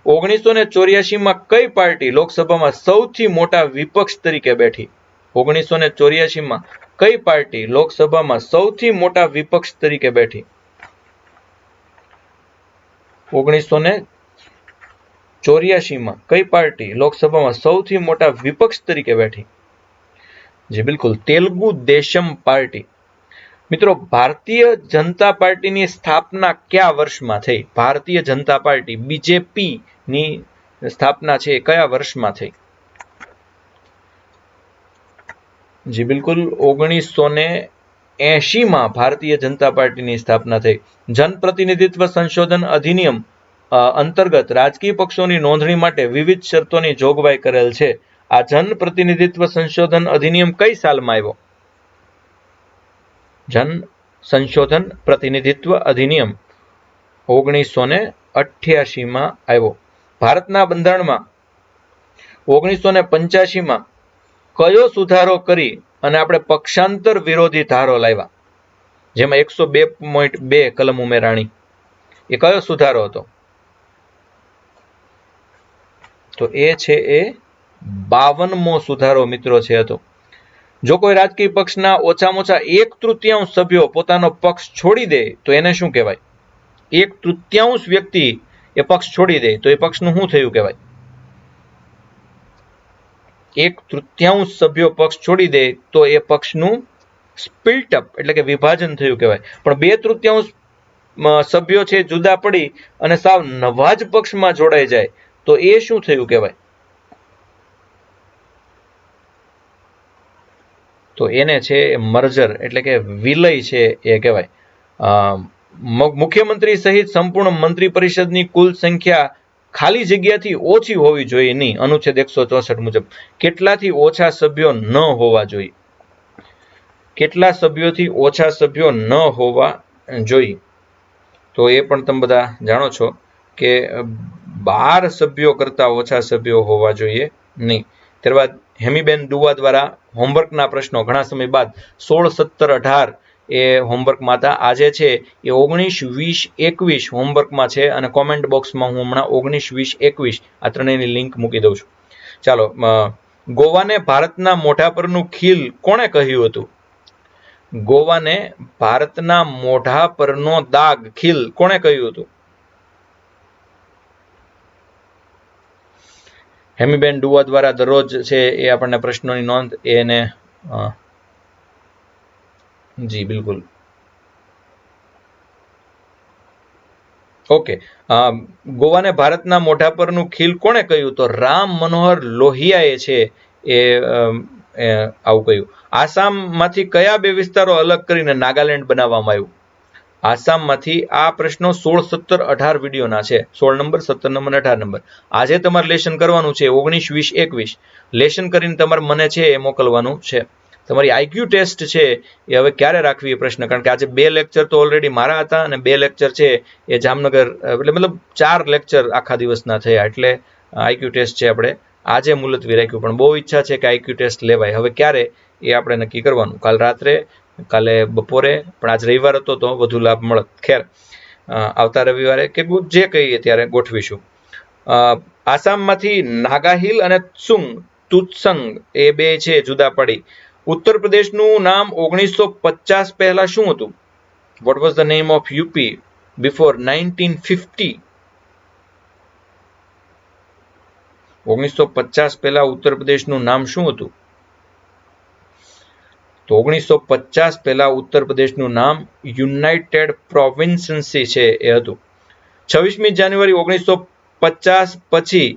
1984માં કઈ પાર્ટી લોકસભામાં સૌથી મોટા વિપક્ષ તરીકે બેઠી? 1984માં કઈ પાર્ટી લોકસભામાં સૌથી મોટા વિપક્ષ તરીકે બેઠી? 1984માં કઈ પાર્ટી લોકસભામાં સૌથી મોટા વિપક્ષ તરીકે બેઠી? જી બિલકુલ, તેલુગુ દેશમ પાર્ટી. મિત્રો, ભારતીય જનતા પાર્ટીની સ્થાપના કયા વર્ષમાં થઈ? ભારતીય જનતા પાર્ટી બીજેપી ની સ્થાપના છે કયા વર્ષમાં થઈ? જી બિલકુલ, 1980માં ભારતીય જનતા પાર્ટીની સ્થાપના થઈ. જનપ્રતિનિધિત્વ સંશોધન અધિનિયમ અંતર્ગત રાજકીય પક્ષોની નોંધણી માટે વિવિધ શરતોની જોગવાઈ કરેલ છે. આ જનપ્રતિનિધિત્વ સંશોધન અધિનિયમ કઈ સાલમાં આવ્યો? જન સંશોધન પ્રતિનિધિત્વ અધિનિયમ 1988માં આવ્યો. ભારતના બંધારણમાં 1985માં કયો સુધારો કરી અને આપણે પક્ષાંતર વિરોધી ધારો લાવ્યા, જેમાં 102.2 કલમ ઉમેરાણી? એ કયો સુધારો હતો? તો એ છે 52મો સુધારો મિત્રો છે હતો. જો કોઈ રાજકીય પક્ષના ઓછામાં ઓછા 1/3 સભ્યો પોતાનો પક્ષ છોડી દે તો એને શું કહેવાય? 1/3 વ્યક્તિ એ પક્ષ છોડી દે તો એ પક્ષનું શું થયું કહેવાય? 1/3 સભ્યો પક્ષ છોડી દે તો એ પક્ષનું સ્પ્લિટ અપ એટલે કે વિભાજન થયું કહેવાય. પણ 2/3 સભ્યો છે જુદા પડી અને સાવ નવા જ પક્ષમાં જોડાઈ જાય તો એ શું થયું કહેવાય? તો એને છે મર્જર એટલે કે વિલય છે એ કહેવાય. મુખ્યમંત્રી સહિત સંપૂર્ણ મંત્રી પરિષદની કુલ સંખ્યા ખાલી જગ્યાથી ઓછી હોવી જોઈએ નહીં, અનુચ્છેદ 164 મુજબ. કેટલાથી ઓછા સભ્યો ન હોવા જોઈએ? કેટલા સભ્યોથી ઓછા સભ્યો ન હોવા જોઈ તો એ પણ તમે બધા જાણો છો કે 12 સભ્યો કરતા ઓછા સભ્યો હોવા જોઈએ નહીં. ત્યારબાદ હેમીબેન ડુવા દ્વારા હોમવર્કના પ્રશ્નો ઘણા સમય બાદ 16, 17, 18 એ હોમવર્કમાં હતા. આજે છે એ 19, 20, 21 હોમવર્કમાં છે અને કોમેન્ટ બોક્સમાં હું હમણાં 19, 20, 21 આ ત્રણેયની લિંક મૂકી દઉં છું. ચાલો, ગોવાને ભારતના મોઢા પરનું ખીલ કોણે કહ્યું હતું? ગોવાને ભારતના મોઢા પરનો દાગ ખીલ કોણે કહ્યું હતું? હેમીબેન ડુવા દ્વારા દરરોજ છે એ આપણને પ્રશ્નોની નોંધ એને જી બિલકુલ ઓકે. ગોવાને ભારતના મોઢા પરનું ખીલ કોણે કહ્યું? તો રામ મનોહર લોહિયાએ છે એ આવું કહ્યું. આસામમાંથી કયા 2 વિસ્તારો અલગ કરીને નાગાલેન્ડ બનાવવામાં આવ્યું? આસામમાંથી આ પ્રશ્નો 16, 17, 18 વિડીયોના છે. 16 નંબર, 17 નંબર, 18 નંબર. આજે તમારે લેશન કરવાનું છે 19, 20, 21. લેશન કરીને તમારે મને છે એ મોકલવાનું છે. તમારી આઈક્યુ ટેસ્ટ છે એ હવે ક્યારે રાખવી એ પ્રશ્ન, કારણ કે આજે 2 લેક્ચર તો ઓલરેડી મારા હતા અને 2 લેક્ચર છે એ જામનગર, એટલે મતલબ 4 લેક્ચર આખા દિવસના થયા, એટલે આઈક્યુ ટેસ્ટ છે આપણે આજે મુલતવી રાખ્યું. પણ બહુ ઈચ્છા છે કે આઈક્યુ ટેસ્ટ લેવાય. હવે ક્યારે એ આપણે નક્કી કરવાનું, કાલ રાત્રે, કાલે બપોરે, પણ આજ રવિવાર હતો તો વધુ લાભ મળત. ખેર, આવતા રવિવારે કે જે કહીએ ત્યારે ગોઠવીશું. આસામમાંથી નાગાહિલ અને તુત્સંગ એ 2 છે જુદા પડી. ઉત્તર પ્રદેશનું નામ 1950 પહેલા શું હતું? What was the name of UP before 1950? 1950 પહેલા ઉત્તર પ્રદેશનું નામ શું હતું? તો 1950 પહેલા ઉત્તર પ્રદેશનું નામ યુનાઇટેડ પ્રોવિન્સી છે એ હતું. 26મી જાન્યુઆરી 1950 પછી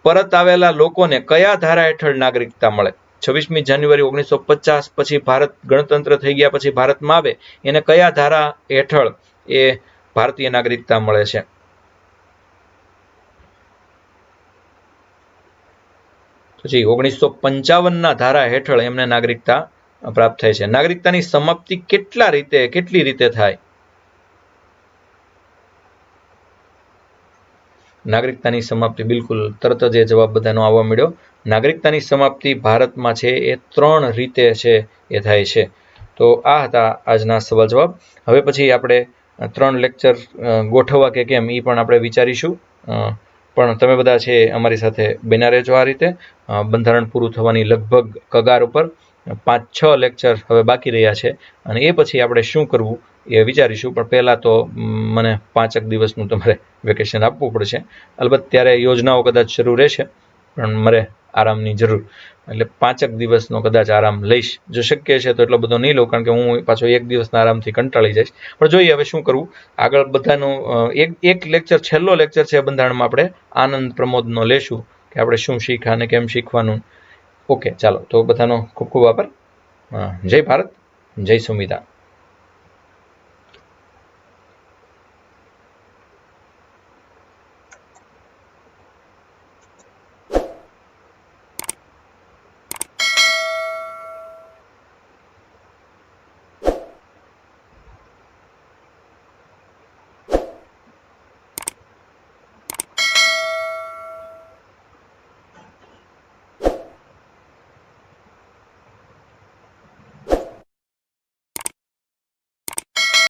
પરત આવેલા લોકોને કયા ધારા હેઠળ નાગરિકતા મળે? 26મી જાન્યુઆરી 1950 પછી ભારત ગણતંત્ર થઈ ગયા પછી ભારતમાં આવે એને કયા ધારા હેઠળ એ ભારતીય નાગરિકતા મળે છે? પછી 1955ના ધારા હેઠળ એમને નાગરિકતા પ્રાપ્ત થાય છે. નાગરિકતાની સમાપ્તિ કેટલી રીતે થાય? નાગરિકતાની સમાપ્તિ બિલકુલ તરત જ એ જવાબ બધાનો આવવા મળ્યો. નાગરિકતાની સમાપ્તિ ભારતમાં છે એ 3 રીતે છે એ થાય છે. તો આ હતા આજના સવાલ જવાબ. હવે પછી આપણે 3 લેક્ચર ગોઠવવા કે કેમ એ પણ આપણે વિચારીશું. પણ તમે બધા છે અમારી સાથે બન્યા રહેજો. આ રીતે બંધારણ પૂરું થવાની લગભગ કગાર ઉપર 5-6 લેક્ચર હવે બાકી રહ્યા છે અને એ પછી આપણે શું કરવું એ વિચારીશું. પણ પહેલાં તો મને 5 દિવસનું તમારે વેકેશન આપવું પડશે. અલબત્ત ત્યારે યોજનાઓ કદાચ શરૂ રહેશે પણ મારે આરામની જરૂર, એટલે 5 દિવસનો કદાચ આરામ લઈશ. જો શક્ય છે તો એટલો બધો નહીં લઉં, કારણ કે હું પાછો 1 દિવસના આરામથી કંટાળી જઈશ. પણ જોઈએ હવે શું કરવું આગળ. બધાનું એક લેક્ચર, છેલ્લો લેક્ચર છે બંધારણમાં, આપણે આનંદ પ્રમોદનો લેશું કે આપણે શું શીખ્યા અને કેમ શીખવાનું. ઓકે, ચાલો તો બધાનો ખૂબ ખૂબ આભાર. જય ભારત, જય સંવિધાન.